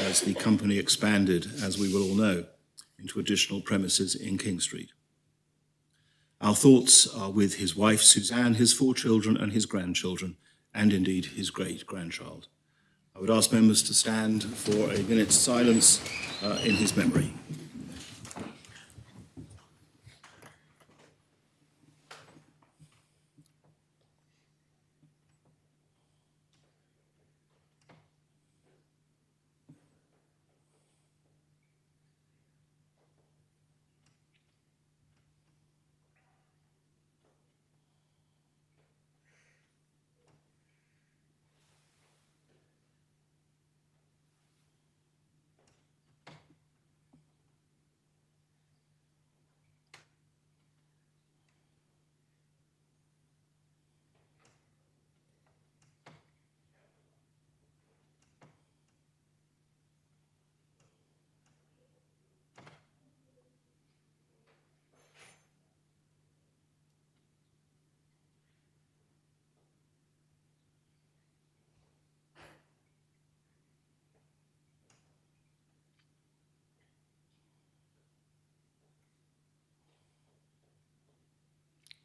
as the company expanded, as we will all know, into additional premises in King Street. Our thoughts are with his wife, Suzanne, his 4 children and his grandchildren, and indeed his great-grandchild. I would ask members to stand for a minute's silence in his memory.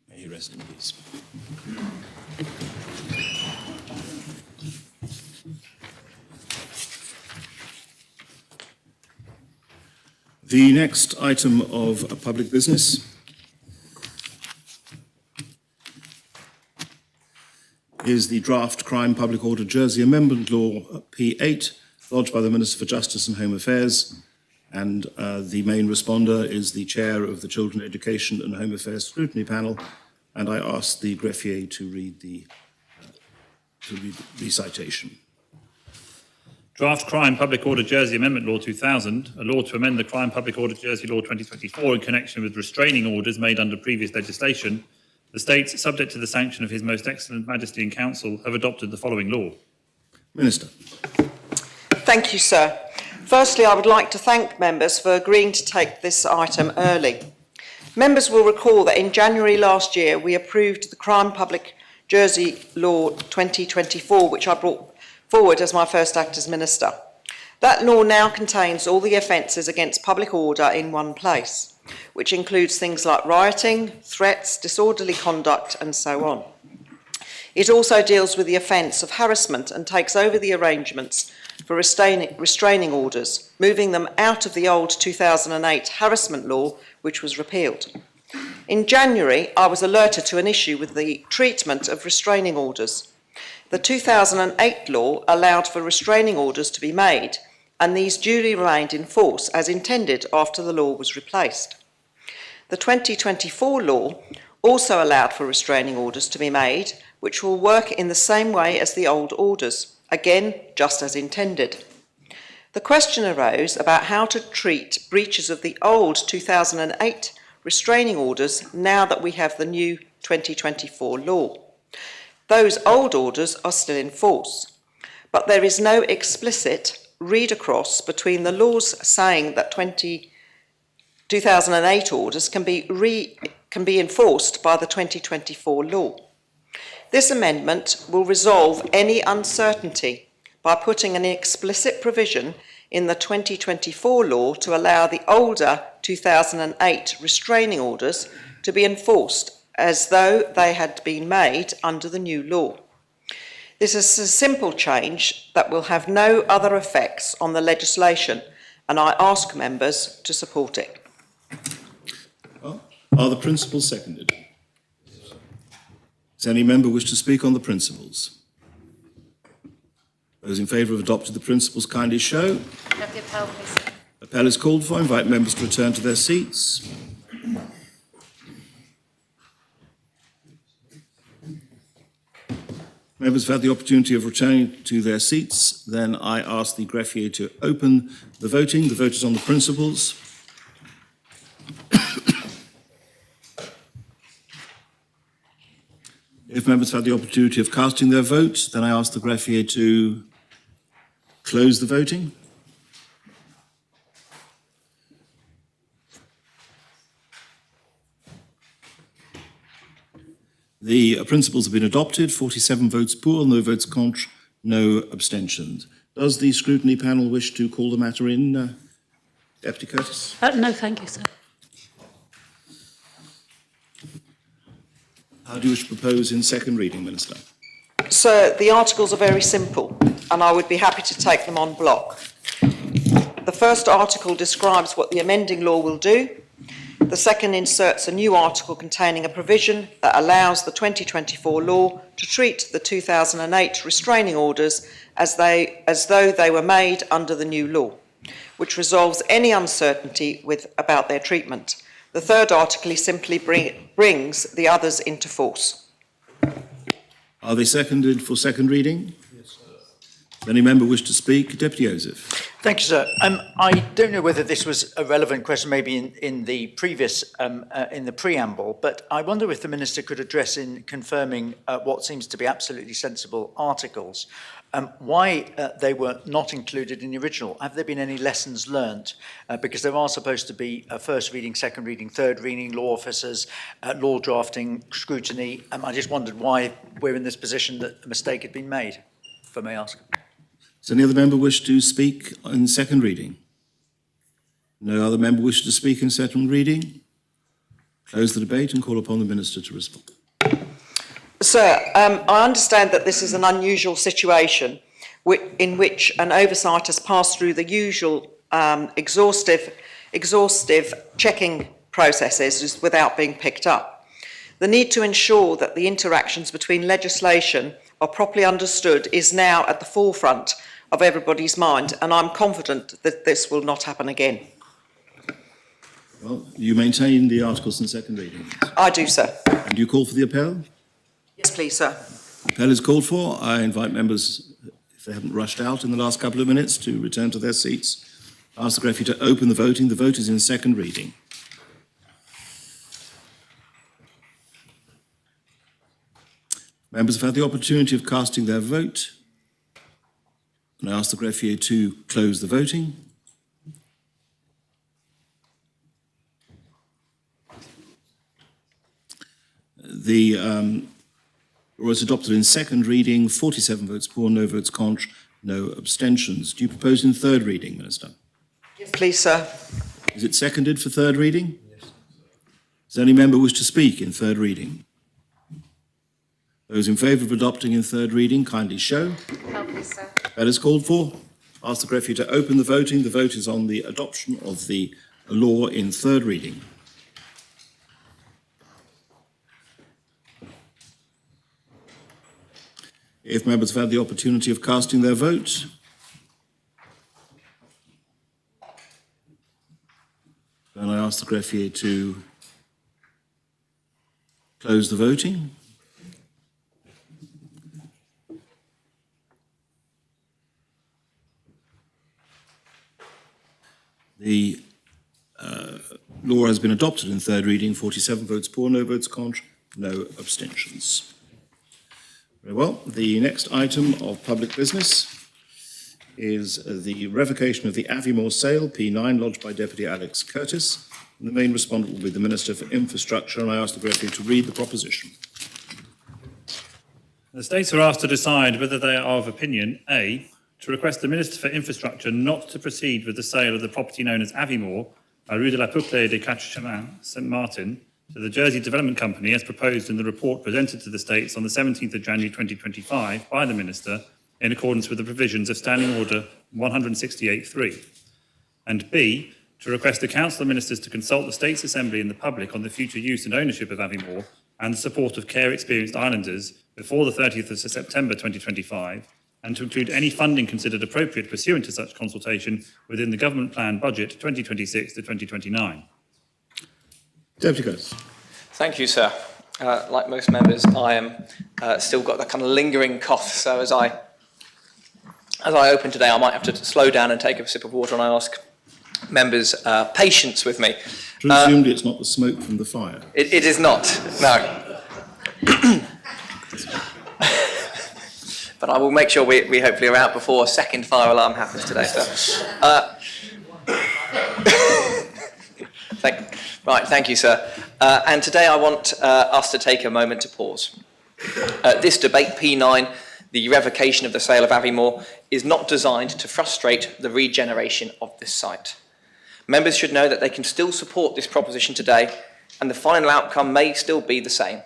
May he rest in peace. The next item of public business is the draft Crime Public Order Jersey Amendment Law P8, lodged by the Minister for Justice and Home Affairs, and the main responder is the chair of the Children Education and Home Affairs Scrutiny Panel, and I ask the greffier to read the citation. Draft Crime Public Order Jersey Amendment Law 2000, a law to amend the Crime Public Order Jersey Law 2024 in connection with restraining orders made under previous legislation. The States, subject to the sanction of His Most Excellent Majesty and Council, have adopted the following law. Minister. Thank you, sir. Firstly, I would like to thank members for agreeing to take this item early. Members will recall that in January last year, we approved the Crime Public Jersey Law 2024, which I brought forward as my first act as Minister. That law now contains all the offences against public order in one place, which includes things like rioting, threats, disorderly conduct, and so on. It also deals with the offence of harassment and takes over the arrangements for restraining orders, moving them out of the old 2008 harassment law, which was repealed. In January, I was alerted to an issue with the treatment of restraining orders. The 2008 law allowed for restraining orders to be made, and these duly remained in force as intended after the law was replaced. The 2024 law also allowed for restraining orders to be made, which will work in the same way as the old orders, again, just as intended. The question arose about how to treat breaches of the old 2008 restraining orders now that we have the new 2024 law. Those old orders are still in force, but there is no explicit read across between the laws saying that 2008 orders can be enforced by the 2024 law. This amendment will resolve any uncertainty by putting an explicit provision in the 2024 law to allow the older 2008 restraining orders to be enforced as though they had been made under the new law. This is a simple change that will have no other effects on the legislation, and I ask members to support it. Well, are the principles seconded? Does any member wish to speak on the principles? Those in favour of adopting the principles kindly show. Have the appel, please. Appel is called for. I invite members to return to their seats. Members have had the opportunity of returning to their seats. Then I ask the greffier to open the voting. The vote is on the principles. If members have had the opportunity of casting their vote, then I ask the greffier to close the voting. The principles have been adopted, 47 votes pour, no votes contre, no abstentions. Does the scrutiny panel wish to call the matter in, Deputy Curtis? No, thank you, sir. How do you wish to propose in second reading, Minister? Sir, the articles are very simple, and I would be happy to take them en bloc. The first article describes what the amending law will do. The second inserts a new article containing a provision that allows the 2024 law to treat the 2008 restraining orders as though they were made under the new law, which resolves any uncertainty about their treatment. The third article simply brings the others into force. Are they seconded for second reading? Yes, sir. Does any member wish to speak? Deputy Joseph. Thank you, sir. I don't know whether this was a relevant question, maybe in the previous, in the preamble, but I wonder if the Minister could address in confirming what seems to be absolutely sensible articles, why they were not included in the original. Have there been any lessons learnt? Because there are supposed to be a first reading, second reading, third reading, law officers, law drafting, scrutiny. I just wondered why we're in this position that a mistake had been made, if I may ask. Does any other member wish to speak in second reading? No other member wish to speak in second reading? Close the debate and call upon the Minister to respond. Sir, I understand that this is an unusual situation in which an oversight has passed through the usual exhaustive checking processes without being picked up. The need to ensure that the interactions between legislation are properly understood is now at the forefront of everybody's mind, and I'm confident that this will not happen again. Well, you maintain the articles in second reading? I do, sir. And you call for the appel? Yes, please, sir. Appel is called for. I invite members, if they haven't rushed out in the last couple of minutes, to return to their seats. I ask the greffier to open the voting. The vote is in second reading. Members have had the opportunity of casting their vote, and I ask the greffier to close the voting. The law is adopted in second reading, 47 votes for, no votes contra, no abstentions. Do you propose in third reading, Minister? Yes, please, sir. Is it seconded for third reading? Yes. Does any member wish to speak in third reading? Those in favour of adopting in third reading, kindly show. Please, sir. That is called for. Ask the greffier to open the voting. The vote is on the adoption of the law in third reading. If members have had the opportunity of casting their vote, then I ask the greffier to close the voting. The law has been adopted in third reading, 47 votes for, no votes contra, no abstentions. Very well. The next item of public business is the revocation of the Aviemore sale, P9, lodged by Deputy Alex Curtis. And the main respondent will be the Minister for Infrastructure, and I ask the greffier to read the proposition. The States are asked to decide whether they are of opinion, A, to request the Minister for Infrastructure not to proceed with the sale of the property known as Aviemore, Rue de la Peuplée des Quatre Chemins, St Martin, to the Jersey Development Company as proposed in the report presented to the States on the 17th of January 2025 by the Minister in accordance with the provisions of Standing Order 168.3. And B, to request the Council of Ministers to consult the States Assembly and the public on the future use and ownership of Aviemore and the support of care-experienced islanders before the 30th of September 2025, and to include any funding considered appropriate pursuant to such consultation within the Government Plan Budget 2026 to 2029. Deputy Curtis. Thank you, sir. Like most members, I am still got that kind of lingering cough, so as I open today, I might have to slow down and take a sip of water, and I ask members' patience with me. Presumably it's not the smoke from the fire. It is not, no. But I will make sure we hopefully are out before a second fire alarm happens today, sir. Thank you, sir. And today I want us to take a moment to pause. This debate, P9, the revocation of the sale of Aviemore is not designed to frustrate the regeneration of this site. Members should know that they can still support this proposition today, and the final outcome may still be the same,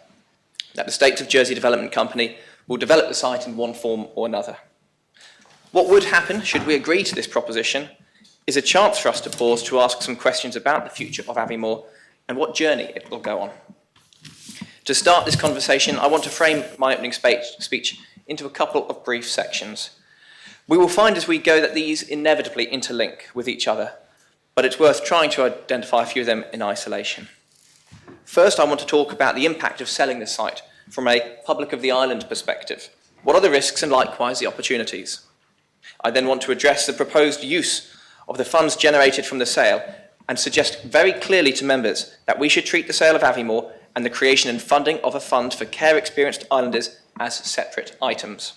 that the State of Jersey Development Company will develop the site in one form or another. What would happen should we agree to this proposition is a chance for us to pause to ask some questions about the future of Aviemore and what journey it will go on. To start this conversation, I want to frame my opening speech into a couple of brief sections. We will find as we go that these inevitably interlink with each other, but it's worth trying to identify a few of them in isolation. First, I want to talk about the impact of selling the site from a public of the island perspective. What are the risks and likewise the opportunities? I then want to address the proposed use of the funds generated from the sale and suggest very clearly to members that we should treat the sale of Aviemore and the creation and funding of a fund for care-experienced islanders as separate items.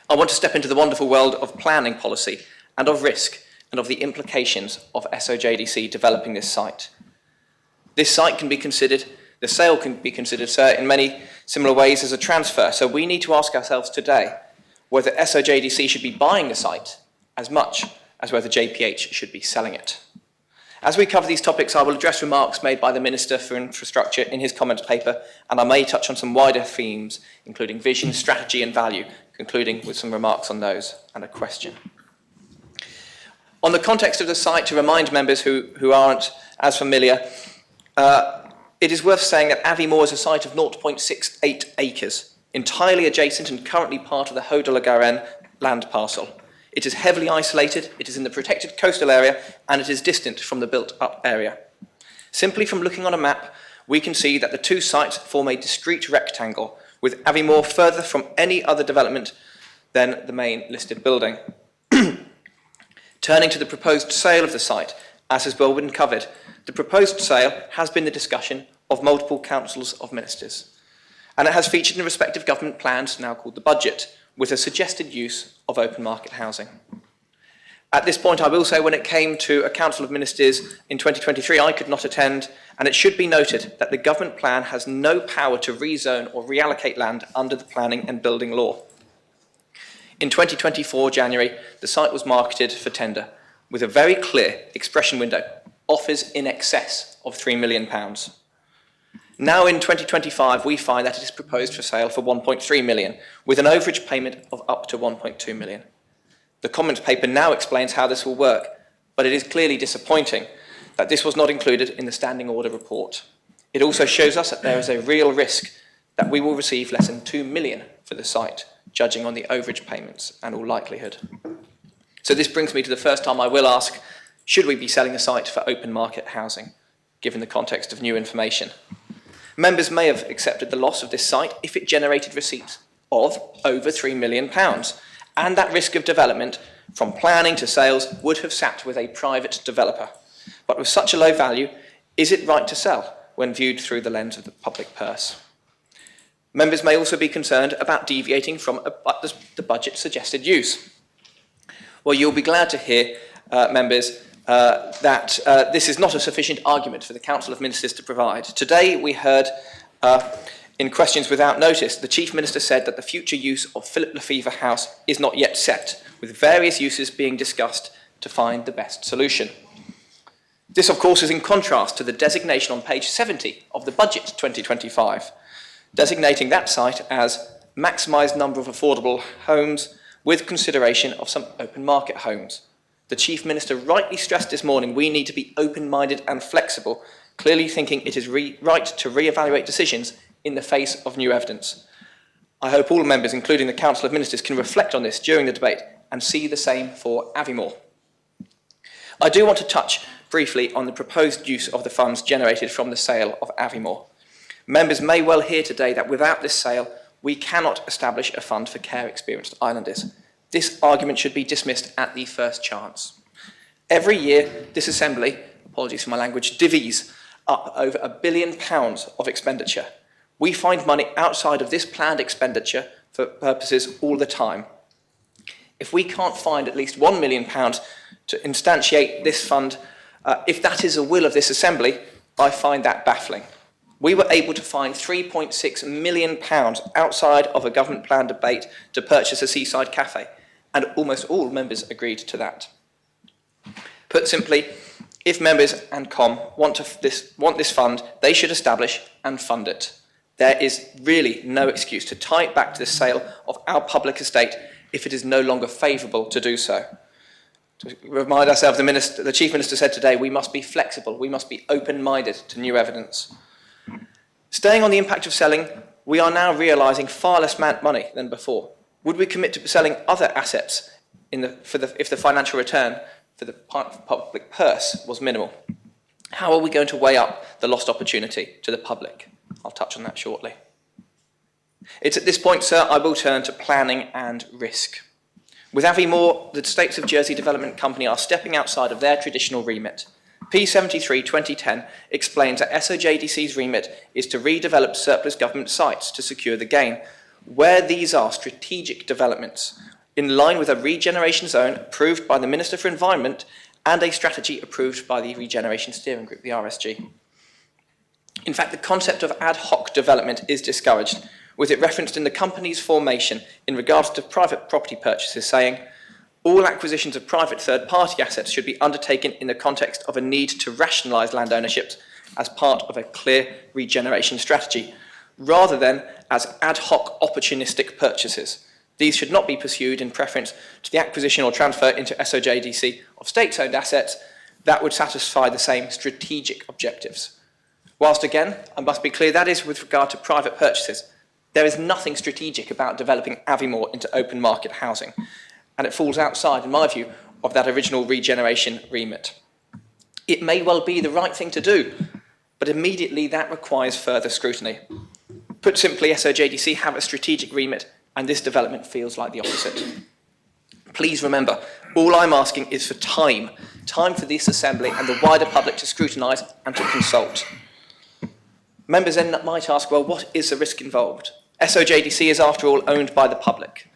I want to step into the wonderful world of planning policy and of risk and of the implications of SOJDC developing this site. This site can be considered, the sale can be considered, sir, in many similar ways as a transfer. So we need to ask ourselves today whether SOJDC should be buying the site as much as whether JPH should be selling it. As we cover these topics, I will address remarks made by the Minister for Infrastructure in his comments paper, and I may touch on some wider themes, including vision, strategy and value, concluding with some remarks on those and a question. On the context of the site, to remind members who aren't as familiar, it is worth saying that Aviemore is a site of 0.68 acres, entirely adjacent and currently part of the Haut de la Garenne land parcel. It is heavily isolated, it is in the protected coastal area, and it is distant from the built-up area. Simply from looking on a map, we can see that the two sites form a discrete rectangle, with Aviemore further from any other development than the main listed building. Turning to the proposed sale of the site, as has well been covered, the proposed sale has been the discussion of multiple councils of ministers, and it has featured in respective government plans, now called the budget, with a suggested use of open market housing. At this point, I will say when it came to a Council of Ministers in 2023, I could not attend, and it should be noted that the government plan has no power to rezone or reallocate land under the planning and building law. In 2024, January, the site was marketed for tender with a very clear expression window, offers in excess of £3 million. Now in 2025, we find that it is proposed for sale for 1.3 million, with an overage payment of up to 1.2 million. The comments paper now explains how this will work, but it is clearly disappointing that this was not included in the standing order report. It also shows us that there is a real risk that we will receive less than 2 million for the site, judging on the overage payments and all likelihood. So this brings me to the first time I will ask, should we be selling the site for open market housing, given the context of new information? Members may have accepted the loss of this site if it generated receipts of over £3 million, and that risk of development from planning to sales would have sat with a private developer. But with such a low value, is it right to sell when viewed through the lens of the public purse? Members may also be concerned about deviating from the budget suggested use. Well, you'll be glad to hear, members, that this is not a sufficient argument for the Council of Ministers to provide. Today we heard in questions without notice, the Chief Minister said that the future use of Philip Lefevre House is not yet set, with various uses being discussed to find the best solution. This, of course, is in contrast to the designation on page 70 of the Budget 2025, designating that site as maximised number of affordable homes with consideration of some open market homes. The Chief Minister rightly stressed this morning we need to be open-minded and flexible, clearly thinking it is right to re-evaluate decisions in the face of new evidence. I hope all members, including the Council of Ministers, can reflect on this during the debate and see the same for Aviemore. I do want to touch briefly on the proposed use of the funds generated from the sale of Aviemore. Members may well hear today that without this sale, we cannot establish a fund for care-experienced islanders. This argument should be dismissed at the first chance. Every year, this Assembly, apologies for my language, divvies up over £1 billion of expenditure. We find money outside of this planned expenditure for purposes all the time. If we can't find at least £1 million to instantiate this fund, if that is the will of this Assembly, I find that baffling. We were able to find £3.6 million outside of a government plan debate to purchase a seaside cafe, and almost all members agreed to that. Put simply, if members and COM want this fund, they should establish and fund it. There is really no excuse to tie it back to the sale of our public estate if it is no longer favourable to do so. To remind ourselves, the Chief Minister said today, we must be flexible, we must be open-minded to new evidence. Staying on the impact of selling, we are now realising far less money than before. Would we commit to selling other assets if the financial return for the public purse was minimal? How are we going to weigh up the lost opportunity to the public? I'll touch on that shortly. It's at this point, sir, I will turn to planning and risk. With Aviemore, the States of Jersey Development Company are stepping outside of their traditional remit. P73/2010 explains that SOJDC's remit is to redevelop surplus government sites to secure the gain, where these are strategic developments, in line with a regeneration zone approved by the Minister for Environment and a strategy approved by the Regeneration Steering Group, the RSG. In fact, the concept of ad hoc development is discouraged, with it referenced in the company's formation in regards to private property purchases, saying, all acquisitions of private third-party assets should be undertaken in the context of a need to rationalise land ownership as part of a clear regeneration strategy, rather than as ad hoc opportunistic purchases. These should not be pursued in preference to the acquisition or transfer into SOJDC of state-owned assets that would satisfy the same strategic objectives. Whilst again, I must be clear, that is with regard to private purchases. There is nothing strategic about developing Aviemore into open market housing, and it falls outside, in my view, of that original regeneration remit. It may well be the right thing to do, but immediately that requires further scrutiny. Put simply, SOJDC have a strategic remit, and this development feels like the opposite. Please remember, all I'm asking is for time for this Assembly and the wider public to scrutinise and to consult. Members then might ask, well, what is the risk involved? SOJDC is, after all, owned by the public.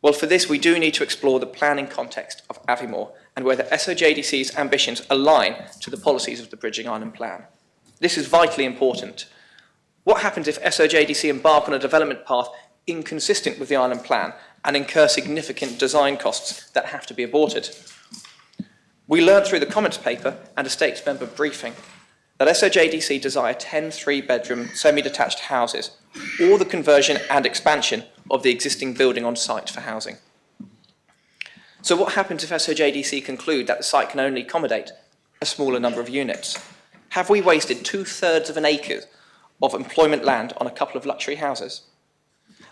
Well, for this, we do need to explore the planning context of Aviemore and whether SOJDC's ambitions align to the policies of the Bridging Island Plan. This is vitally important. What happens if SOJDC embark on a development path inconsistent with the Island Plan and incur significant design costs that have to be aborted? We learned through the comments paper and a States member briefing that SOJDC desire 10 three-bedroom semi-detached houses or the conversion and expansion of the existing building on site for housing. So what happens if SOJDC conclude that the site can only accommodate a smaller number of units? Have we wasted 2/3 of an acre of employment land on a couple of luxury houses?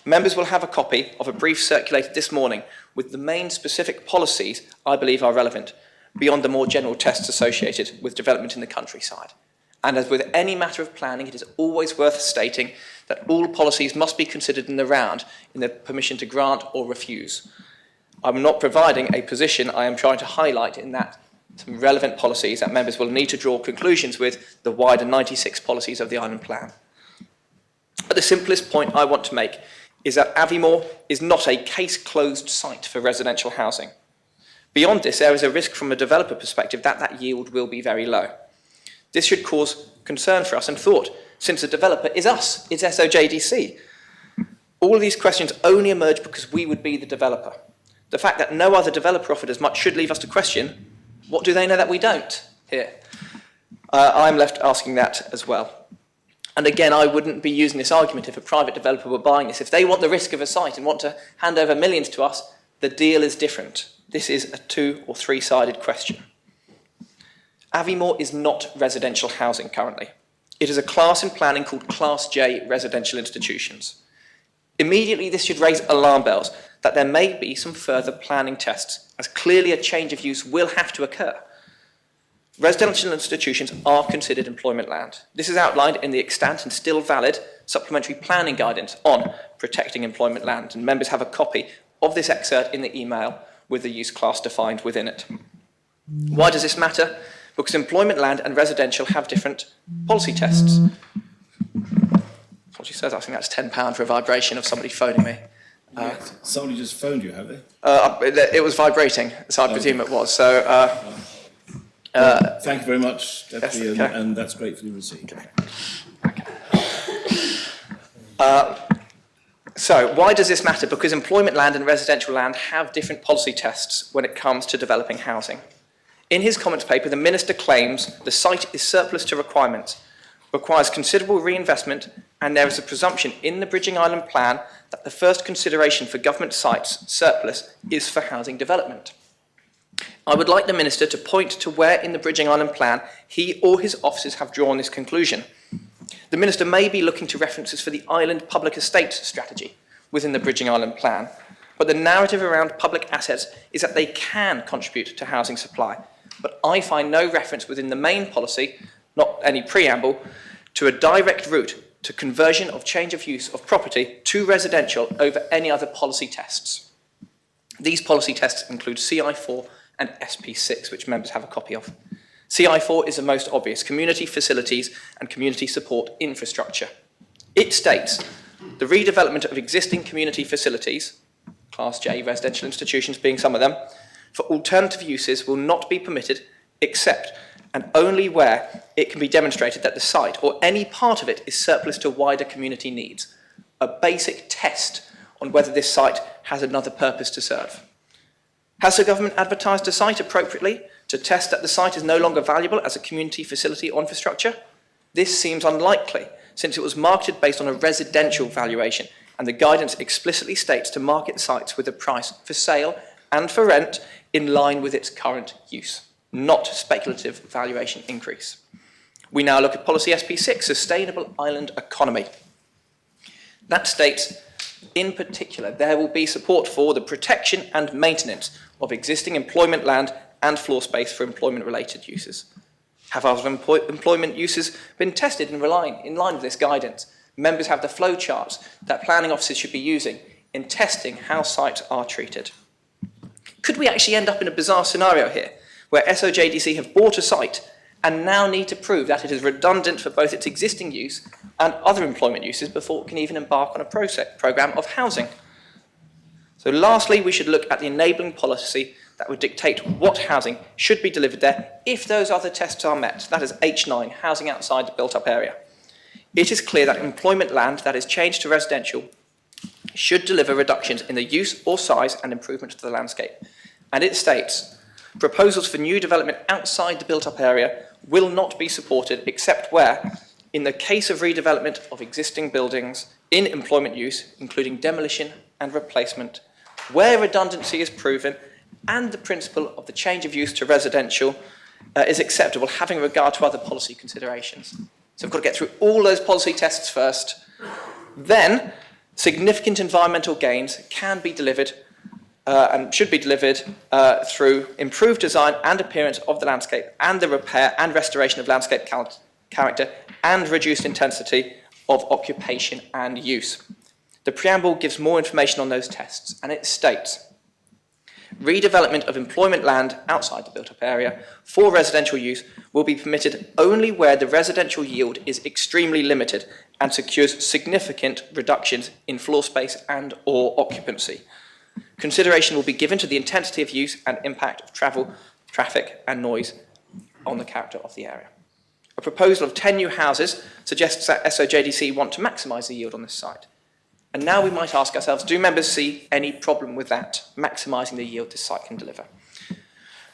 Members will have a copy of a brief circulated this morning with the main specific policies I believe are relevant, beyond the more general tests associated with development in the countryside. And as with any matter of planning, it is always worth stating that all policies must be considered in the round in the permission to grant or refuse. I'm not providing a position, I am trying to highlight in that some relevant policies that members will need to draw conclusions with the wider 96 policies of the Island Plan. But the simplest point I want to make is that Aviemore is not a case-closed site for residential housing. Beyond this, there is a risk from a developer perspective that that yield will be very low. This should cause concern for us and thought, since the developer is us, it's SOJDC. All of these questions only emerge because we would be the developer. The fact that no other developer offered as much should leave us to question, what do they know that we don't here? I'm left asking that as well. And again, I wouldn't be using this argument if a private developer were buying this. If they want the risk of a site and want to hand over millions to us, the deal is different. This is a 2- or 3-sided question. Aviemore is not residential housing currently. It is a class in planning called Class J residential institutions. Immediately, this should raise alarm bells that there may be some further planning tests, as clearly a change of use will have to occur. Residential institutions are considered employment land. This is outlined in the extant and still valid supplementary planning guidance on protecting employment land, and members have a copy of this excerpt in the email with the use class defined within it. Why does this matter? Because employment land and residential have different policy tests. What she says, I think that's £10 for a vibration of somebody phoning me. Yes. Somebody just phoned you, have they? It was vibrating, so I presume it was. So, Thank you very much, Deputy, yes, okay. and that's gratefully received. Okay. So why does this matter? Because employment land and residential land have different policy tests when it comes to developing housing. In his comments paper, the Minister claims the site is surplus to requirements, requires considerable reinvestment, and there is a presumption in the Bridging Island plan that the first consideration for government sites surplus is for housing development. I would like the Minister to point to where in the Bridging Island plan he or his officers have drawn this conclusion. The Minister may be looking to references for the Island Public Estates strategy within the Bridging Island plan, but the narrative around public assets is that they can contribute to housing supply. But I find no reference within the main policy, not any preamble, to a direct route to conversion of change of use of property to residential over any other policy tests. These policy tests include CI4 and SP6, which members have a copy of. CI4 is the most obvious, community facilities and community support infrastructure. It states the redevelopment of existing community facilities, Class J residential institutions being some of them, for alternative uses will not be permitted except and only where it can be demonstrated that the site or any part of it is surplus to wider community needs, a basic test on whether this site has another purpose to serve. Has the government advertised a site appropriately to test that the site is no longer valuable as a community facility or infrastructure? This seems unlikely, since it was marketed based on a residential valuation, and the guidance explicitly states to market sites with a price for sale and for rent in line with its current use, not speculative valuation increase. We now look at policy SP6, Sustainable Island Economy. That states, in particular, there will be support for the protection and maintenance of existing employment land and floor space for employment-related uses. Have other employment uses been tested in line with this guidance? Members have the flow charts that planning officers should be using in testing how sites are treated. Could we actually end up in a bizarre scenario here, where SOJDC have bought a site and now need to prove that it is redundant for both its existing use and other employment uses before it can even embark on a programme of housing? So lastly, we should look at the enabling policy that would dictate what housing should be delivered there if those other tests are met. That is H9, housing outside the built-up area. It is clear that employment land that is changed to residential should deliver reductions in the use or size and improvement to the landscape. And it states, proposals for new development outside the built-up area will not be supported except where, in the case of redevelopment of existing buildings in employment use, including demolition and replacement, where redundancy is proven and the principle of the change of use to residential is acceptable, having regard to other policy considerations. So we've got to get through all those policy tests first. Then, significant environmental gains can be delivered and should be delivered through improved design and appearance of the landscape and the repair and restoration of landscape character and reduced intensity of occupation and use. The preamble gives more information on those tests, and it states, redevelopment of employment land outside the built-up area for residential use will be permitted only where the residential yield is extremely limited and secures significant reductions in floor space and or occupancy. Consideration will be given to the intensity of use and impact of travel, traffic and noise on the character of the area. A proposal of 10 new houses suggests that SOJDC want to maximise the yield on this site. And now we might ask ourselves, do members see any problem with that, maximising the yield this site can deliver?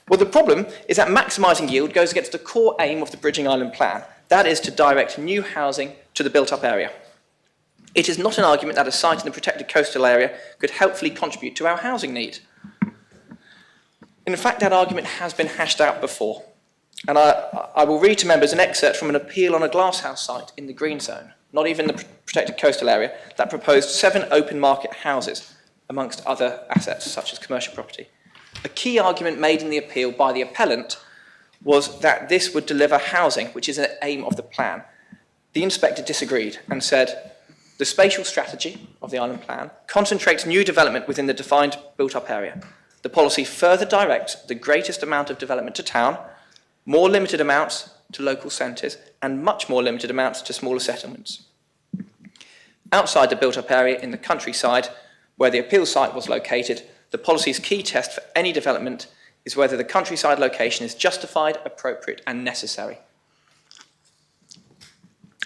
Well, the problem is that maximising yield goes against the core aim of the Bridging Island plan. That is to direct new housing to the built-up area. It is not an argument that a site in the protected coastal area could helpfully contribute to our housing need. In fact, that argument has been hashed out before. And I will read to members an excerpt from an appeal on a glasshouse site in the green zone, not even the protected coastal area, that proposed 7 open market houses, amongst other assets such as commercial property. A key argument made in the appeal by the appellant was that this would deliver housing, which is an aim of the plan. The inspector disagreed and said, the spatial strategy of the island plan concentrates new development within the defined built-up area. The policy further directs the greatest amount of development to town, more limited amounts to local centres, and much more limited amounts to smaller settlements. Outside the built-up area in the countryside, where the appeal site was located, the policy's key test for any development is whether the countryside location is justified, appropriate and necessary.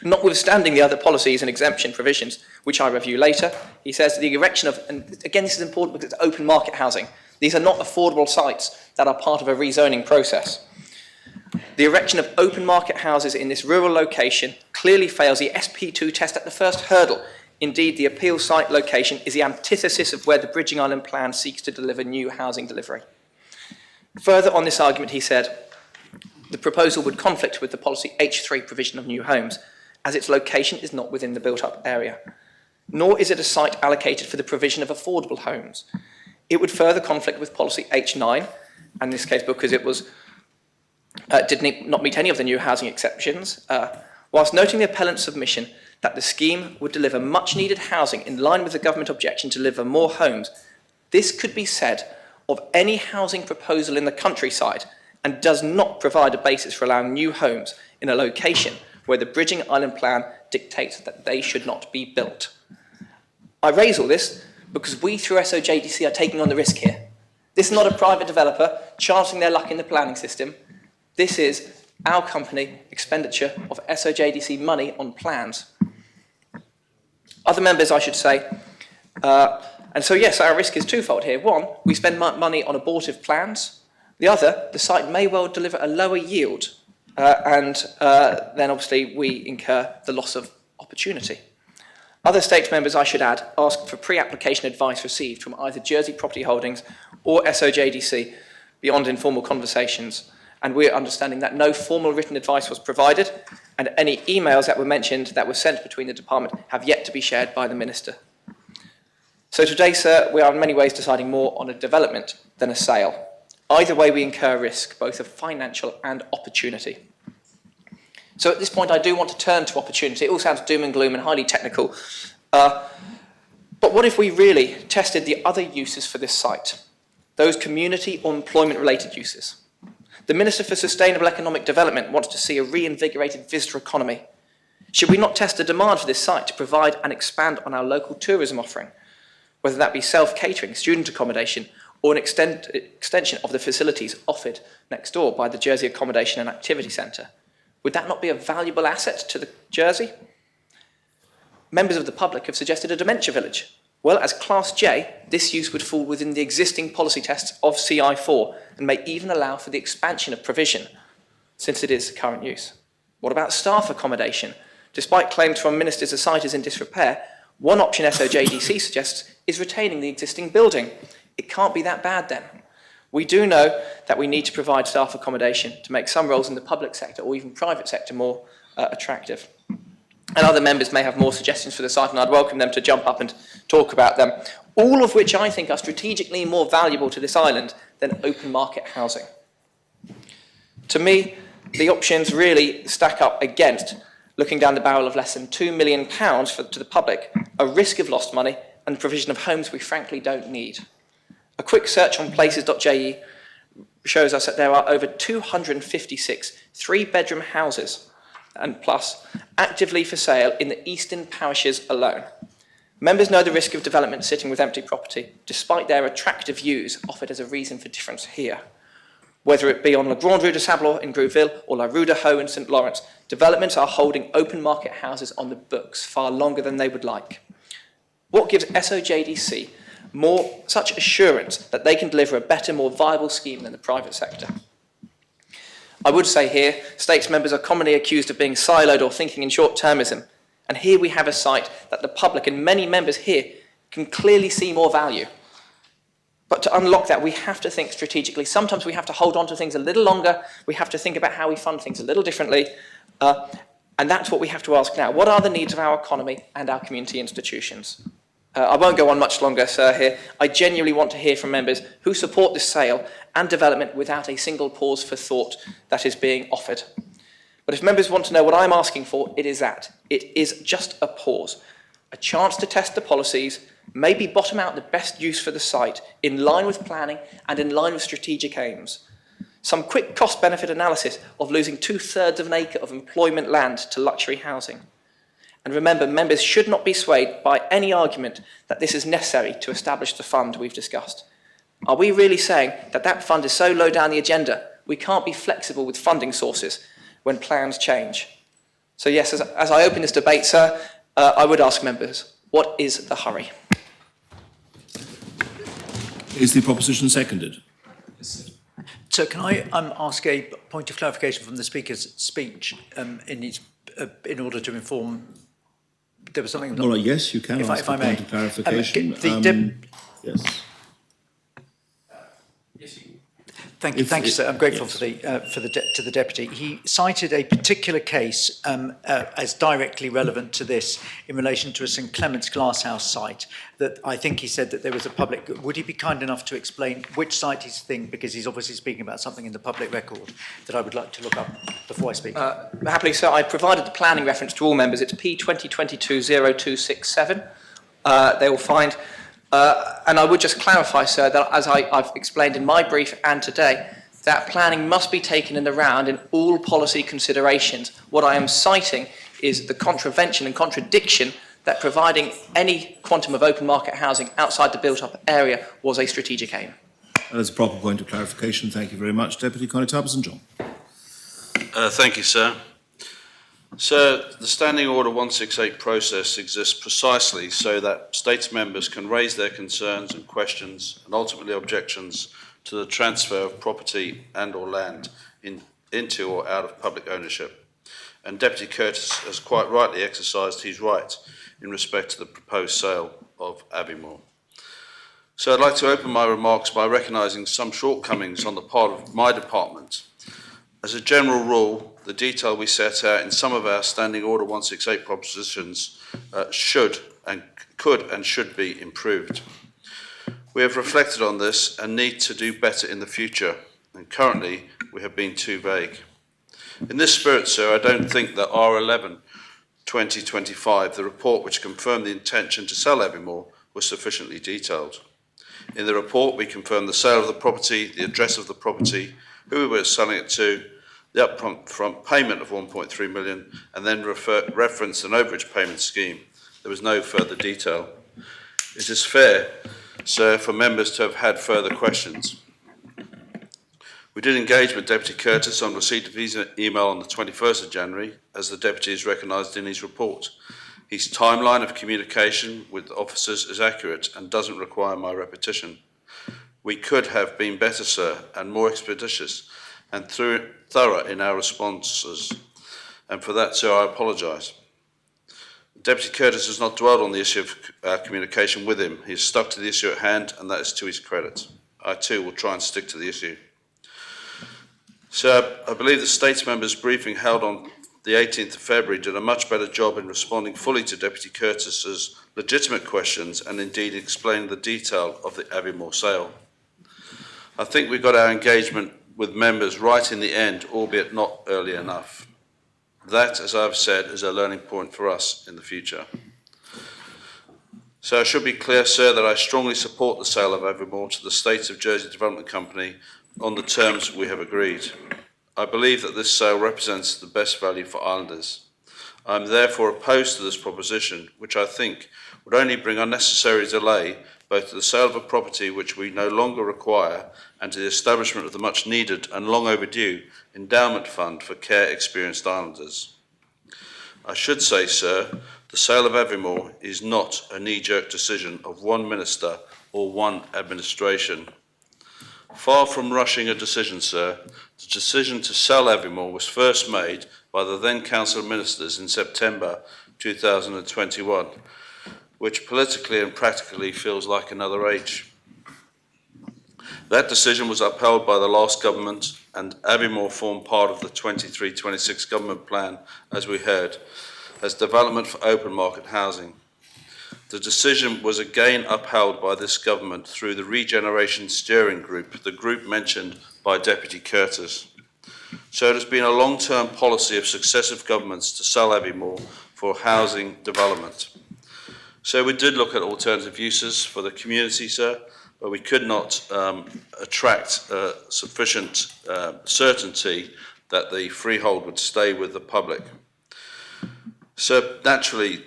Notwithstanding the other policies and exemption provisions, which I review later, he says the erection of, and again this is important because it's open market housing, these are not affordable sites that are part of a rezoning process. The erection of open market houses in this rural location clearly fails the SP2 test at the first hurdle. Indeed, the appeal site location is the antithesis of where the Bridging Island Plan seeks to deliver new housing delivery. Further on this argument, he said, the proposal would conflict with the policy H3 provision of new homes, as its location is not within the built-up area, nor is it a site allocated for the provision of affordable homes. It would further conflict with policy H9, and in this case because it was did not meet any of the new housing exceptions, whilst noting the appellant's submission that the scheme would deliver much-needed housing in line with the government objection to deliver more homes. This could be said of any housing proposal in the countryside and does not provide a basis for allowing new homes in a location where the Bridging Island Plan dictates that they should not be built. I raise all this because we, through SOJDC, are taking on the risk here. This is not a private developer chancing their luck in the planning system. This is our company expenditure of SOJDC money on plans. Other members, I should say, and so yes, our risk is twofold here. One, we spend money on abortive plans. The other, the site may well deliver a lower yield, and then obviously we incur the loss of opportunity. Other state members, I should add, asked for pre-application advice received from either Jersey Property Holdings or SOJDC beyond informal conversations, and we're understanding that no formal written advice was provided, and any emails that were mentioned that were sent between the department have yet to be shared by the Minister. So today, sir, we are in many ways deciding more on a development than a sale. Either way, we incur risk, both of financial and opportunity. So at this point, I do want to turn to opportunity. It all sounds doom and gloom and highly technical. But what if we really tested the other uses for this site? Those community or employment-related uses. The Minister for Sustainable Economic Development wants to see a reinvigorated visitor economy. Should we not test the demand for this site to provide and expand on our local tourism offering, whether that be self-catering, student accommodation, or an extension of the facilities offered next door by the Jersey Accommodation and Activity Centre? Would that not be a valuable asset to the Jersey? Members of the public have suggested a dementia village. Well, as Class J, this use would fall within the existing policy tests of CI4 and may even allow for the expansion of provision, since it is current use. What about staff accommodation? Despite claims from ministers the site is in disrepair, one option SOJDC suggests is retaining the existing building. It can't be that bad then. We do know that we need to provide staff accommodation to make some roles in the public sector or even private sector more attractive. And other members may have more suggestions for the site, and I'd welcome them to jump up and talk about them, all of which I think are strategically more valuable to this island than open market housing. To me, the options really stack up against looking down the barrel of less than £2 million to the public, a risk of lost money, and the provision of homes we frankly don't need. A quick search on places.je shows us that there are over 256 three-bedroom houses and plus actively for sale in the eastern parishes alone. Members know the risk of development sitting with empty property, despite their attractive views offered as a reason for difference here. Whether it be on La Grande Rue de Sablon in Grouville or La Rue de Haux in St Lawrence, developments are holding open market houses on the books far longer than they would like. What gives SOJDC such assurance that they can deliver a better, more viable scheme than the private sector? I would say here, states members are commonly accused of being siloed or thinking in short-termism, and here we have a site that the public and many members here can clearly see more value. But to unlock that, we have to think strategically. Sometimes we have to hold on to things a little longer. We have to think about how we fund things a little differently. And that's what we have to ask now. What are the needs of our economy and our community institutions? I won't go on much longer, sir, here. I genuinely want to hear from members who support this sale and development without a single pause for thought that is being offered. But if members want to know what I'm asking for, it is that. It is just a pause, a chance to test the policies, maybe bottom out the best use for the site in line with planning and in line with strategic aims. Some quick cost-benefit analysis of losing 2/3 of an acre of employment land to luxury housing. And remember, members should not be swayed by any argument that this is necessary to establish the fund we've discussed. Are we really saying that that fund is so low down the agenda we can't be flexible with funding sources when plans change? So yes, as I open this debate, sir, I would ask members, what is the hurry? Is the proposition seconded? So can I ask a point of clarification from the Speaker's speech in order to inform there was something... Well, yes, you can ask if I a may. point of clarification. Yes. Thank you, sir. I'm grateful yes. to the deputy. He cited a particular case as directly relevant to this in relation to a St Clement's Glasshouse site. That I think he said that there was a public. Would he be kind enough to explain which site he's thinking? Because he's obviously speaking about something in the public record that I would like to look up before I speak. Happily, sir, I provided the planning reference to all members. It's P2022-0267. They will find. And I would just clarify, sir, that as I've explained in my brief and today, that planning must be taken in the round in all policy considerations. What I am citing is the contravention and contradiction that providing any quantum of open market housing outside the built-up area was a strategic aim. That's a proper point of clarification. Thank you very much. Deputy Constable John. Thank you, sir. Sir, the Standing Order 168 process exists precisely so that States members can raise their concerns and questions and ultimately objections to the transfer of property and or land into or out of public ownership. And Deputy Curtis has quite rightly exercised his right in respect to the proposed sale of Aviemore. So I'd like to open my remarks by recognising some shortcomings on the part of my department. As a general rule, the detail we set out in some of our Standing Order 168 propositions should and should be improved. We have reflected on this and need to do better in the future, and currently we have been too vague. In this spirit, sir, I don't think that R11/2025, the report which confirmed the intention to sell Aviemore, was sufficiently detailed. In the report, we confirmed the sale of the property, the address of the property, who we were selling it to, the upfront payment of 1.3 million, and then referenced an overage payment scheme. There was no further detail. It is fair, sir, for members to have had further questions. We did engage with Deputy Curtis on receipt of his email on the 21st of January, as the Deputy is recognised in his report. His timeline of communication with officers is accurate and doesn't require my repetition. We could have been better, sir, and more expeditious and thorough in our responses, and for that, sir, I apologise. Deputy Curtis has not dwelled on the issue of our communication with him. He has stuck to the issue at hand, and that is to his credit. I too will try and stick to the issue. Sir, I believe the States members' briefing held on the 18th of February did a much better job in responding fully to Deputy Curtis's legitimate questions and indeed explaining the detail of the Aviemore sale. I think we got our engagement with members right in the end, albeit not early enough. That, as I've said, is a learning point for us in the future. So I should be clear, sir, that I strongly support the sale of Aviemore to the States of Jersey Development Company on the terms we have agreed. I believe that this sale represents the best value for islanders. I am therefore opposed to this proposition, which I think would only bring unnecessary delay both to the sale of a property which we no longer require and to the establishment of the much needed and long overdue endowment fund for care-experienced islanders. I should say, sir, the sale of Aviemore is not a knee-jerk decision of one minister or one administration. Far from rushing a decision, sir, the decision to sell Aviemore was first made by the then Council of Ministers in September 2021, which politically and practically feels like another age. That decision was upheld by the last government, and Aviemore formed part of the 23-26 government plan, as we heard, as development for open market housing. The decision was again upheld by this government through the Regeneration Steering Group, the group mentioned by Deputy Curtis. So it has been a long-term policy of successive governments to sell Aviemore for housing development. So we did look at alternative uses for the community, sir, but we could not attract sufficient certainty that the freehold would stay with the public. So naturally,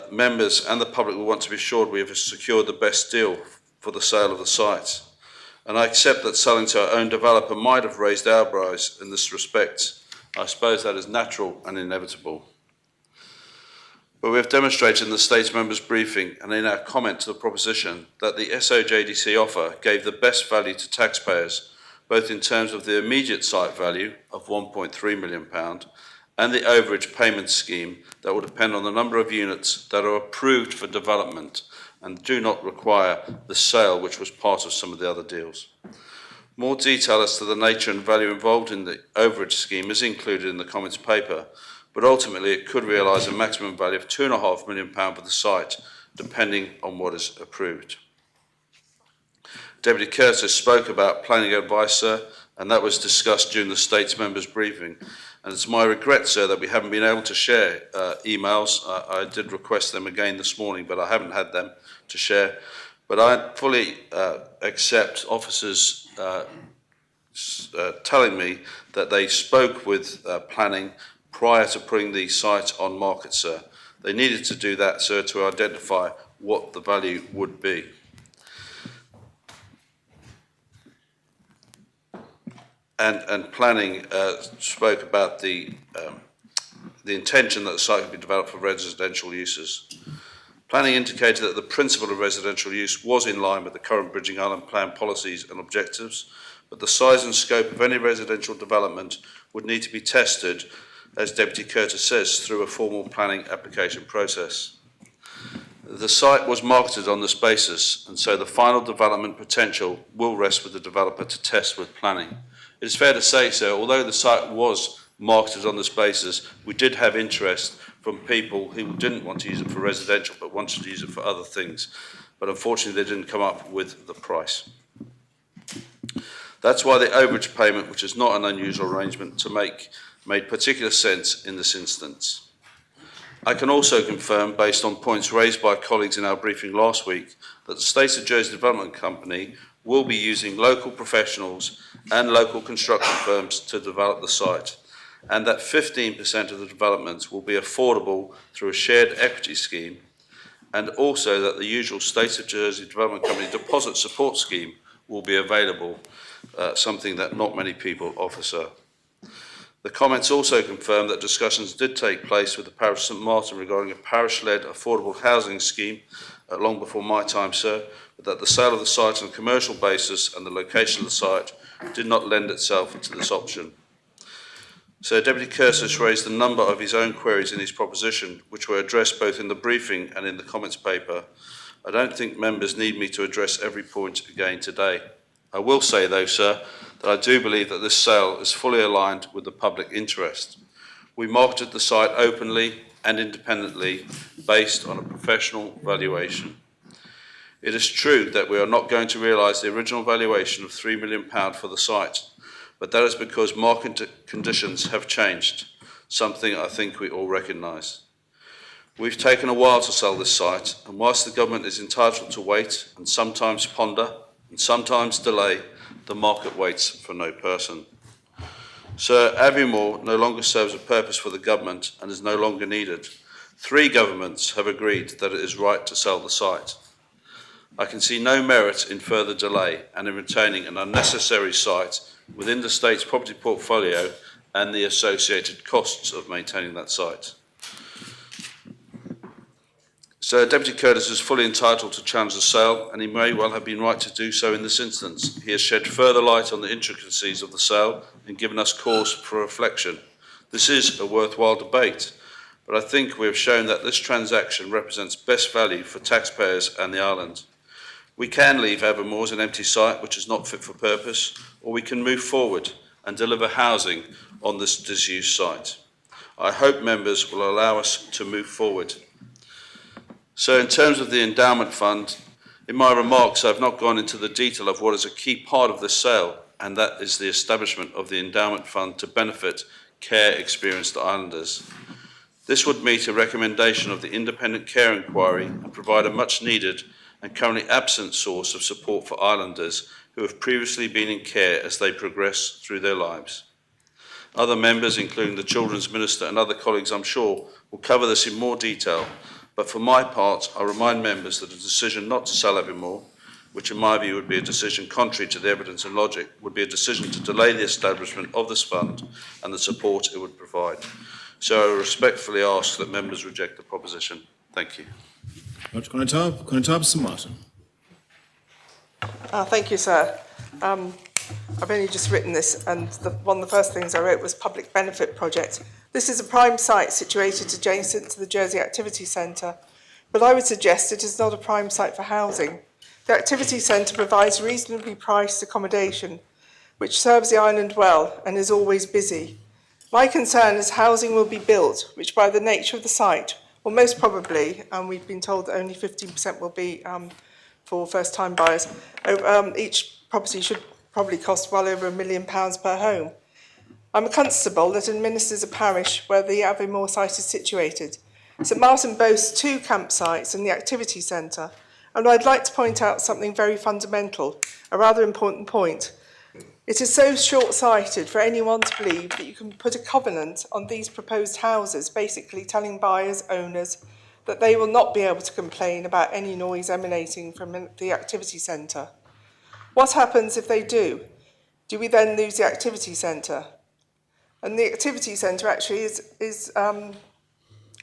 members and the public will want to be assured we have secured the best deal for the sale of the site. And I accept that selling to our own developer might have raised eyebrows in this respect. I suppose that is natural and inevitable. But we have demonstrated in the States Members' briefing and in our comment to the proposition that the SOJDC offer gave the best value to taxpayers, both in terms of the immediate site value of £1.3 million and the overage payment scheme that will depend on the number of units that are approved for development and do not require the sale, which was part of some of the other deals. More detail as to the nature and value involved in the overage scheme is included in the comments paper, but ultimately it could realise a maximum value of £2.5 million for the site, depending on what is approved. Deputy Curtis spoke about planning advice, sir, and that was discussed during the States Members' briefing. And it's my regret, sir, that we haven't been able to share emails. I did request them again this morning, but I haven't had them to share. But I fully accept officers telling me that they spoke with planning prior to putting the site on market, sir. They needed to do that, sir, to identify what the value would be. And planning spoke about the intention that the site could be developed for residential uses. Planning indicated that the principle of residential use was in line with the current Bridging Island Plan policies and objectives, but the size and scope of any residential development would need to be tested, as Deputy Curtis says, through a formal planning application process. The site was marketed on this basis, and so the final development potential will rest with the developer to test with planning. It is fair to say, sir, although the site was marketed on this basis, we did have interest from people who didn't want to use it for residential but wanted to use it for other things. But unfortunately, they didn't come up with the price. That's why the overage payment, which is not an unusual arrangement to make, made particular sense in this instance. I can also confirm, based on points raised by colleagues in our briefing last week, that the State of Jersey Development Company will be using local professionals and local construction firms to develop the site, and that 15% of the developments will be affordable through a shared equity scheme, and also that the usual State of Jersey Development Company deposit support scheme will be available, something that not many people offer, sir. The comments also confirm that discussions did take place with the parish of St Martin regarding a parish-led affordable housing scheme long before my time, sir, but that the sale of the site on a commercial basis and the location of the site did not lend itself to this option. So Deputy Curtis raised a number of his own queries in his proposition, which were addressed both in the briefing and in the comments paper. I don't think members need me to address every point again today. I will say, though, sir, that I do believe that this sale is fully aligned with the public interest. We marketed the site openly and independently based on a professional valuation. It is true that we are not going to realise the original valuation of £3 million for the site, but that is because market conditions have changed, something I think we all recognise. We've taken a while to sell this site, and whilst the government is entitled to wait and sometimes ponder and sometimes delay, the market waits for no person. Sir, Aviemore no longer serves a purpose for the government and is no longer needed. 3 governments have agreed that it is right to sell the site. I can see no merit in further delay and in retaining an unnecessary site within the state's property portfolio and the associated costs of maintaining that site. So Deputy Curtis is fully entitled to challenge the sale, and he may well have been right to do so in this instance. He has shed further light on the intricacies of the sale and given us cause for reflection. This is a worthwhile debate, but I think we have shown that this transaction represents best value for taxpayers and the island. We can leave Aviemore as an empty site which is not fit for purpose, or we can move forward and deliver housing on this disused site. I hope members will allow us to move forward. So in terms of the endowment fund, in my remarks I've not gone into the detail of what is a key part of this sale, and that is the establishment of the endowment fund to benefit care-experienced islanders. This would meet a recommendation of the independent care inquiry and provide a much-needed and currently absent source of support for islanders who have previously been in care as they progress through their lives. Other members, including the Children's Minister and other colleagues, I'm sure, will cover this in more detail, but for my part, I remind members that a decision not to sell Aviemore, which in my view would be a decision contrary to the evidence and logic, would be a decision to delay the establishment of this fund and the support it would provide. So I respectfully ask that members reject the proposition. Thank you. Conor St Martin. Thank you, sir. I've only just written this, and one of the first things I wrote was public benefit project. This is a prime site situated adjacent to the Jersey Activity Centre, but I would suggest it is not a prime site for housing. The Activity Centre provides reasonably priced accommodation, which serves the island well and is always busy. My concern is housing will be built, which by the nature of the site, will most probably, and we've been told that only 15% will be for first-time buyers, each property should probably cost well over £1 million per home. I'm a constable that administers a parish where the Aviemore site is situated. St Martin boasts 2 campsites and the activity centre, and I'd like to point out something very fundamental, a rather important point. It is so short-sighted for anyone to believe that you can put a covenant on these proposed houses, basically telling buyers, owners, that they will not be able to complain about any noise emanating from the activity centre. What happens if they do? Do we then lose the activity centre? And the activity centre actually is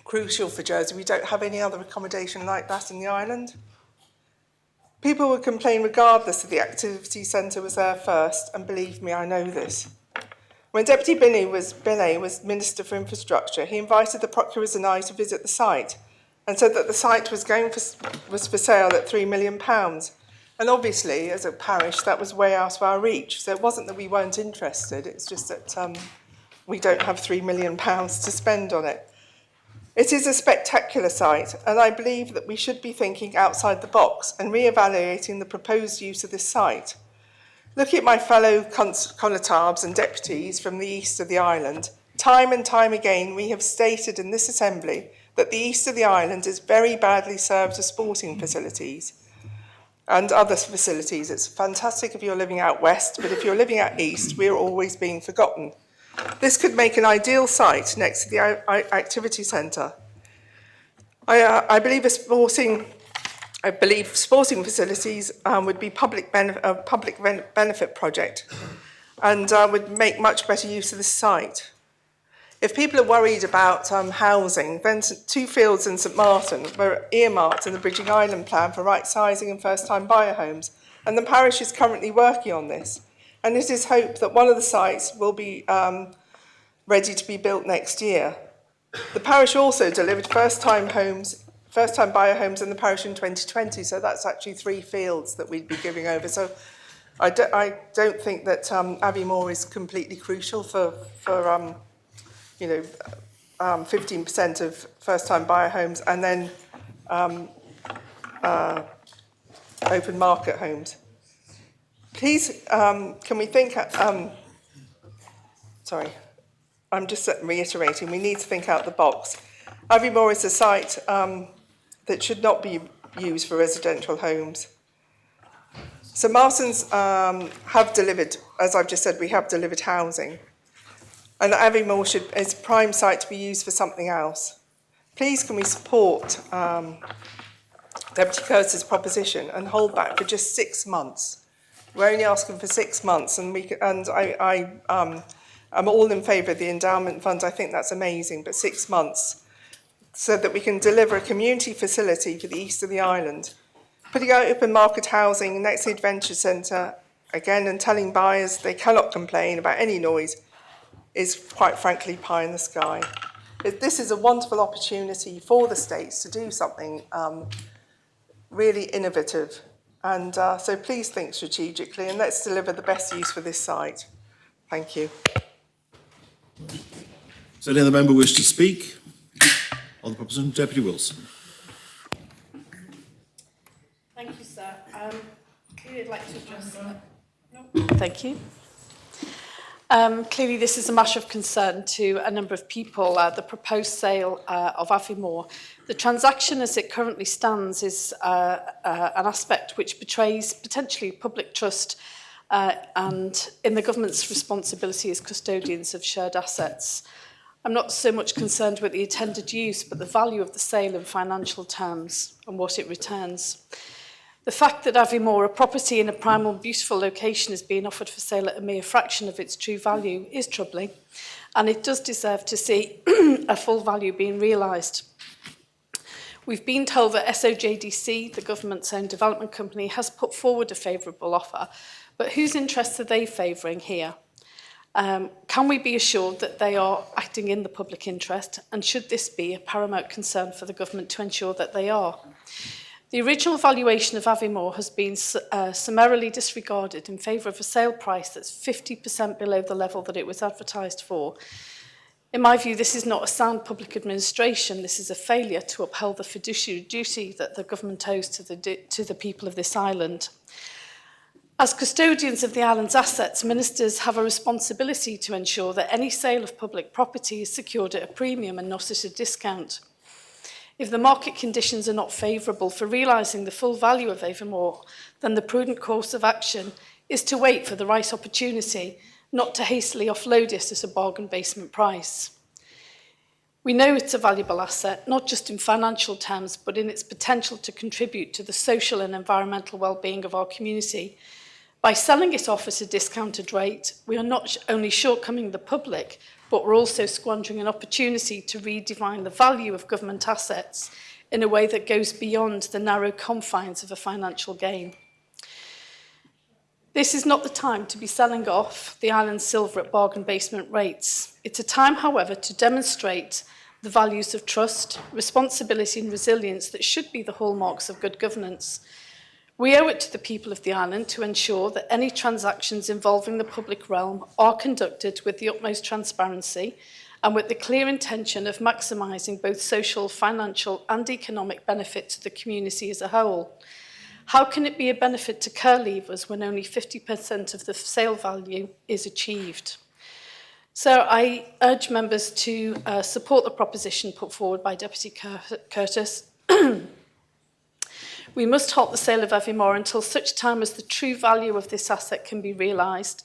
crucial for Jersey. We don't have any other accommodation like that in the island. People would complain regardless if the activity centre was there first, and believe me, I know this. When Deputy Binney was Minister for Infrastructure, he invited the procurers and I to visit the site and said that the site was for sale at £3 million. And obviously, as a parish, that was way out of our reach. So it wasn't that we weren't interested, it's just that we don't have £3 million to spend on it. It is a spectacular site, and I believe that we should be thinking outside the box and re-evaluating the proposed use of this site. Looking at my fellow connotabs and deputies from the east of the island, time and time again we have stated in this assembly that the east of the island is very badly served with sporting facilities and other facilities. It's fantastic if you're living out west, but if you're living out east, we're always being forgotten. This could make an ideal site next to the activity centre. I believe sporting facilities would be a public benefit project and would make much better use of this site. If people are worried about housing, then 2 fields in St Martin were earmarked in the Bridging Island plan for right sizing and first-time buyer homes, and the parish is currently working on this. And it is hoped that one of the sites will be ready to be built next year. The parish also delivered first-time buyer homes in the parish in 2020, so that's actually 3 fields that we'd be giving over. So I don't think that Aviemore is completely crucial for 15% of first-time buyer homes and then open market homes. Please, can we think, sorry, I'm just reiterating, we need to think out the box. Aviemore is a site that should not be used for residential homes. St Martin's have delivered, as I've just said, we have delivered housing. And Aviemore is a prime site to be used for something else. Please can we support Deputy Curtis's proposition and hold back for just 6 months? We're only asking for 6 months, and I'm all in favour of the endowment fund. I think that's amazing, but 6 months so that we can deliver a community facility for the east of the island. Putting out open market housing next to the Adventure Centre, again, and telling buyers they cannot complain about any noise is quite frankly pie in the sky. This is a wonderful opportunity for the states to do something really innovative. And so please think strategically and let's deliver the best use for this site. Thank you. Does any other member wish to speak on the proposition? Deputy Wilson. Thank you, sir. Clearly, I'd like to address. Thank you. Clearly, this is a matter of concern to a number of people. The proposed sale of Aviemore. The transaction as it currently stands is an aspect which betrays potentially public trust and in the government's responsibility as custodians of shared assets. I'm not so much concerned with the intended use, but the value of the sale in financial terms and what it returns. The fact that Aviemore, a property in a prime and beautiful location, is being offered for sale at a mere fraction of its true value is troubling, and it does deserve to see a full value being realised. We've been told that SOJDC, the government's own development company, has put forward a favourable offer, but whose interests are they favouring here? Can we be assured that they are acting in the public interest, and should this be a paramount concern for the government to ensure that they are? The original valuation of Aviemore has been summarily disregarded in favour of a sale price that's 50% below the level that it was advertised for. In my view, this is not a sound public administration. This is a failure to uphold the fiduciary duty that the government owes to the people of this island. As custodians of the island's assets, ministers have a responsibility to ensure that any sale of public property is secured at a premium and not at a discount. If the market conditions are not favourable for realising the full value of Aviemore, then the prudent course of action is to wait for the right opportunity, not to hastily offload it at a bargain basement price. We know it's a valuable asset, not just in financial terms, but in its potential to contribute to the social and environmental well-being of our community. By selling it off at a discounted rate, we are not only shortcoming the public, but we're also squandering an opportunity to redefine the value of government assets in a way that goes beyond the narrow confines of a financial gain. This is not the time to be selling off the island's silver at bargain basement rates. It's a time, however, to demonstrate the values of trust, responsibility and resilience that should be the hallmarks of good governance. We owe it to the people of the island to ensure that any transactions involving the public realm are conducted with the utmost transparency and with the clear intention of maximising both social, financial and economic benefit to the community as a whole. How can it be a benefit to care leavers when only 50% of the sale value is achieved? So I urge members to support the proposition put forward by Deputy Curtis. We must halt the sale of Aviemore until such time as the true value of this asset can be realised,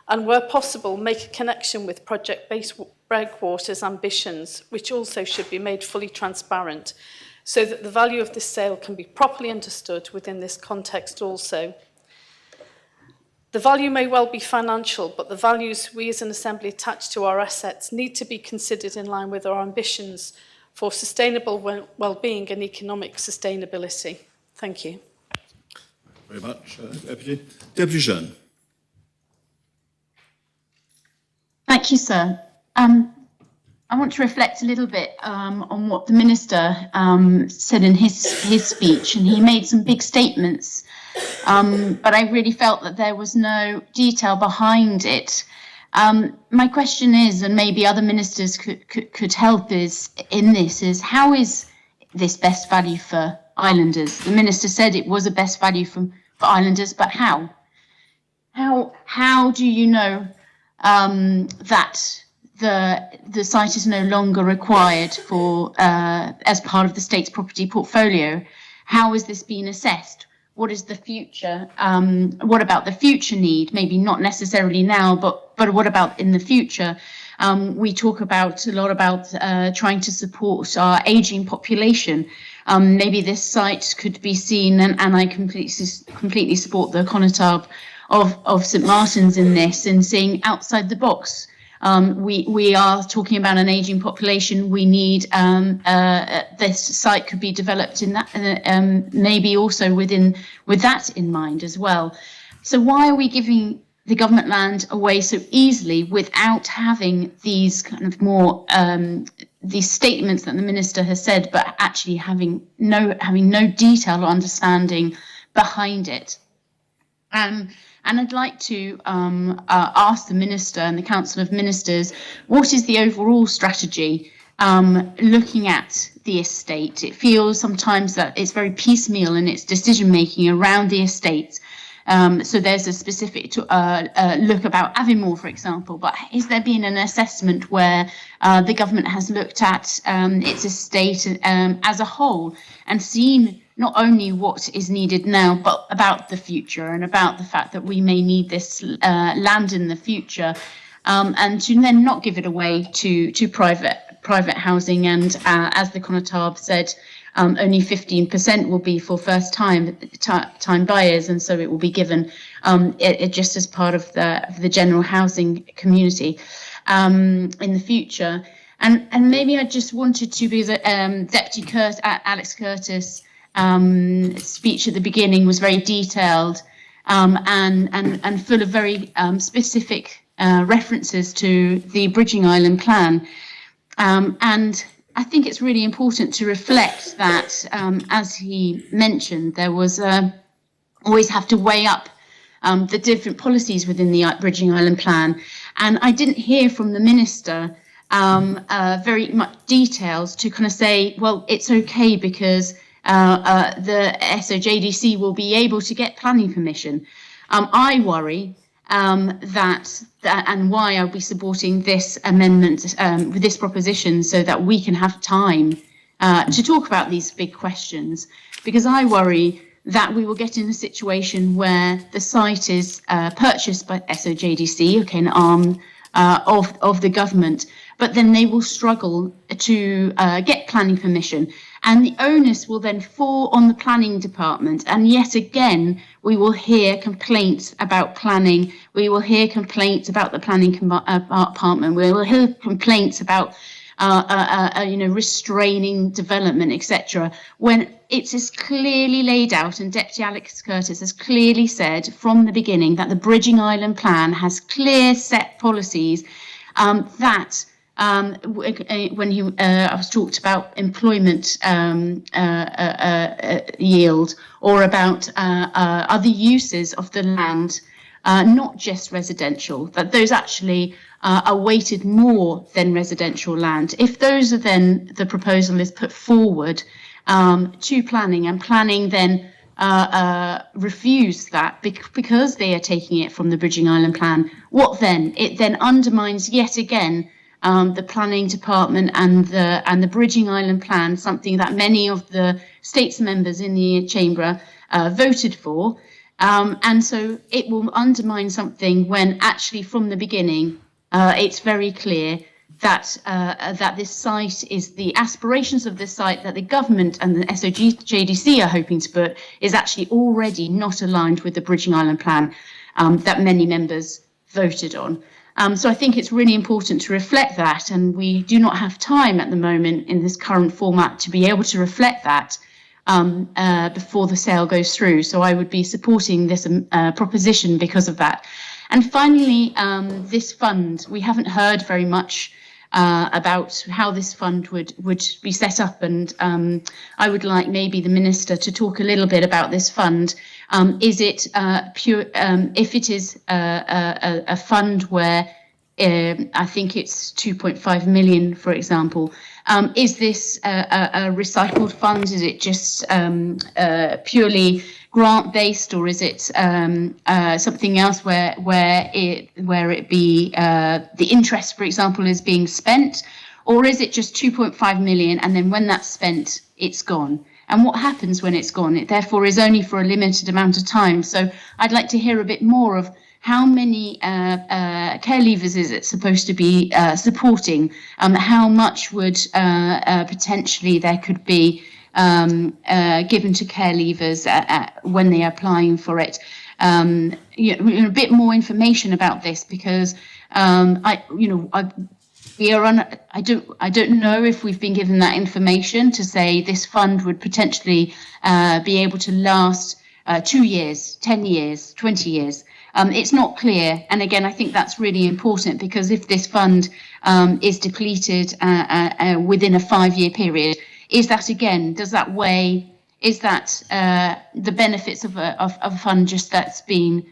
and where possible, make a connection with project-based breakwaters ambitions, which also should be made fully transparent, so that the value of this sale can be properly understood within this context also. The value may well be financial, but the values we as an Assembly attach to our assets need to be considered in line with our ambitions for sustainable well-being and economic sustainability. Thank you. Very much, Deputy. Deputy Jean. Thank you, sir. I want to reflect a little bit on what the Minister said in his speech, and he made some big statements, but I really felt that there was no detail behind it. My question is, and maybe other ministers could help is how is this best value for islanders? The Minister said it was a best value for islanders, but how? How do you know that the site is no longer required for as part of the state's property portfolio? How is this being assessed? What is the future? What about the future need? Maybe not necessarily now, but what about in the future? We talk a lot about trying to support our ageing population. Maybe this site could be seen, and I completely support the Conotab of St Martin's in this, and seeing outside the box. We are talking about an ageing population. We need this site could be developed in that, maybe also with that in mind as well. So why are we giving the government land away so easily without having these kind of more these statements that the Minister has said, but actually having no detail or understanding behind it? And I'd like to ask the Minister and the Council of Ministers, what is the overall strategy looking at the estate? It feels sometimes that it's very piecemeal in its decision making around the estate. So there's a specific look about Aviemore, for example, but is there been an assessment where the government has looked at its estate as a whole and seen not only what is needed now, but about the future and about the fact that we may need this land in the future, and to then not give it away to private housing, and as the Conotab said, only 15% will be for first-time buyers, and so it will be given it just as part of the general housing community in the future. And maybe I just wanted to be the Deputy Alex Curtis' speech at the beginning was very detailed and full of very specific references to the Bridging Island Plan. And I think it's really important to reflect that, as he mentioned, there was always have to weigh up the different policies within the Bridging Island Plan. And I didn't hear from the Minister very much details to kind of say, well, it's okay because the SOJDC will be able to get planning permission. I worry that and why I'll be supporting this amendment with this proposition so that we can have time to talk about these big questions, because I worry that we will get in a situation where the site is purchased by SOJDC, okay, an arm of the government, but then they will struggle to get planning permission. And the onus will then fall on the planning department. And yet again, we will hear complaints about planning. We will hear complaints about the planning department. We will hear complaints about restraining development, etc. When it is clearly laid out, and Deputy Alex Curtis has clearly said from the beginning that the Bridging Island Plan has clear set policies that when he was talked about employment yield or about other uses of the land, not just residential, that those actually are weighted more than residential land. If those are then the proposal is put forward to planning, and planning then refuse that because they are taking it from the Bridging Island Plan, what then? It then undermines yet again the planning department and the Bridging Island Plan, something that many of the states members in the chamber voted for. And so it will undermine something when actually from the beginning it's very clear that that this site is the aspirations of this site that the government and the SOJDC are hoping to put is actually already not aligned with the Bridging Island Plan that many members voted on. So I think it's really important to reflect that, and we do not have time at the moment in this current format to be able to reflect that before the sale goes through. So I would be supporting this proposition because of that. And finally, this fund, we haven't heard very much about how this fund would be set up, and I would like maybe the Minister to talk a little bit about this fund. Is it pure? If it is a fund where I think it's 2.5 million, for example, is this a recycled fund? Is it just purely grant-based, or is it something else where it be the interest, for example, is being spent, or is it just 2.5 million and then when that's spent, it's gone? And what happens when it's gone? It therefore is only for a limited amount of time. So I'd like to hear a bit more of how many care leavers is it supposed to be supporting? How much would potentially there could be given to care leavers when they are applying for it? A bit more information about this, because I don't know if we've been given that information to say this fund would potentially be able to last 2 years, 10 years, 20 years. It's not clear. And again, I think that's really important, because if this fund is depleted within a 5-year period, is that again, does that weigh, is that the benefits of a fund just that's been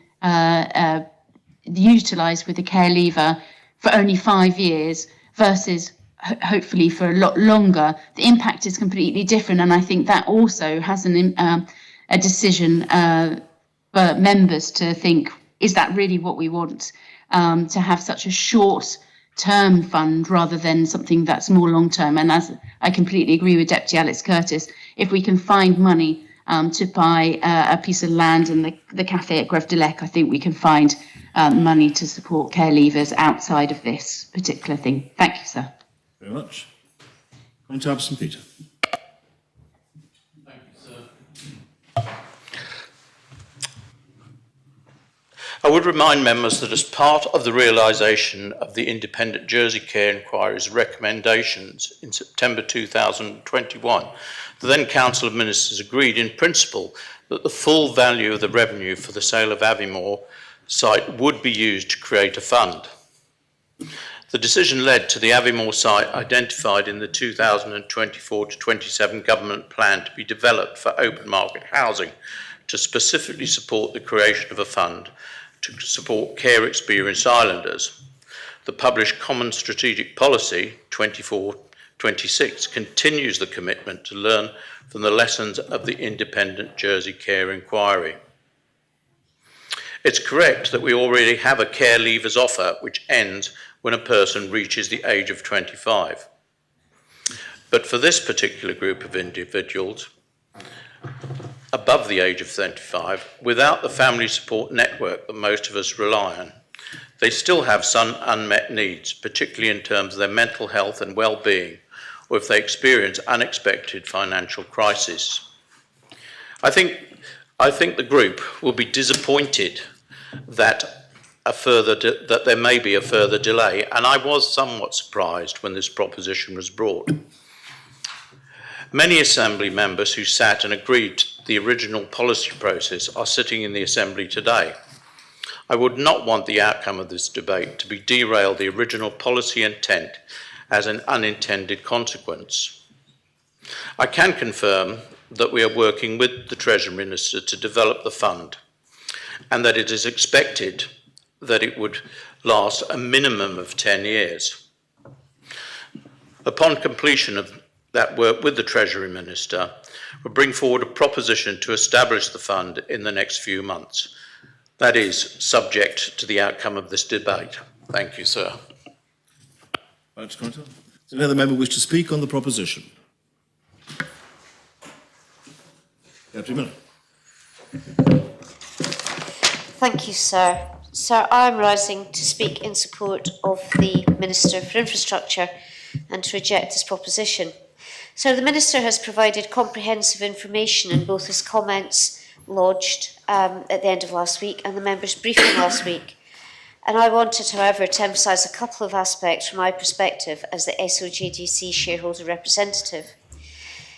utilised with the care leaver for only 5 years versus hopefully for a lot longer? The impact is completely different, and I think that also has a decision for members to think, is that really what we want, to have such a short-term fund rather than something that's more long-term? And as I completely agree with Deputy Alex Curtis, if we can find money to buy a piece of land and the cafe at Greve de Lec, I think we can find money to support care leavers outside of this particular thing. Thank you, sir. Very much. Going to St. Peter. I would remind members that as part of the realisation of the Independent Jersey Care Inquiry's recommendations in September 2021, the then Council of Ministers agreed in principle that the full value of the revenue for the sale of Aviemore site would be used to create a fund. The decision led to the Aviemore site identified in the 2024-27 government plan to be developed for open market housing to specifically support the creation of a fund to support care experienced islanders. The published Common Strategic Policy 24-26 continues the commitment to learn from the lessons of the Independent Jersey Care Inquiry. It's correct that we already have a care leavers offer which ends when a person reaches the age of 25. But for this particular group of individuals above the age of 35, without the family support network that most of us rely on, they still have some unmet needs, particularly in terms of their mental health and well-being, or if they experience unexpected financial crisis. I think the group will be disappointed that there may be a further delay, and I was somewhat surprised when this proposition was brought. Many Assembly members who sat and agreed to the original policy process are sitting in the Assembly today. I would not want the outcome of this debate to be derail the original policy intent as an unintended consequence. I can confirm that we are working with the Treasury Minister to develop the fund, and that it is expected that it would last a minimum of 10 years. Upon completion of that work with the Treasury Minister, we'll bring forward a proposition to establish the fund in the next few months. That is subject to the outcome of this debate. Thank you, sir. Does another member wish to speak on the proposition? Deputy Miller. Thank you, sir. Sir, I am rising to speak in support of the Minister for Infrastructure and to reject this proposition. So the Minister has provided comprehensive information in both his comments lodged at the end of last week and the members' briefing last week. And I wanted, however, to emphasise a couple of aspects from my perspective as the SOJDC shareholder representative.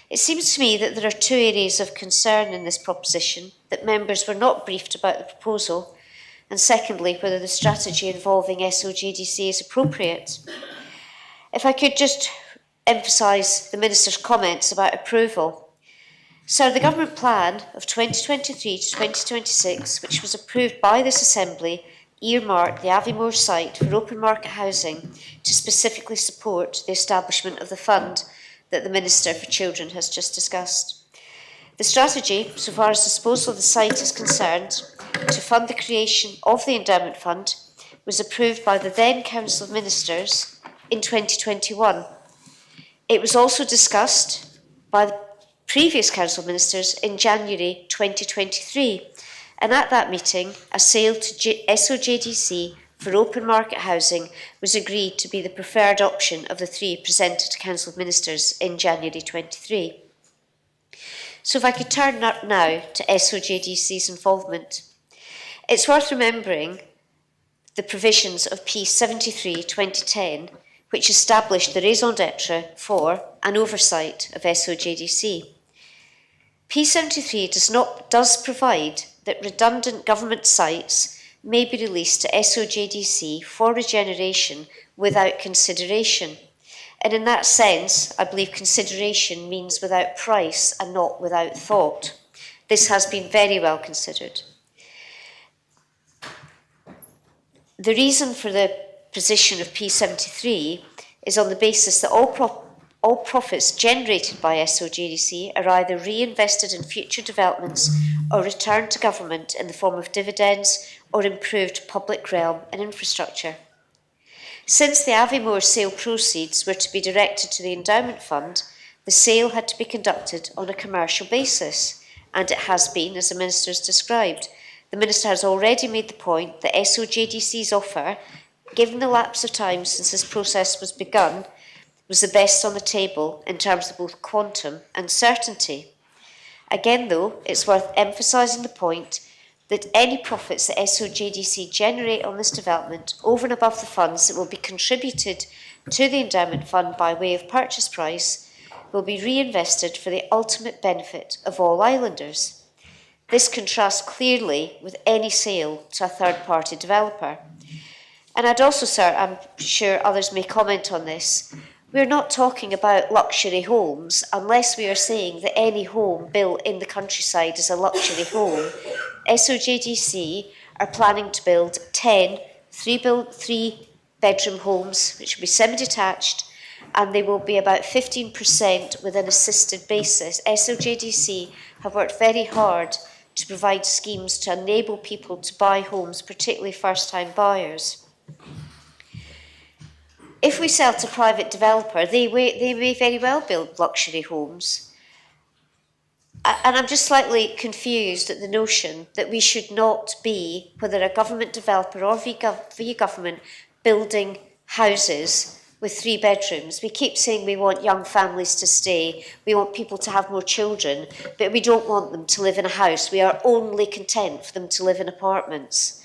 It seems to me that there are two areas of concern in this proposition: that members were not briefed about the proposal, and secondly, whether the strategy involving SOJDC is appropriate. If I could just emphasise the Minister's comments about approval. So the government plan of 2023 to 2026, which was approved by this Assembly, earmarked the Aviemore site for open market housing to specifically support the establishment of the fund that the Minister for Children has just discussed. The strategy, so far as disposal of the site is concerned, to fund the creation of the endowment fund, was approved by the then Council of Ministers in 2021. It was also discussed by the previous Council of Ministers in January 2023, and at that meeting, a sale to SOJDC for open market housing was agreed to be the preferred option of the three presented to Council of Ministers in January 23. So if I could turn now to SOJDC's involvement. It's worth remembering the provisions of P73 2010, which established the raison d'etre for an oversight of SOJDC. P73 does provide that redundant government sites may be released to SOJDC for regeneration without consideration. And in that sense, I believe consideration means without price and not without thought. This has been very well considered. The reason for the position of P73 is on the basis that all profits generated by SOJDC are either reinvested in future developments or returned to government in the form of dividends or improved public realm and infrastructure. Since the Aviemore sale proceeds were to be directed to the endowment fund, the sale had to be conducted on a commercial basis, and it has been, as the Minister has described. The Minister has already made the point that SOJDC's offer, given the lapse of time since this process was begun, was the best on the table in terms of both quantum and certainty. Again, though, it's worth emphasising the point that any profits that SOJDC generate on this development over and above the funds that will be contributed to the endowment fund by way of purchase price will be reinvested for the ultimate benefit of all islanders. This contrasts clearly with any sale to a third-party developer. And I'd also, sir, I'm sure others may comment on this, we're not talking about luxury homes unless we are saying that any home built in the countryside is a luxury home. SOJDC are planning to build 10 three-bedroom homes, which will be semi-detached, and they will be about 15% with an assisted basis. SOJDC have worked very hard to provide schemes to enable people to buy homes, particularly first-time buyers. If we sell to a private developer, they may very well build luxury homes. And I'm just slightly confused at the notion that we should not be, whether a government developer or via government, building houses with 3 bedrooms. We keep saying we want young families to stay, we want people to have more children, but we don't want them to live in a house. We are only content for them to live in apartments.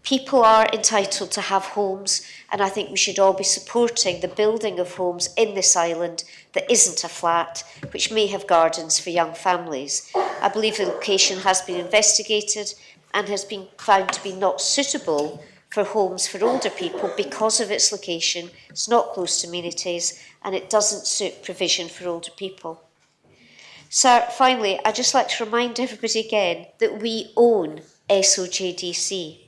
People are entitled to have homes, and I think we should all be supporting the building of homes in this island that isn't a flat, which may have gardens for young families. I believe the location has been investigated and has been found to be not suitable for homes for older people because of its location. It's not close to amenities, and it doesn't suit provision for older people. So finally, I'd just like to remind everybody again that we own SOJDC.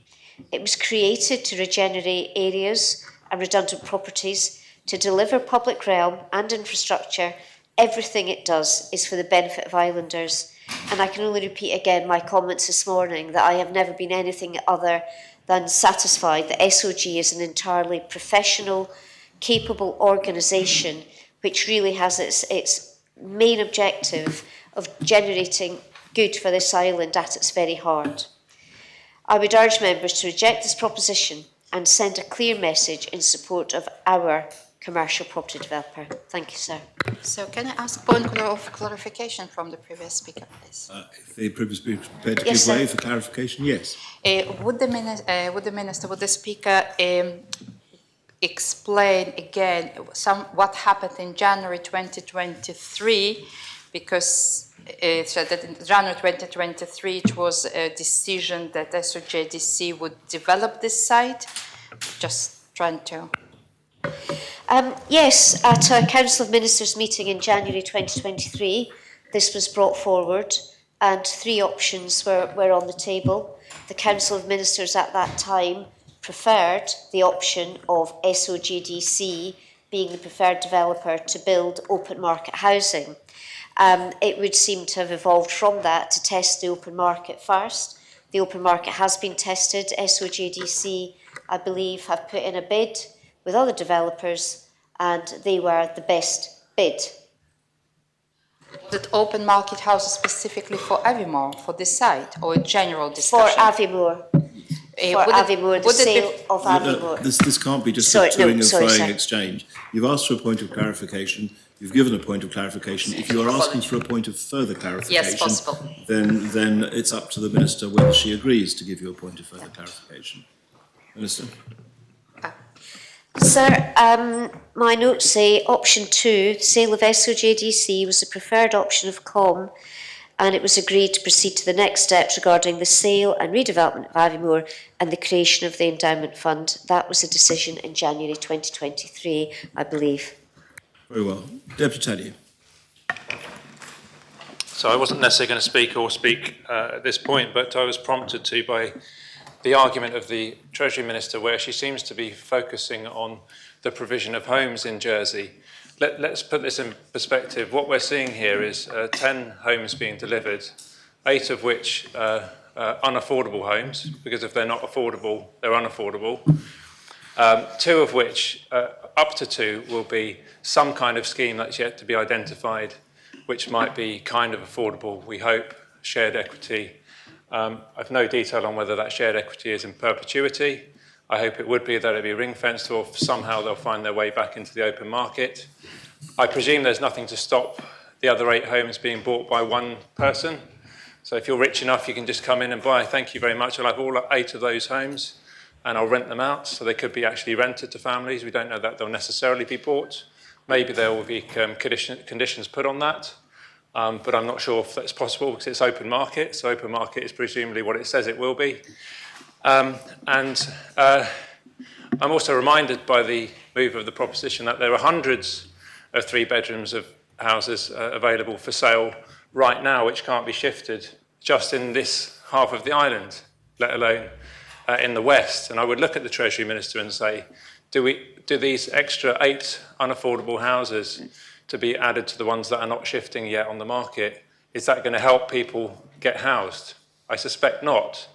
It was created to regenerate areas and redundant properties, to deliver public realm and infrastructure. Everything it does is for the benefit of islanders. And I can only repeat again my comments this morning that I have never been anything other than satisfied that SOG is an entirely professional, capable organisation which really has its main objective of generating good for this island at its very heart. I would urge members to reject this proposition and send a clear message in support of our commercial property developer. Thank you, sir. So can I ask point of clarification from the previous speaker, please? If the previous speaker is prepared to Yes, give way sir. for clarification, yes. Would the speaker explain again what happened in January 2023? Because so that in January 2023 it was a decision that SOJDC would develop this site. Just trying to. Yes, at a Council of Ministers meeting in January 2023, this was brought forward and 3 options were on the table. The Council of Ministers at that time preferred the option of SOJDC being the preferred developer to build open market housing. It would seem to have evolved from that to test the open market first. The open market has been tested. SOJDC, I believe, have put in a bid with other developers, and they were the best bid. Was it open market houses specifically for Aviemore, for this site, or a general discussion? For Aviemore. Aviemore, the sale of Aviemore. This can't be just a toing and froing exchange. You've asked for a point of clarification. You've given a point of clarification. If you are asking for a point of further clarification, yes, possible. then it's up to the Minister whether she agrees to give you a point of further clarification. Minister? Sir, my notes say option 2, the sale of SOJDC, was the preferred option of COM, and it was agreed to proceed to the next steps regarding the sale and redevelopment of Aviemore and the creation of the endowment fund. That was a decision in January 2023, I believe. Very well. Deputy Taddy. So I wasn't necessarily going to speak at this point, but I was prompted to by the argument of the Treasury Minister, where she seems to be focusing on the provision of homes in Jersey. Let's put this in perspective. What we're seeing here is 10 homes being delivered, 8 of which are unaffordable homes, because if they're not affordable, they're unaffordable. 2 of which, up to 2, will be some kind of scheme that's yet to be identified, which might be kind of affordable, we hope, shared equity. I've no detail on whether that shared equity is in perpetuity. I hope it would be that it'd be ring-fenced, or somehow they'll find their way back into the open market. I presume there's nothing to stop the other 8 homes being bought by one person. So if you're rich enough, you can just come in and buy. Thank you very much. I'll have all 8 of those homes and I'll rent them out. So they could be actually rented to families. We don't know that they'll necessarily be bought. Maybe there will be conditions put on that. But I'm not sure if that's possible because it's open market. So open market is presumably what it says it will be. I'm also reminded by the move of the proposition that there are hundreds of 3 bedrooms of houses available for sale right now, which can't be shifted just in this half of the island, let alone in the West. And I would look at the Treasury Minister and say, do these extra 8 unaffordable houses to be added to the ones that are not shifting yet on the market, is that going to help people get housed? I suspect not.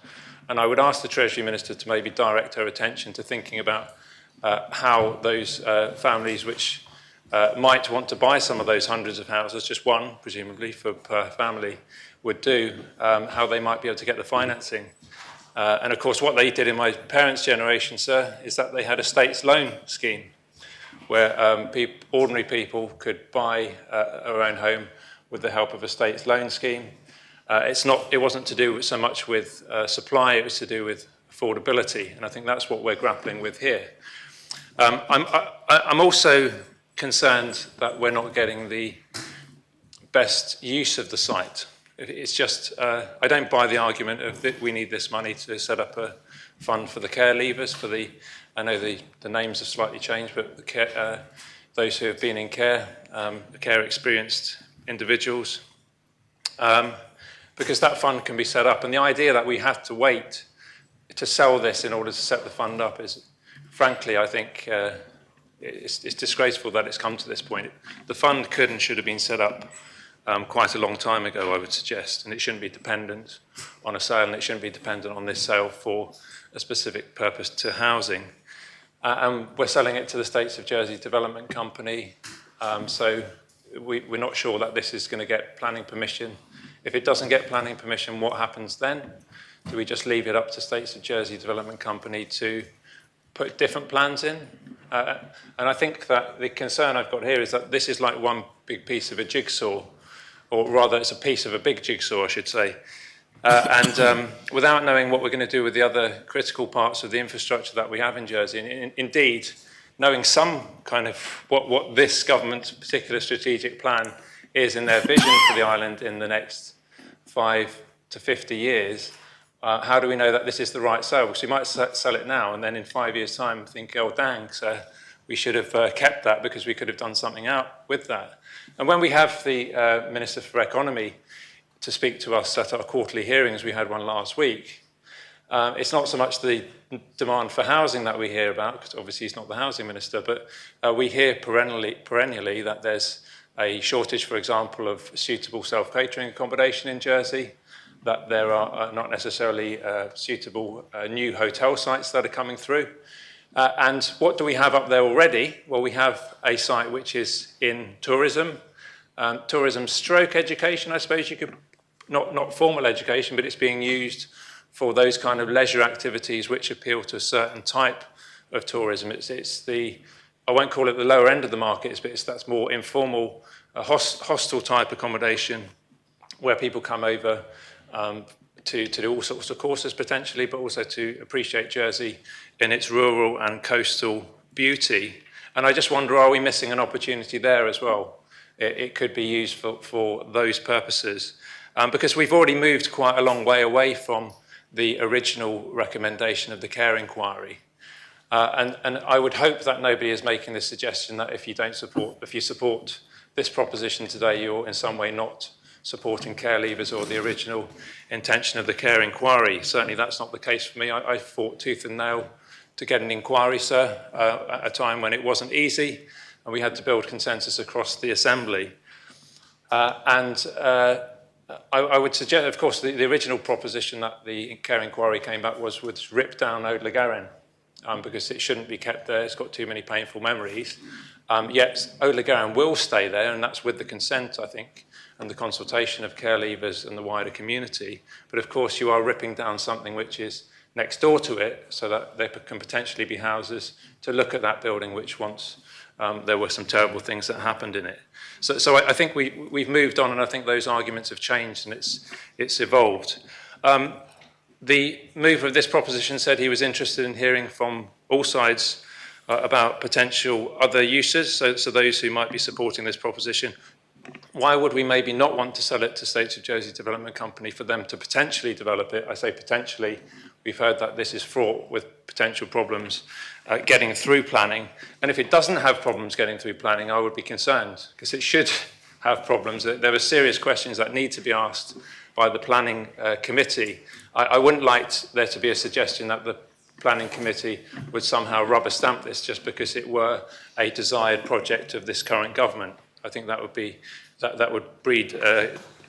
And I would ask the Treasury Minister to maybe direct her attention to thinking about how those families which might want to buy some of those hundreds of houses, just one, presumably, per family, would do, how they might be able to get the financing. And of course, what they did in my parents' generation, sir, is that they had a state's loan scheme where ordinary people could buy their own home with the help of a state's loan scheme. It wasn't to do so much with supply, it was to do with affordability, and I think that's what we're grappling with here. I'm also concerned that we're not getting the best use of the site. It's just, I don't buy the argument of that we need this money to set up a fund for the care leavers, I know the names have slightly changed, but those who have been in care, the care experienced individuals, because that fund can be set up. And the idea that we have to wait to sell this in order to set the fund up is, frankly, I think it's disgraceful that it's come to this point. The fund could and should have been set up quite a long time ago, I would suggest, and it shouldn't be dependent on a sale, and it shouldn't be dependent on this sale for a specific purpose to housing. And we're selling it to the States of Jersey Development Company, so we're not sure that this is going to get planning permission. If it doesn't get planning permission, what happens then? Do we just leave it up to States of Jersey Development Company to put different plans in? And I think that the concern I've got here is that this is like one big piece of a jigsaw, or rather it's a piece of a big jigsaw, I should say. And without knowing what we're going to do with the other critical parts of the infrastructure that we have in Jersey, and indeed knowing some kind of what this government's particular strategic plan is in their vision for the island in the next 5 to 50 years, how do we know that this is the right sale? Because we might sell it now and then in 5 years' time think, oh, dang, so we should have kept that because we could have done something out with that. And when we have the Minister for Economy to speak to us at our quarterly hearings, we had one last week, it's not so much the demand for housing that we hear about, because obviously he's not the housing minister, but we hear perennially that there's a shortage, for example, of suitable self-catering accommodation in Jersey, that there are not necessarily suitable new hotel sites that are coming through. And what do we have up there already? Well, we have a site which is in tourism stroke education, I suppose you could, not formal education, but it's being used for those kind of leisure activities which appeal to a certain type of tourism. It's the, I won't call it the lower end of the market, but that's more informal, hostel type accommodation where people come over to do all sorts of courses potentially, but also to appreciate Jersey in its rural and coastal beauty. And I just wonder, are we missing an opportunity there as well? It could be used for those purposes. Because we've already moved quite a long way away from the original recommendation of the care inquiry. And I would hope that nobody is making the suggestion that if you support this proposition today, you're in some way not supporting care leavers or the original intention of the care inquiry. Certainly that's not the case for me. I fought tooth and nail to get an inquiry, sir, at a time when it wasn't easy, and we had to build consensus across the Assembly. I would suggest, of course, the original proposition that the care inquiry came back was rip down Old Legarin, because it shouldn't be kept there, it's got too many painful memories. Yet Old Legarin will stay there, and that's with the consent, I think, and the consultation of care leavers and the wider community. But of course, you are ripping down something which is next door to it, so that there can potentially be houses to look at that building which once there were some terrible things that happened in it. So I think we've moved on, and I think those arguments have changed, and it's evolved. The mover of this proposition said he was interested in hearing from all sides about potential other uses, so those who might be supporting this proposition. Why would we maybe not want to sell it to States of Jersey Development Company for them to potentially develop it? I say potentially. We've heard that this is fraught with potential problems getting through planning. And if it doesn't have problems getting through planning, I would be concerned, because it should have problems. There are serious questions that need to be asked by the planning committee. I wouldn't like there to be a suggestion that the planning committee would somehow rubber stamp this just because it were a desired project of this current government. I think that would breed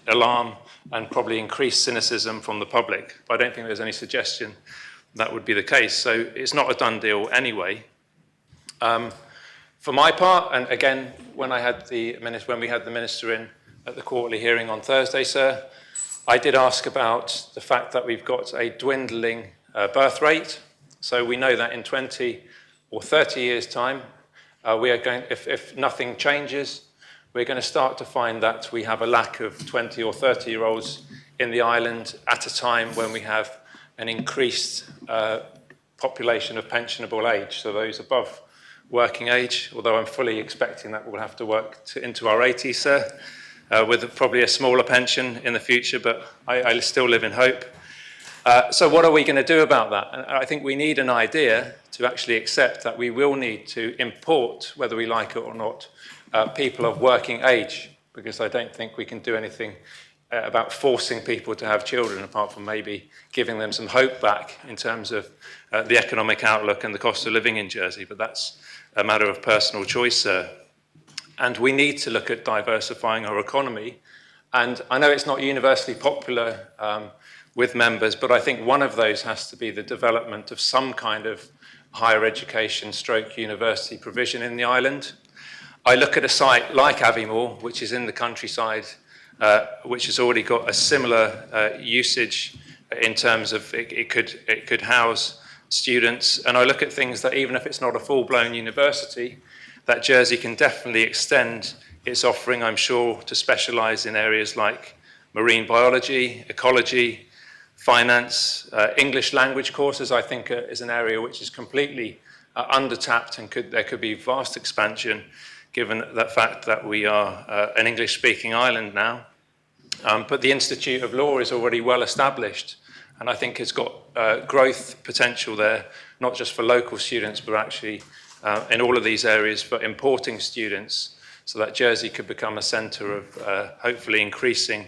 alarm and probably increase cynicism from the public. But I don't think there's any suggestion that would be the case. So it's not a done deal anyway. For my part, and again, when we had the minister in at the quarterly hearing on Thursday, sir, I did ask about the fact that we've got a dwindling birth rate. So we know that in 20 or 30 years' time, we are going, if nothing changes, we're going to start to find that we have a lack of 20 or 30-year-olds in the island at a time when we have an increased population of pensionable age, so those above working age, although I'm fully expecting that we'll have to work into our 80s, sir, with probably a smaller pension in the future, but I still live in hope. So what are we going to do about that? And I think we need an idea to actually accept that we will need to import, whether we like it or not, people of working age, because I don't think we can do anything about forcing people to have children, apart from maybe giving them some hope back in terms of the economic outlook and the cost of living in Jersey, but that's a matter of personal choice, sir. And we need to look at diversifying our economy. And I know it's not universally popular with members, but I think one of those has to be the development of some kind of higher education stroke university provision in the island. I look at a site like Aviemore, which is in the countryside, which has already got a similar usage in terms of it could house students. And I look at things that even if it's not a full-blown university, that Jersey can definitely extend its offering, I'm sure, to specialise in areas like marine biology, ecology, finance, English language courses, I think is an area which is completely undertapped, and there could be vast expansion given the fact that we are an English-speaking island now. But the Institute of Law is already well established, and I think it's got growth potential there, not just for local students, but actually in all of these areas for importing students, so that Jersey could become a centre of hopefully increasing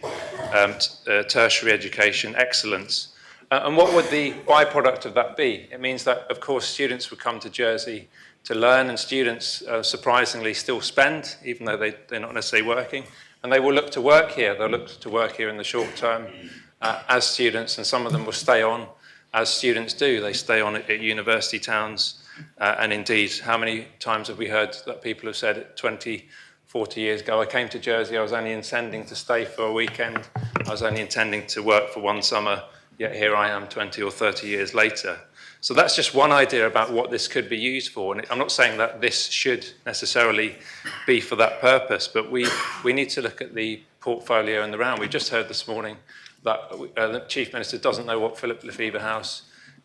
tertiary education excellence. And what would the byproduct of that be? It means that, of course, students would come to Jersey to learn, and students surprisingly still spend, even though they're not necessarily working, and they will look to work here. They'll look to work here in the short term as students, and some of them will stay on as students do. They stay on at university towns, and indeed, how many times have we heard that people have said 20, 40 years ago, I came to Jersey, I was only intending to stay for a weekend, I was only intending to work for one summer, yet here I am 20 or 30 years later. So that's just one idea about what this could be used for. And I'm not saying that this should necessarily be for that purpose, but we need to look at the portfolio and the round. We just heard this morning that the Chief Minister doesn't know what Philip Lefevre House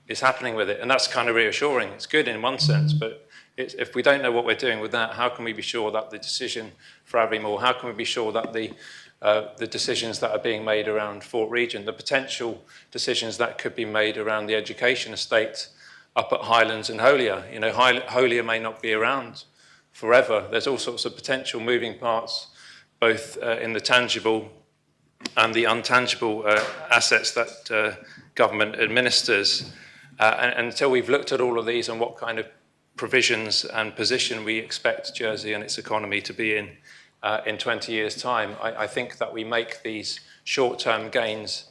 is happening with it. And that's kind of reassuring. It's good in one sense, but if we don't know what we're doing with that, how can we be sure that the decision for Aviemore, how can we be sure that the decisions that are being made around Fort Regent, the potential decisions that could be made around the education estate up at Highlands and Holier. You know, Holier may not be around forever. There's all sorts of potential moving parts, both in the tangible and the untangible assets that government administers. And until we've looked at all of these and what kind of provisions and position we expect Jersey and its economy to be in 20 years' time, I think that we make these short-term gains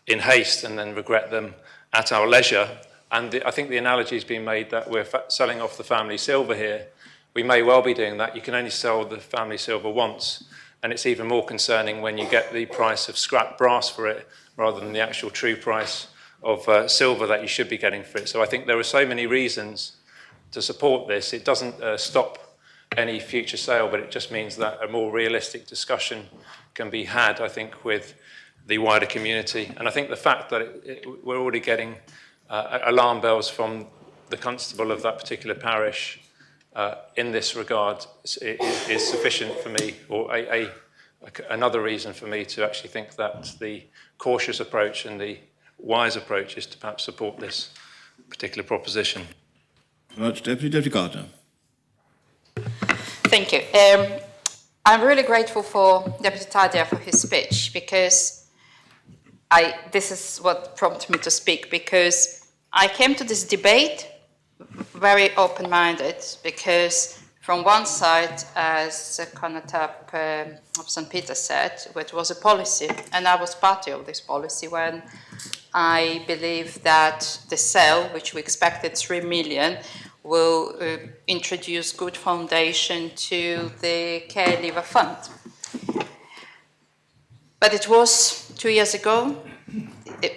in haste and then regret them at our leisure. And I think the analogy has been made that we're selling off the family silver here. We may well be doing that. You can only sell the family silver once, and it's even more concerning when you get the price of scrap brass for it rather than the actual true price of silver that you should be getting for it. So I think there are so many reasons to support this. It doesn't stop any future sale, but it just means that a more realistic discussion can be had, I think, with the wider community. And I think the fact that we're already getting alarm bells from the constable of that particular parish in this regard is sufficient for me, or another reason for me to actually think that the cautious approach and the wise approach is to perhaps support this particular proposition. Much, Deputy Gardner. Thank you. I'm really grateful for Deputy Tadia for his speech, because this is what prompted me to speak, because I came to this debate very open-minded, because from one side, as Conatap of St. Peter said, it was a policy, and I was party of this policy when I believe that the sale, which we expected 3 million, will introduce good foundation to the care leaver fund. But it was 2 years ago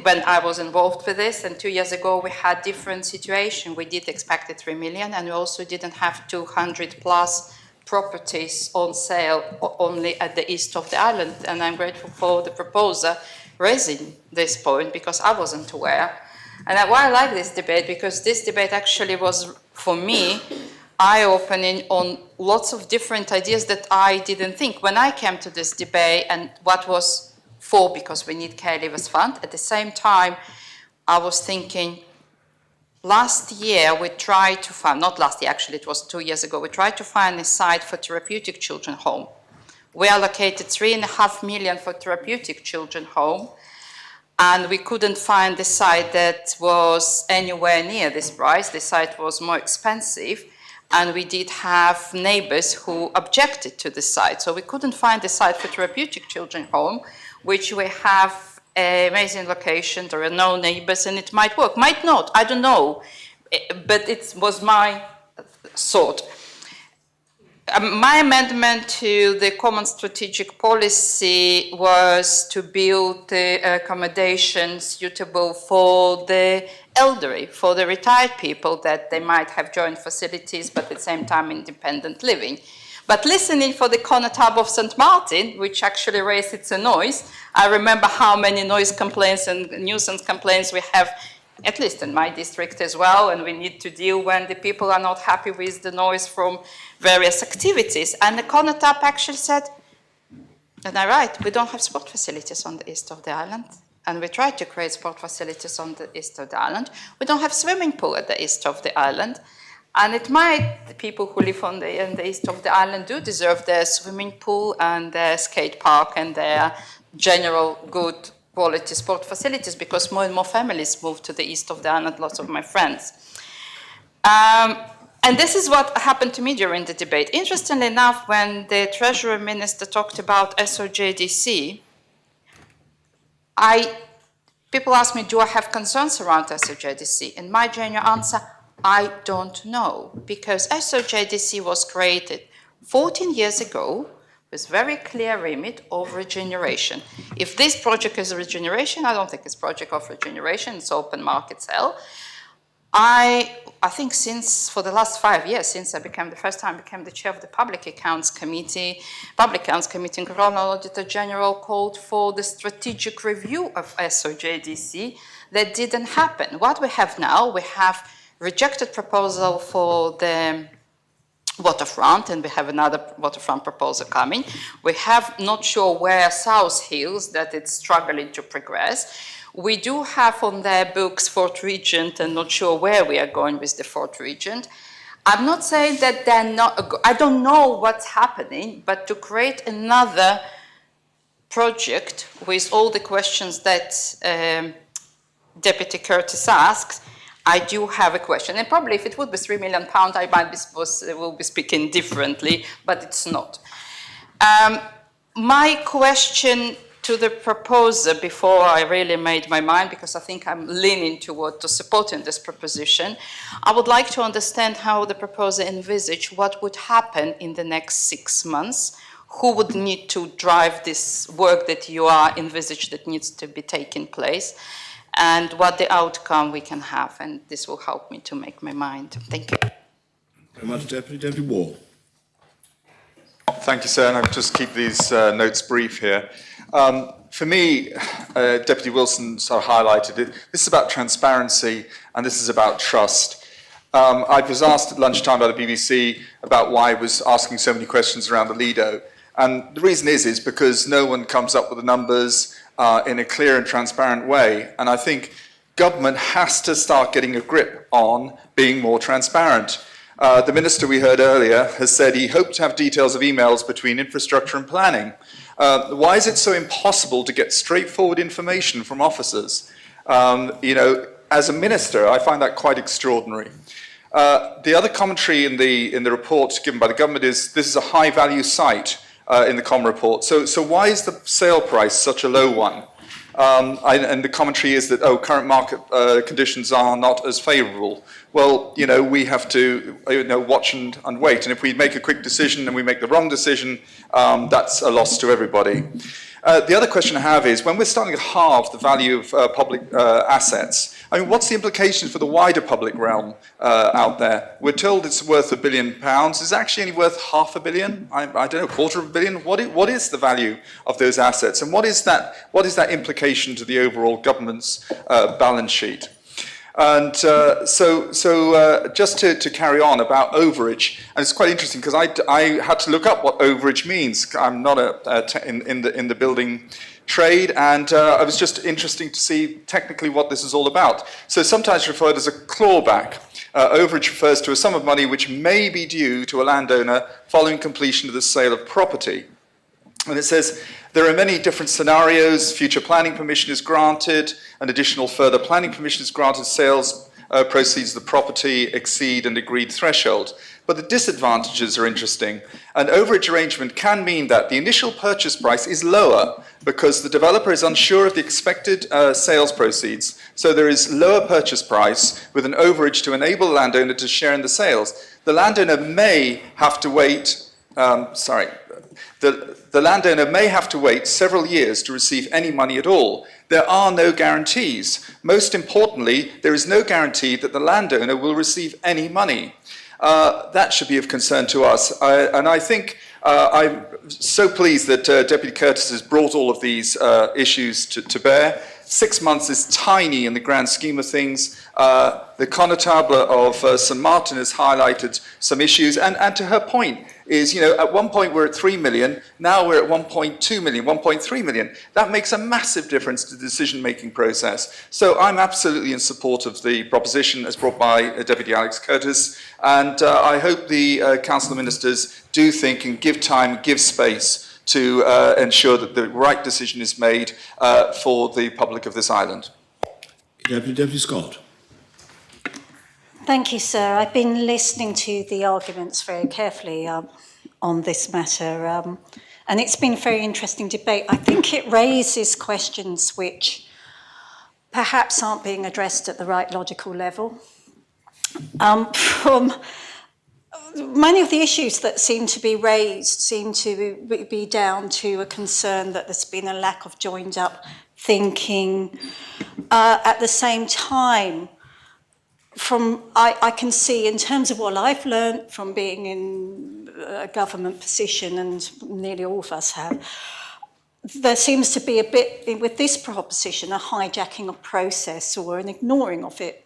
when I was involved with this, and 2 years ago we had different situation. We did expect 3 million, and we also didn't have 200 plus properties on sale only at the east of the island. And I'm grateful for the proposer raising this point, because I wasn't aware. And why I like this debate, because this debate actually was, for me, eye-opening on lots of different ideas that I didn't think. When I came to this debate, and what was for, because we need care leavers fund, at the same time, I was thinking, last year we tried to find, not last year, actually it was 2 years ago, we tried to find a site for therapeutic children home. We allocated 3.5 million for therapeutic children home, and we couldn't find the site that was anywhere near this price. The site was more expensive, and we did have neighbors who objected to the site. So we couldn't find the site for therapeutic children home, which we have an amazing location. There are no neighbors, and it might work, might not, I don't know. But it was my thought. My amendment to the Common Strategic Policy was to build the accommodation suitable for the elderly, for the retired people, that they might have joint facilities, but at the same time independent living. But listening for the Conatap of St. Martin, which actually raised its noise, I remember how many noise complaints and nuisance complaints we have, at least in my district as well, and we need to deal when the people are not happy with the noise from various activities. And the Conatap actually said, and I'm right, we don't have sport facilities on the east of the island, and we tried to create sport facilities on the east of the island. We don't have swimming pool at the east of the island, and it might, the people who live on the east of the island do deserve their swimming pool and their skate park and their general good quality sport facilities, because more and more families move to the east of the island, lots of my friends. And this is what happened to me during the debate. Interestingly enough, when the Treasury Minister talked about SOJDC, people asked me, do I have concerns around SOJDC? And my genuine answer, I don't know, because SOJDC was created 14 years ago with very clear remit of regeneration. If this project is a regeneration, I don't think it's a project of regeneration, it's open market sale. I think for the last 5 years, since I became the chair of the Public Accounts Committee, and Colonel Auditor General called for the strategic review of SOJDC. That didn't happen. What we have now, we have rejected proposal for the waterfront, and we have another waterfront proposal coming. We have not sure where South Hills, that it's struggling to progress. We do have on their books Fort Regent, and not sure where we are going with the Fort Regent. I'm not saying that they're not, I don't know what's happening, but to create another project with all the questions that Deputy Curtis asked, I do have a question. And probably if it would be £3 million, I will be speaking differently, but it's not. My question to the proposer, before I really made my mind, because I think I'm leaning toward to supporting this proposition, I would like to understand how the proposer envisaged what would happen in the next 6 months, who would need to drive this work that you are envisaged that needs to be taking place, and what the outcome we can have, and this will help me to make my mind. Thank you. Very much, Deputy Wall. Thank you, sir, and I'll just keep these notes brief here. For me, Deputy Wilson sort of highlighted it. This is about transparency, and this is about trust. I was asked at lunchtime by the BBC about why I was asking so many questions around the Lido, and the reason is because no one comes up with the numbers in a clear and transparent way, and I think government has to start getting a grip on being more transparent. The minister we heard earlier has said he hoped to have details of emails between infrastructure and planning. Why is it so impossible to get straightforward information from officers? As a minister, I find that quite extraordinary. The other commentary in the report given by the government is this is a high-value site in the COM report. So why is the sale price such a low one? And the commentary is that, current market conditions are not as favourable. Well, we have to watch and wait. And if we make a quick decision and we make the wrong decision, that's a loss to everybody. The other question I have is, when we're starting to halve the value of public assets, what's the implication for the wider public realm out there? We're told it's worth £1 billion. Is it actually only worth £500 million? I don't know, £250 million? What is the value of those assets? And what is that implication to the overall government's balance sheet? And just to carry on about overage, and it's quite interesting because I had to look up what overage means. I'm not in the building trade, and it was just interesting to see technically what this is all about. So sometimes referred as a clawback. Overage refers to a sum of money which may be due to a landowner following completion of the sale of property. And it says, there are many different scenarios. Future planning permission is granted, an additional further planning permission is granted, sales proceeds of the property exceed an agreed threshold. But the disadvantages are interesting. An overage arrangement can mean that the initial purchase price is lower because the developer is unsure of the expected sales proceeds. So there is lower purchase price with an overage to enable the landowner to share in the sales. The landowner may have to wait, the landowner may have to wait several years to receive any money at all. There are no guarantees. Most importantly, there is no guarantee that the landowner will receive any money. That should be of concern to us. And I think I'm so pleased that Deputy Curtis has brought all of these issues to bear. 6 months is tiny in the grand scheme of things. The Connétable of St. Martin has highlighted some issues, and to her point is, at one point we're at 3 million, now we're at 1.2 million, 1.3 million. That makes a massive difference to the decision-making process. So I'm absolutely in support of the proposition as brought by Deputy Alex Curtis, and I hope the Council of Ministers do think and give time, give space to ensure that the right decision is made for the public of this island. Deputy Scott. Thank you, sir. I've been listening to the arguments very carefully on this matter, and it's been a very interesting debate. I think it raises questions which perhaps aren't being addressed at the right logical level. From many of the issues that seem to be raised seem to be down to a concern that there's been a lack of joined-up thinking. At the same time, I can see, in terms of what I've learned from being in a government position, and nearly all of us have, there seems to be a bit, with this proposition, a hijacking of process or an ignoring of it.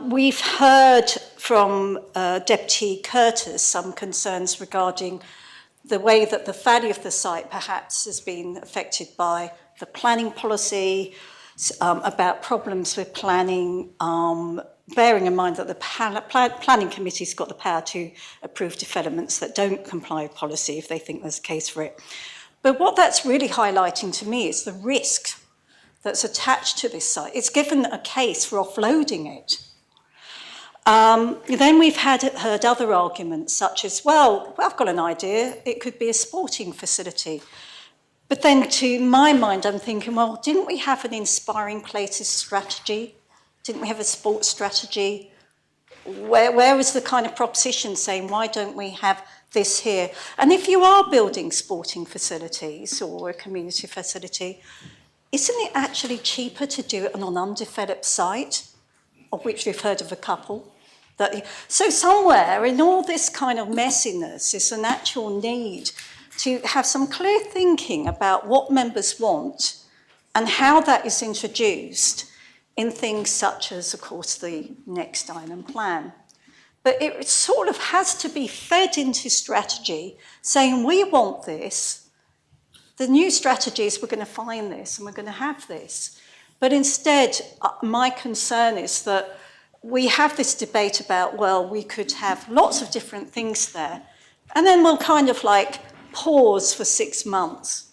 We've heard from Deputy Curtis some concerns regarding the way that the value of the site perhaps has been affected by the planning policy, about problems with planning, bearing in mind that the planning committee's got the power to approve developments that don't comply with policy if they think there's a case for it. But what that's really highlighting to me is the risk that's attached to this site. It's given a case for offloading it. Then we've heard other arguments such as, well, I've got an idea, it could be a sporting facility. But then to my mind, I'm thinking, well, didn't we have an inspiring places strategy? Didn't we have a sports strategy? Where was the kind of proposition saying, why don't we have this here? And if you are building sporting facilities or a community facility, isn't it actually cheaper to do it on an undeveloped site, of which we've heard of a couple, So somewhere in all this kind of messiness is an actual need to have some clear thinking about what members want and how that is introduced in things such as, of course, the Next Island Plan. But it sort of has to be fed into strategy, saying we want this. The new strategy is we're going to find this and we're going to have this. But instead, my concern is that we have this debate about, well, we could have lots of different things there, and then we'll kind of like pause for 6 months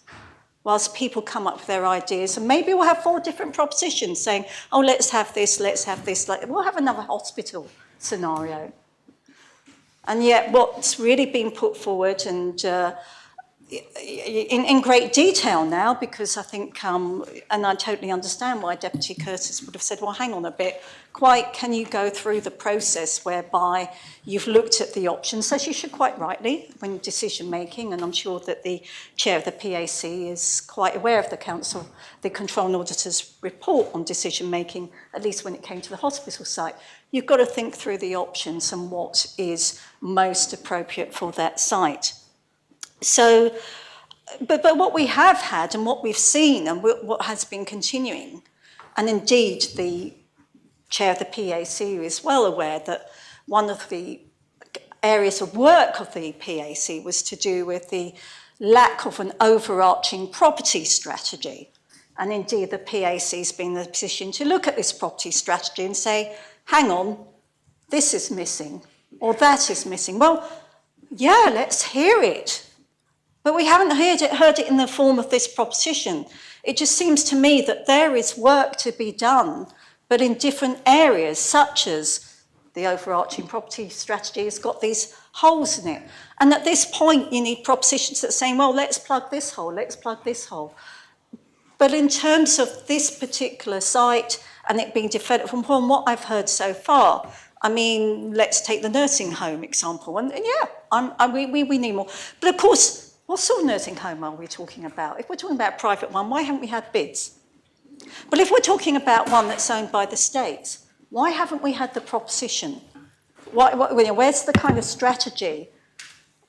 whilst people come up with their ideas, and maybe we'll have 4 different propositions saying, oh, let's have this, like, we'll have another hospital scenario. And yet what's really been put forward, and in great detail now, because I think, and I totally understand why Deputy Curtis would have said, well, hang on a bit, quite can you go through the process whereby you've looked at the options, as you should quite rightly when decision making, and I'm sure that the chair of the PAC is quite aware of the council, the Control and Auditor's report on decision making, at least when it came to the hospital site. You've got to think through the options and what is most appropriate for that site. So, but what we have had and what we've seen and what has been continuing, and indeed the chair of the PAC is well aware that one of the areas of work of the PAC was to do with the lack of an overarching property strategy. And indeed the PAC has been in a position to look at this property strategy and say, hang on, this is missing, or that is missing. Well, yeah, let's hear it. But we haven't heard it in the form of this proposition. It just seems to me that there is work to be done, but in different areas, such as the overarching property strategy has got these holes in it. And at this point, you need propositions that are saying, well, let's plug this hole, let's plug this hole. But in terms of this particular site and it being developed, from what I've heard so far, I mean, let's take the nursing home example. And yeah, we need more. But of course, what sort of nursing home are we talking about? If we're talking about a private one, why haven't we had bids? But if we're talking about one that's owned by the state, why haven't we had the proposition? Where's the kind of strategy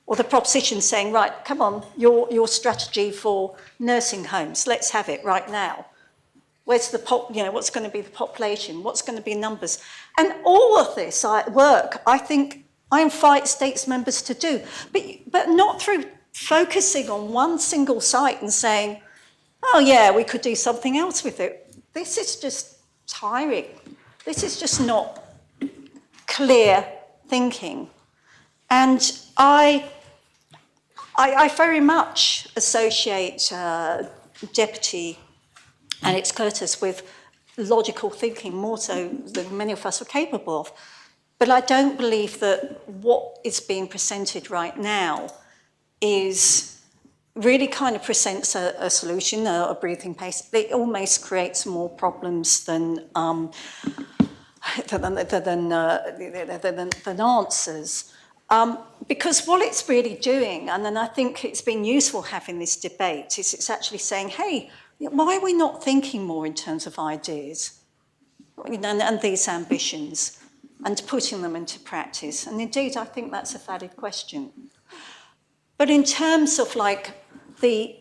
or the proposition saying, right, come on, your strategy for nursing homes, let's have it right now. Where's the what's going to be the population? What's going to be numbers? And all of this work, I think, I invite states members to do, but not through focusing on one single site and saying, oh yeah, we could do something else with it. This is just tiring. This is just not clear thinking. And I very much associate Deputy Alex Curtis with logical thinking, more so than many of us are capable of. But I don't believe that what is being presented right now really kind of presents a solution, a breathing place. It almost creates more problems than answers. Because what it's really doing, and then I think it's been useful having this debate, is it's actually saying, hey, why are we not thinking more in terms of ideas and these ambitions and putting them into practice? And indeed, I think that's a valid question. But in terms of like the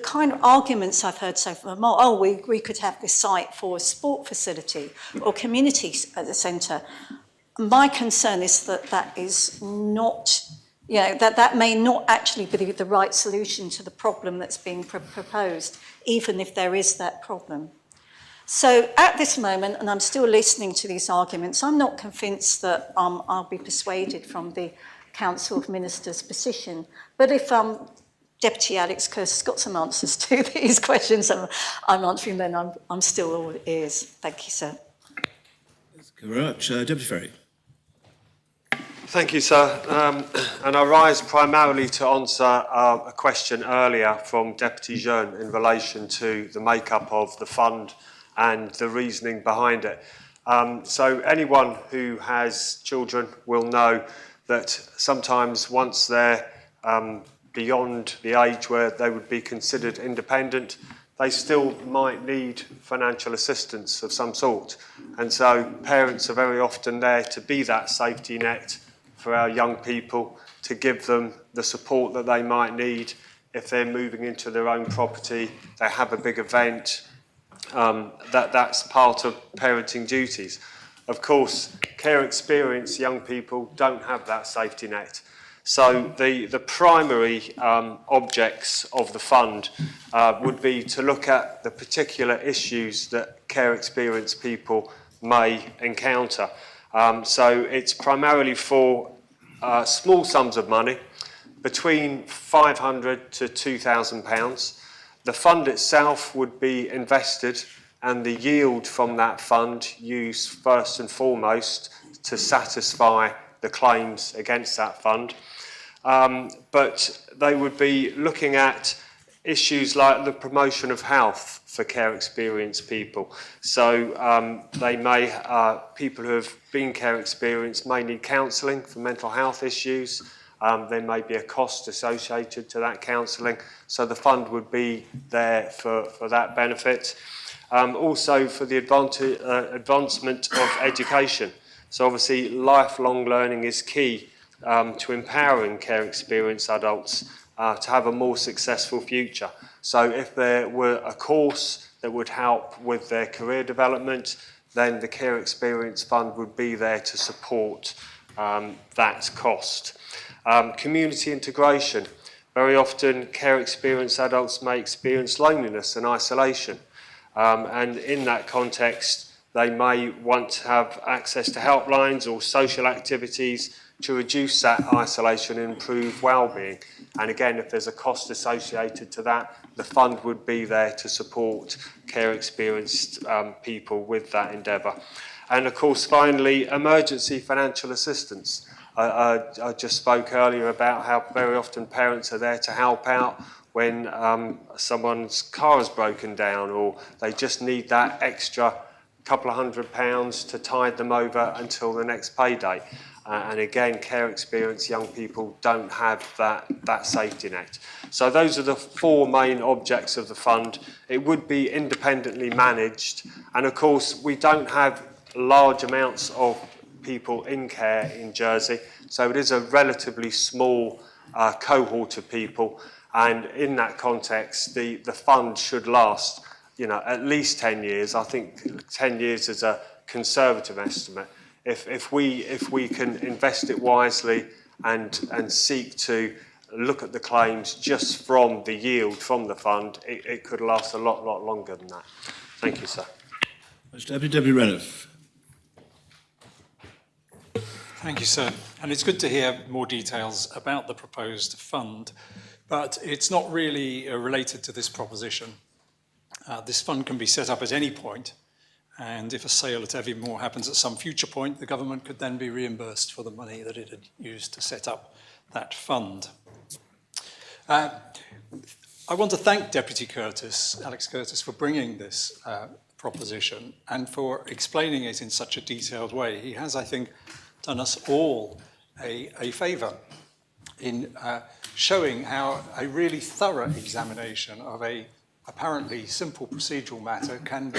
kind of arguments I've heard so far, oh, we could have this site for a sport facility or community centre. My concern is that is not, that may not actually be the right solution to the problem that's being proposed, even if there is that problem. So at this moment, and I'm still listening to these arguments, I'm not convinced that I'll be persuaded from the Council of Ministers' position. But if Deputy Alex Curtis has got some answers to these questions I'm answering, then I'm still all ears. Thank you, sir. Thank you very much. Deputy Ferry. Thank you, sir. And I rise primarily to answer a question earlier from Deputy Jeune in relation to the makeup of the fund and the reasoning behind it. So anyone who has children will know that sometimes once they're beyond the age where they would be considered independent, they still might need financial assistance of some sort. And so parents are very often there to be that safety net for our young people, to give them the support that they might need if they're moving into their own property, they have a big event. That's part of parenting duties. Of course, care experienced young people don't have that safety net. So the primary objects of the fund would be to look at the particular issues that care experienced people may encounter. So it's primarily for small sums of money, between £500 to £2,000. The fund itself would be invested and the yield from that fund used first and foremost to satisfy the claims against that fund. But they would be looking at issues like the promotion of health for care experienced people. So they may, people who have been care experienced may need counselling for mental health issues. There may be a cost associated to that counselling, so the fund would be there for that benefit. Also for the advancement of education. So obviously lifelong learning is key to empowering care experienced adults to have a more successful future. So if there were a course that would help with their career development, then the Care Experience Fund would be there to support that cost. Community integration. Very often care experienced adults may experience loneliness and isolation. And in that context, they may want to have access to helplines or social activities to reduce that isolation and improve well-being. And again, if there's a cost associated to that, the fund would be there to support care experienced people with that endeavour. And of course, finally, emergency financial assistance. I just spoke earlier about how very often parents are there to help out when someone's car has broken down, or they just need that extra couple of £100 to tide them over until the next payday. And again, care experienced young people don't have that safety net. So those are the four main objects of the fund. It would be independently managed. And of course, we don't have large amounts of people in care in Jersey. So it is a relatively small cohort of people. And in that context, the fund should last, at least 10 years. I think 10 years is a conservative estimate. If we can invest it wisely and seek to look at the claims just from the yield from the fund, it could last a lot longer than that. Thank you, sir. Deputy Renouf. Thank you, sir. And it's good to hear more details about the proposed fund, but it's not really related to this proposition. This fund can be set up at any point, and if a sale at Aviemore happens at some future point, the government could then be reimbursed for the money that it had used to set up that fund. I want to thank Deputy Alex Curtis, for bringing this proposition and for explaining it in such a detailed way. He has, I think, done us all a favour in showing how a really thorough examination of a apparently simple procedural matter can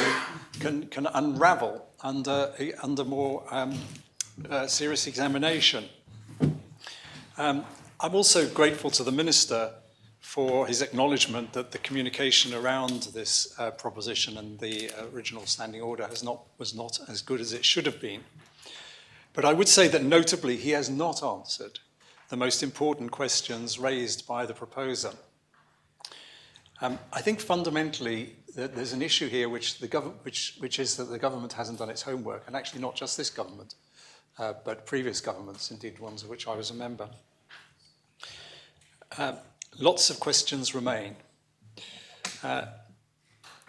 unravel under more serious examination. I'm also grateful to the Minister for his acknowledgement that the communication around this proposition and the original standing order was not as good as it should have been. But I would say that notably he has not answered the most important questions raised by the proposer. I think fundamentally that there's an issue here which is that the government hasn't done its homework, and actually not just this government, but previous governments, indeed ones of which I was a member. Lots of questions remain.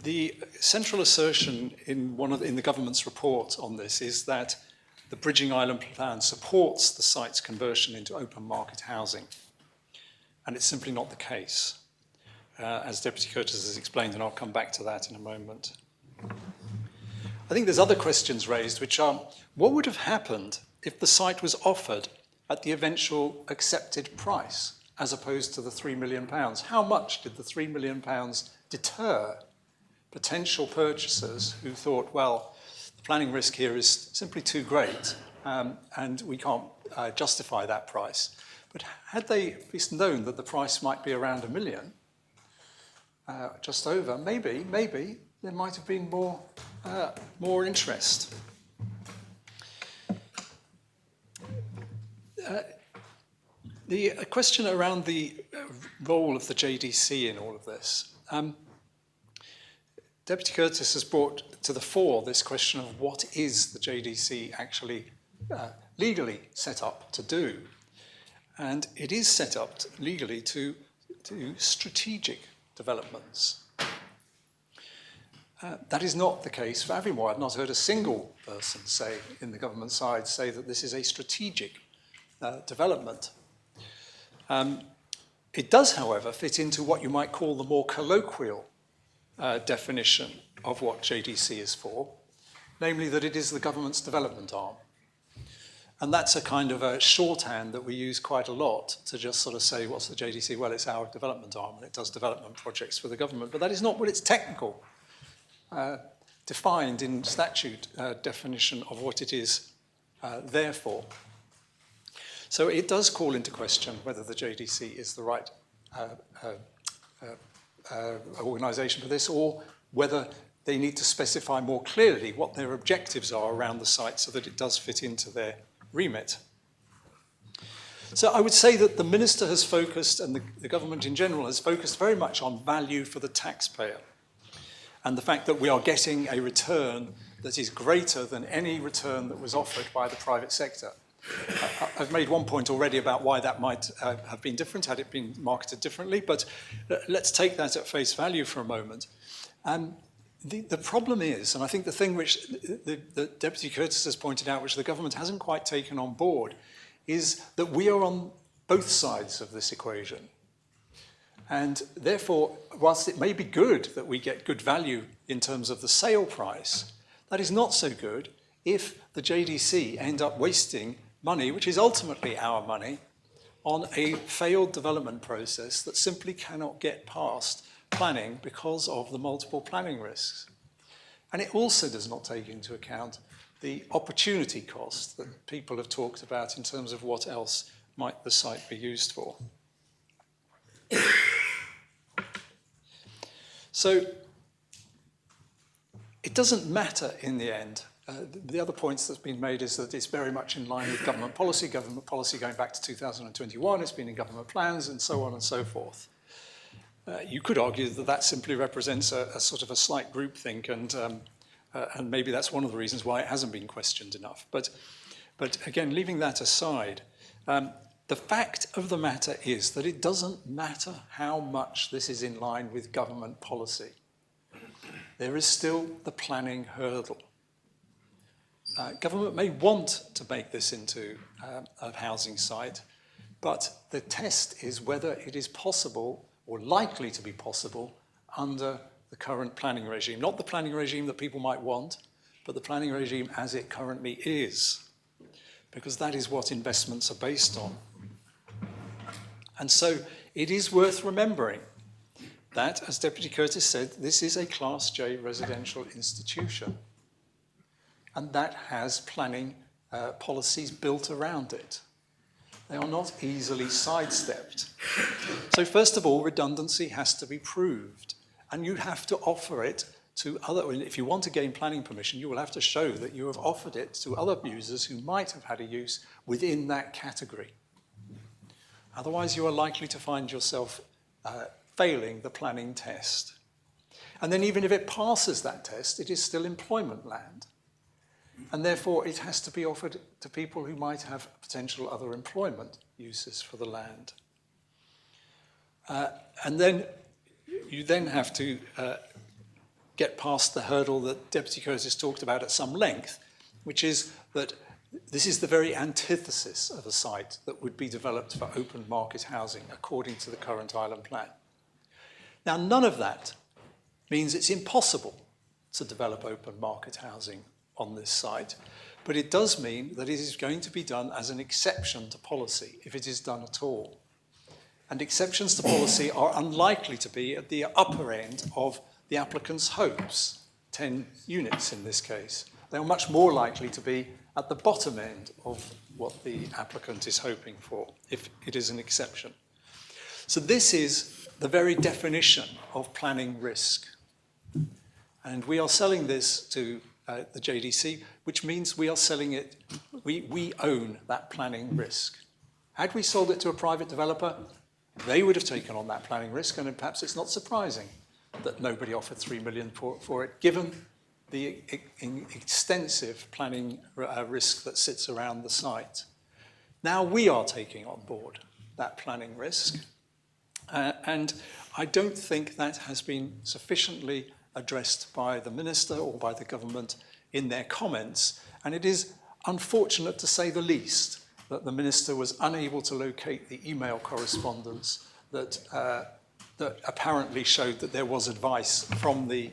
The central assertion in the government's report on this is that the Bridging Island plan supports the site's conversion into open market housing, and it's simply not the case. As Deputy Curtis has explained, and I'll come back to that in a moment. I think there's other questions raised, which are, what would have happened if the site was offered at the eventual accepted price, as opposed to the £3 million? How much did the £3 million deter potential purchasers who thought, well, the planning risk here is simply too great and we can't justify that price. But had they at least known that the price might be around $1 million, just over, maybe there might have been more interest. The question around the role of the JDC in all of this. Deputy Curtis has brought to the fore this question of what is the JDC actually legally set up to do. And it is set up legally to strategic developments. That is not the case for Aviemore. I've not heard a single person say, in the government side, say that this is a strategic development. It does, however, fit into what you might call the more colloquial definition of what JDC is for, namely that it is the government's development arm. And that's a kind of a shorthand that we use quite a lot to just sort of say, what's the JDC? Well, it's our development arm, and it does development projects for the government. But that is not what its technical, defined in statute definition of what it is there for. So it does call into question whether the JDC is the right organisation for this, or whether they need to specify more clearly what their objectives are around the site so that it does fit into their remit. So I would say that the Minister has focused, and the government in general has focused very much on value for the taxpayer, and the fact that we are getting a return that is greater than any return that was offered by the private sector. I've made one point already about why that might have been different had it been marketed differently, but let's take that at face value for a moment. The problem is, and I think the thing which the Deputy Curtis has pointed out, which the government hasn't quite taken on board, is that we are on both sides of this equation. And therefore, whilst it may be good that we get good value in terms of the sale price, that is not so good if the JDC end up wasting money, which is ultimately our money, on a failed development process that simply cannot get past planning because of the multiple planning risks. And it also does not take into account the opportunity cost that people have talked about in terms of what else might the site be used for. So it doesn't matter in the end. The other points that's been made is that it's very much in line with government policy going back to 2021, it's been in government plans and so on and so forth. You could argue that that simply represents a sort of a slight groupthink, and maybe that's one of the reasons why it hasn't been questioned enough. But again, leaving that aside, the fact of the matter is that it doesn't matter how much this is in line with government policy. There is still the planning hurdle. Government may want to make this into a housing site, but the test is whether it is possible or likely to be possible under the current planning regime. Not the planning regime that people might want, but the planning regime as it currently is, because that is what investments are based on. And so it is worth remembering that, as Deputy Curtis said, this is a Class J residential institution, and that has planning policies built around it. They are not easily sidestepped. So first of all, redundancy has to be proved, and you have to offer it to other, if you want to gain planning permission, you will have to show that you have offered it to other users who might have had a use within that category. Otherwise, you are likely to find yourself failing the planning test. And then even if it passes that test, it is still employment land. And therefore, it has to be offered to people who might have potential other employment uses for the land. And then you then have to get past the hurdle that Deputy Curtis talked about at some length, which is that this is the very antithesis of a site that would be developed for open market housing according to the current island plan. Now, none of that means it's impossible to develop open market housing on this site, but it does mean that it is going to be done as an exception to policy, if it is done at all. And exceptions to policy are unlikely to be at the upper end of the applicant's hopes, 10 units in this case. They are much more likely to be at the bottom end of what the applicant is hoping for, if it is an exception. So this is the very definition of planning risk. And we are selling this to the JDC, which means we are selling it, we own that planning risk. Had we sold it to a private developer, they would have taken on that planning risk, and perhaps it's not surprising that nobody offered $3 million for it, given the extensive planning risk that sits around the site. Now we are taking on board that planning risk, and I don't think that has been sufficiently addressed by the Minister or by the government in their comments, and it is unfortunate, to say the least, that the Minister was unable to locate the email correspondence that apparently showed that there was advice from the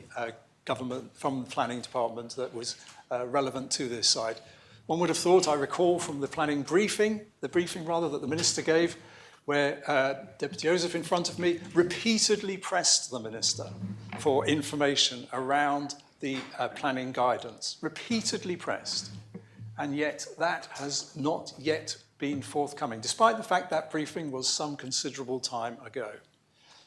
government, from the planning department, that was relevant to this side. One would have thought, I recall from the planning briefing, that the Minister gave, where Deputy Joseph in front of me repeatedly pressed the Minister for information around the planning guidance, repeatedly pressed. And yet that has not yet been forthcoming, despite the fact that briefing was some considerable time ago.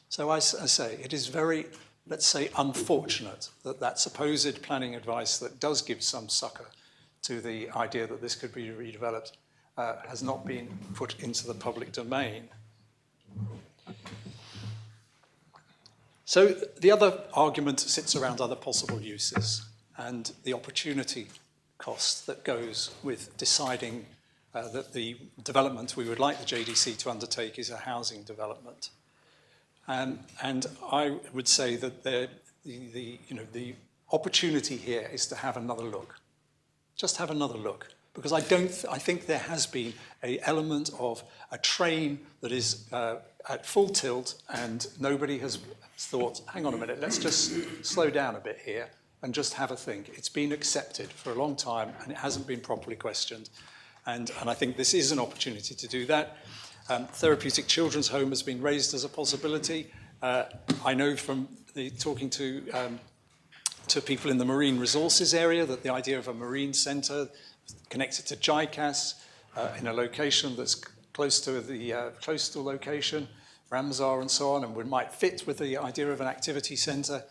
So I say, it is very, let's say, unfortunate that that supposed planning advice that does give some succour to the idea that this could be redeveloped has not been put into the public domain. So the other argument sits around other possible uses and the opportunity cost that goes with deciding that the development we would like the JDC to undertake is a housing development. And I would say that the opportunity here is to have another look. Just have another look. Because I think there has been an element of a train that is at full tilt, and nobody has thought, hang on a minute, let's just slow down a bit here and just have a think. It's been accepted for a long time and it hasn't been properly questioned. And I think this is an opportunity to do that. Therapeutic Children's Home has been raised as a possibility. I know from talking to people in the marine resources area that the idea of a marine centre connected to JICAS in a location that's close to the coastal location, Ramsar and so on, and might fit with the idea of an activity centre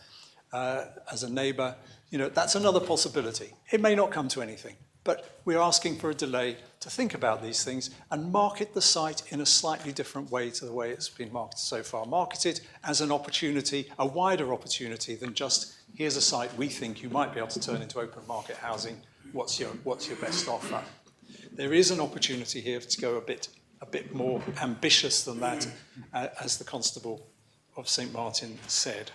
as a neighbour. That's another possibility. It may not come to anything, but we're asking for a delay to think about these things and market the site in a slightly different way to the way it's been marketed so far. Market it as an opportunity, a wider opportunity than just, here's a site we think you might be able to turn into open market housing. What's your best offer? There is an opportunity here to go a bit more ambitious than that, as the Constable of St. Martin said.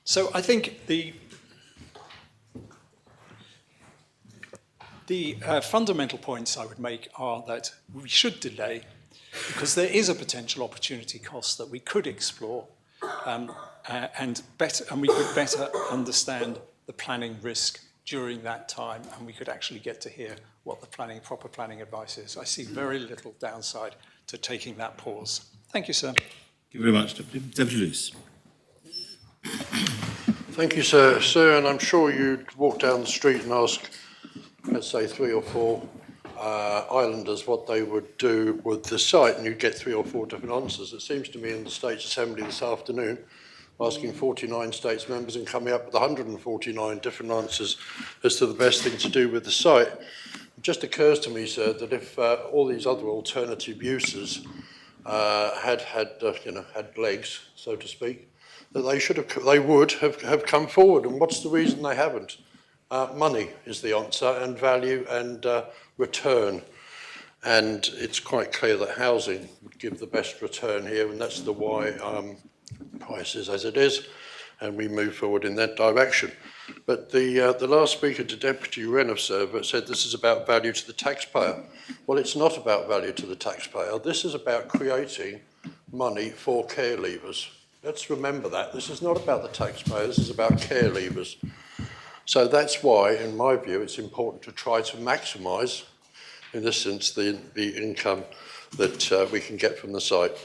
So I think the fundamental points I would make are that we should delay because there is a potential opportunity cost that we could explore and we could better understand the planning risk during that time, and we could actually get to hear what the proper planning advice is. I see very little downside to taking that pause. Thank you, sir. Thank you very much, Deputy Luce. Thank you, sir. Sir, and I'm sure you'd walk down the street and ask, let's say, 3 or 4 islanders what they would do with the site, and you'd get 3 or 4 different answers. It seems to me in the States Assembly this afternoon, asking 49 states members and coming up with 149 different answers as to the best thing to do with the site. It just occurs to me, sir, that if all these other alternative uses had legs, so to speak, that they would have come forward. And what's the reason they haven't? Money is the answer, and value and return. And it's quite clear that housing would give the best return here, and that's the why price is as it is, and we move forward in that direction. But the last speaker, to Deputy Renov, sir, said this is about value to the taxpayer. Well, it's not about value to the taxpayer. This is about creating money for care leavers. Let's remember that. This is not about the taxpayer. This is about care leavers. So that's why, in my view, it's important to try to maximise, in this sense, the income that we can get from the site.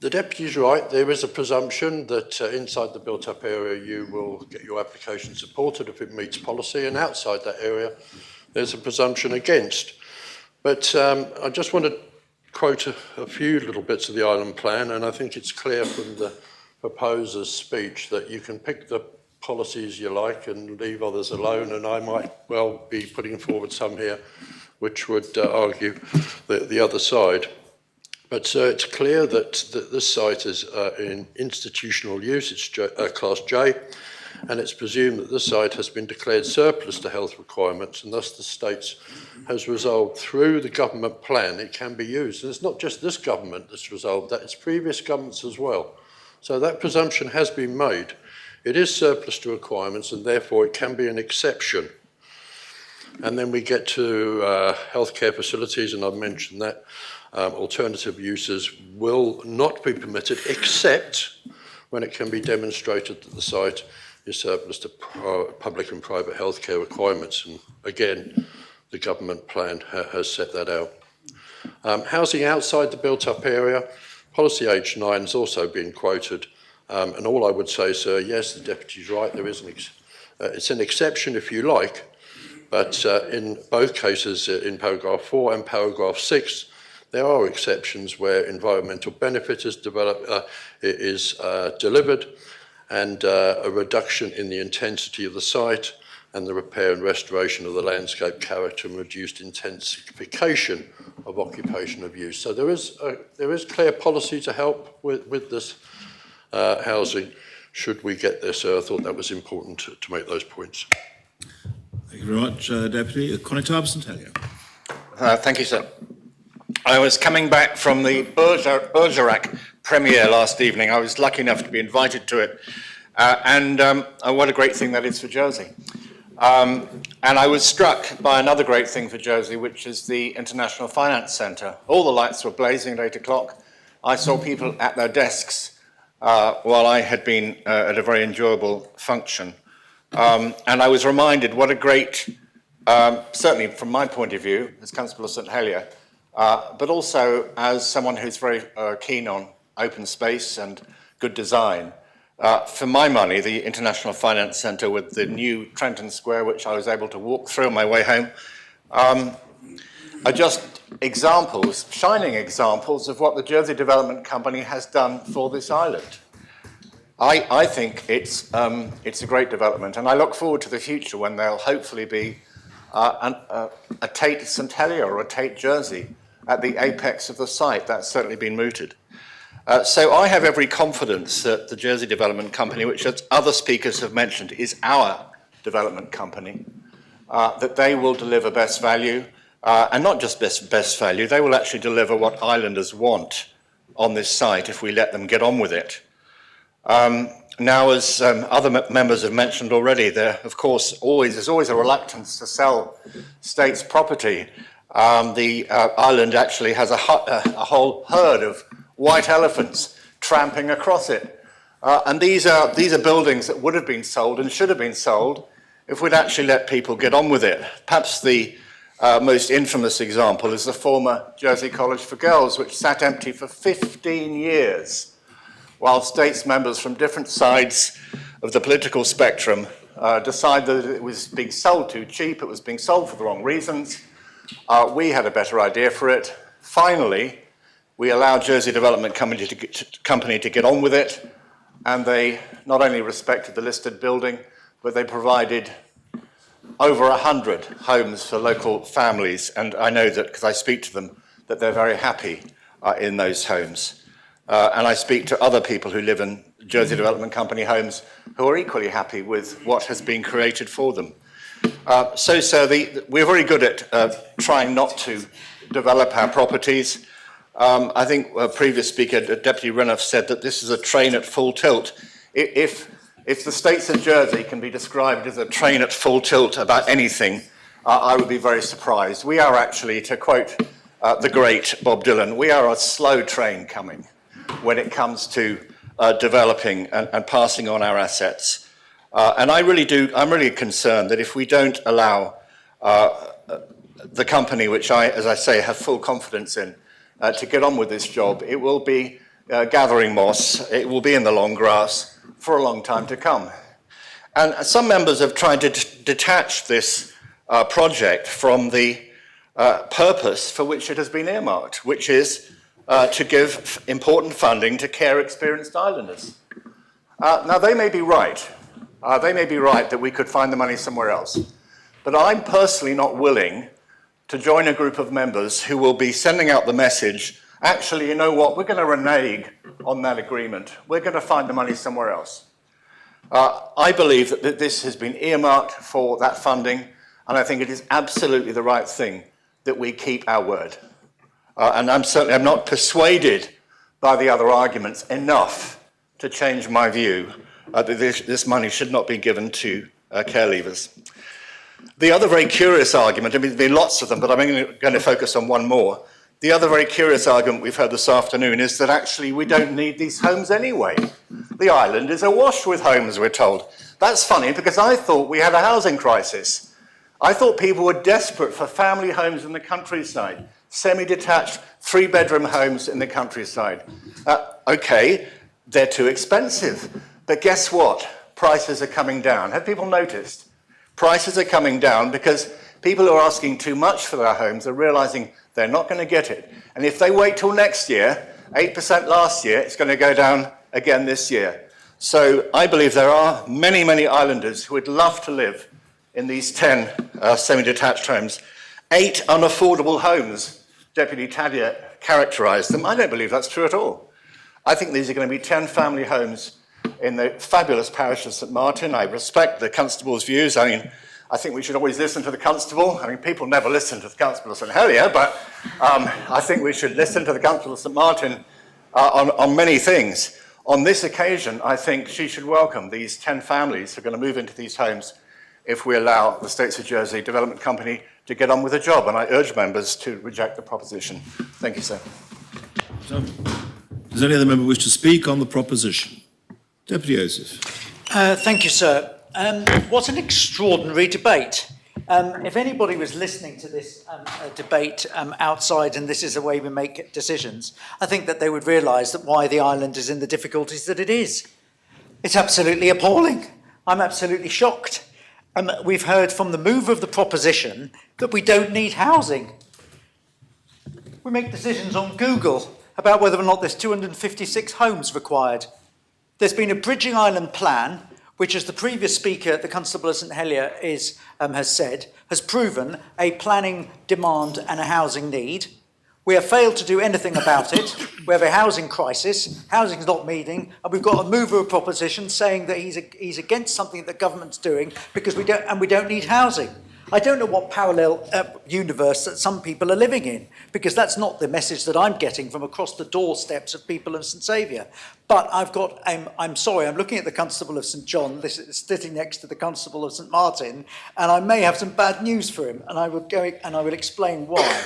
The Deputy's right. There is a presumption that inside the built-up area you will get your application supported if it meets policy, and outside that area there's a presumption against. But I just want to quote a few little bits of the island plan, and I think it's clear from the proposer's speech that you can pick the policies you like and leave others alone, and I might well be putting forward some here which would argue the other side. But it's clear that this site is in institutional use, it's Class J, and it's presumed that this site has been declared surplus to health requirements, and thus the States has resolved through the government plan it can be used. And it's not just this government that's resolved that, it's previous governments as well. So that presumption has been made. It is surplus to requirements, and therefore it can be an exception. And then we get to healthcare facilities, and I've mentioned that. Alternative uses will not be permitted except when it can be demonstrated that the site is surplus to public and private healthcare requirements. And again, the government plan has set that out. Housing outside the built-up area, policy H9 has also been quoted. And all I would say, sir, yes, the Deputy's right, there is it's an exception if you like, but in both cases, in paragraph 4 and paragraph 6, there are exceptions where environmental benefit is delivered, and a reduction in the intensity of the site, and the repair and restoration of the landscape character, and reduced intensification of occupation of use. So there is clear policy to help with this housing, should we get there. So I thought that was important to make those points. Thank you very much, Deputy. Connie Tarbison-Tellier. Thank you, sir. I was coming back from the Bergerac premiere last evening. I was lucky enough to be invited to it. And what a great thing that is for Jersey. And I was struck by another great thing for Jersey, which is the International Finance Centre. All the lights were blazing at 8 o'clock. I saw people at their desks while I had been at a very enjoyable function. And I was reminded what a great, certainly from my point of view, as Constable of St Helier, but also as someone who's very keen on open space and good design. For my money, the International Finance Centre with the new Trenton Square, which I was able to walk through on my way home, are just examples, shining examples of what the Jersey Development Company has done for this island. I think it's a great development, and I look forward to the future when there'll hopefully be a Tate St Helier or a Tate Jersey at the apex of the site. That's certainly been mooted. So I have every confidence that the Jersey Development Company, which as other speakers have mentioned, is our development company, that they will deliver best value, and not just best value, they will actually deliver what islanders want on this site if we let them get on with it. Now, as other members have mentioned already, there's always a reluctance to sell states' property. The island actually has a whole herd of white elephants tramping across it. And these are buildings that would have been sold and should have been sold if we'd actually let people get on with it. Perhaps the most infamous example is the former Jersey College for Girls, which sat empty for 15 years, while states members from different sides of the political spectrum decided that it was being sold too cheap, it was being sold for the wrong reasons. We had a better idea for it. Finally, we allowed Jersey Development Company to get on with it, and they not only respected the listed building, but they provided over 100 homes for local families, and I know that, because I speak to them, that they're very happy in those homes. And I speak to other people who live in Jersey Development Company homes who are equally happy with what has been created for them. Sir, we're very good at trying not to develop our properties. I think a previous speaker, Deputy Renouf, said that this is a train at full tilt. If the states of Jersey can be described as a train at full tilt about anything, I would be very surprised. We are actually, to quote the great Bob Dylan, we are a slow train coming when it comes to developing and passing on our assets. And I'm really concerned that if we don't allow the company, which as I say, have full confidence in, to get on with this job, it will be gathering moss. It will be in the long grass for a long time to come. And some members have tried to detach this project from the purpose for which it has been earmarked, which is to give important funding to care-experienced islanders. Now, they may be right. They may be right that we could find the money somewhere else. But I'm personally not willing to join a group of members who will be sending out the message, actually, you know what, we're going to renege on that agreement. We're going to find the money somewhere else. I believe that this has been earmarked for that funding, and I think it is absolutely the right thing that we keep our word. And I'm not persuaded by the other arguments enough to change my view that this money should not be given to care leavers. The other very curious argument, I mean, there have been lots of them, but I'm going to focus on one more. The other very curious argument we've heard this afternoon is that actually we don't need these homes anyway. The island is awash with homes, we're told. That's funny because I thought we had a housing crisis. I thought people were desperate for family homes in the countryside, semi-detached, 3-bedroom homes in the countryside. Okay, they're too expensive. But guess what? Prices are coming down. Have people noticed? Prices are coming down because people who are asking too much for their homes are realizing they're not going to get it. And if they wait till next year, 8% last year, it's going to go down again this year. So I believe there are many, many islanders who would love to live in these 10 semi-detached homes. 8 unaffordable homes, Deputy Tadia characterised them. I don't believe that's true at all. I think these are going to be 10 family homes in the fabulous parish of St Martin. I respect the Constable's views. I mean, I think we should always listen to the Constable. I mean, people never listen to the Constable of St Helier, but I think we should listen to the Constable of St Martin on many things. On this occasion, I think she should welcome these 10 families who are going to move into these homes if we allow the States of Jersey Development Company to get on with the job, and I urge members to reject the proposition. Thank you, sir. So, does any other member wish to speak on the proposition? Deputy Joseph. Thank you, sir. What an extraordinary debate. If anybody was listening to this debate outside, and this is the way we make decisions, I think that they would realise that why the island is in the difficulties that it is. It's absolutely appalling. I'm absolutely shocked. We've heard from the mover of the proposition that we don't need housing. We make decisions on Google about whether or not there's 256 homes required. There's been a bridging island plan, which, as the previous speaker, the Constable of St Helier, has said, has proven a planning demand and a housing need. We have failed to do anything about it. We have a housing crisis. Housing's not meeting, and we've got a mover of proposition saying that he's against something that government's doing because we don't need housing. I don't know what parallel universe that some people are living in, because that's not the message that I'm getting from across the doorsteps of people in St Saviour. But I'm sorry, I'm looking at the Constable of St John, this is sitting next to the Constable of St Martin, and I may have some bad news for him, and I will explain why.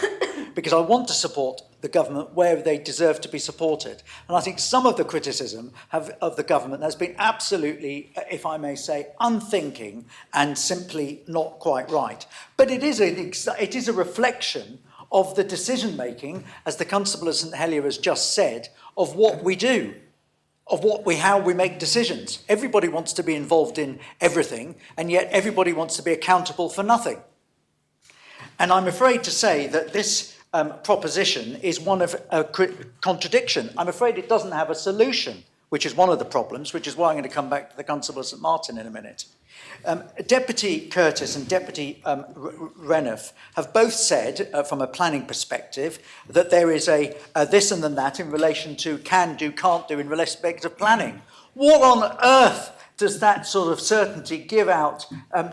Because I want to support the government where they deserve to be supported. And I think some of the criticism of the government has been absolutely, if I may say, unthinking and simply not quite right. But it is a reflection of the decision-making, as the Constable of St Helier has just said, of what we do, of how we make decisions. Everybody wants to be involved in everything, and yet everybody wants to be accountable for nothing. And I'm afraid to say that this proposition is one of a contradiction. I'm afraid it doesn't have a solution, which is one of the problems, which is why I'm going to come back to the Constable of St Martin in a minute. Deputy Curtis and Deputy Renouf have both said, from a planning perspective, that there is a this and then that in relation to can do, can't do in respect of planning. What on earth does that sort of certainty give out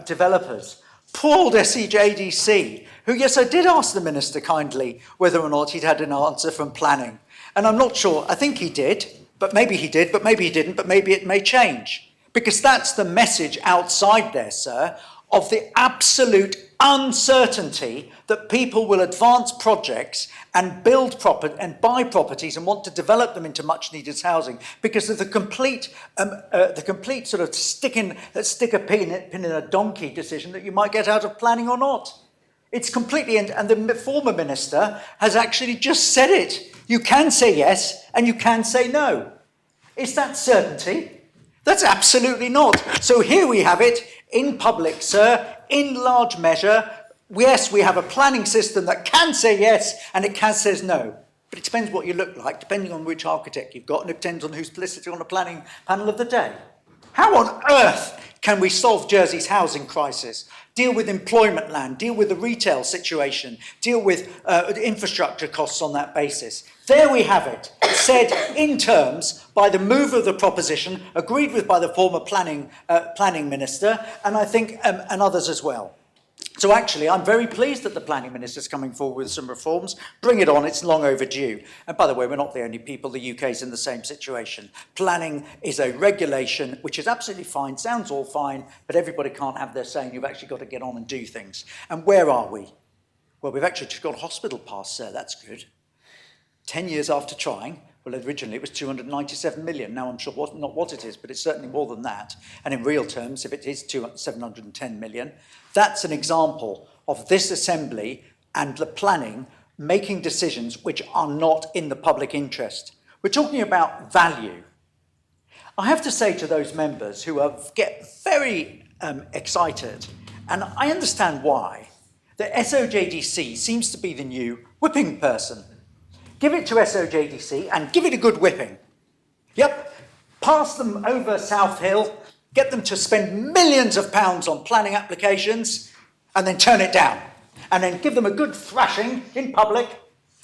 developers? Poor old SEJDC, who, yes, I did ask the Minister kindly whether or not he'd had an answer from planning. And I'm not sure, I think he did, but maybe he did, but maybe he didn't, but maybe it may change. Because that's the message outside there, sir, of the absolute uncertainty that people will advance projects and build property and buy properties and want to develop them into much needed housing because of the complete sort of stick a pin in a donkey decision that you might get out of planning or not. It's completely, and the former minister has actually just said it. You can say yes and you can say no. Is that certainty? That's absolutely not. So here we have it in public, sir, in large measure. Yes, we have a planning system that can say yes and it can say no. But it depends what you look like, depending on which architect you've got, and it depends on who's solicited on the planning panel of the day. How on earth can we solve Jersey's housing crisis, deal with employment land, deal with the retail situation, deal with infrastructure costs on that basis? There we have it, said in terms by the mover of the proposition, agreed with by the former planning minister, and I think and others as well. So actually, I'm very pleased that the planning minister's coming forward with some reforms. Bring it on, it's long overdue. And by the way, we're not the only people, the UK's in the same situation. Planning is a regulation, which is absolutely fine, sounds all fine, but everybody can't have their say, and you've actually got to get on and do things. And where are we? Well, we've actually just got a hospital pass, sir, that's good. 10 years after trying, well, originally it was 297 million. Now I'm sure not what it is, but it's certainly more than that. And in real terms, if it is 710 million, that's an example of this assembly and the planning making decisions which are not in the public interest. We're talking about value. I have to say to those members who get very excited, and I understand why, that SOJDC seems to be the new whipping person. Give it to SOJDC and give it a good whipping. Yep, pass them over South Hill, get them to spend millions of pounds on planning applications, and then turn it down. And then give them a good thrashing in public,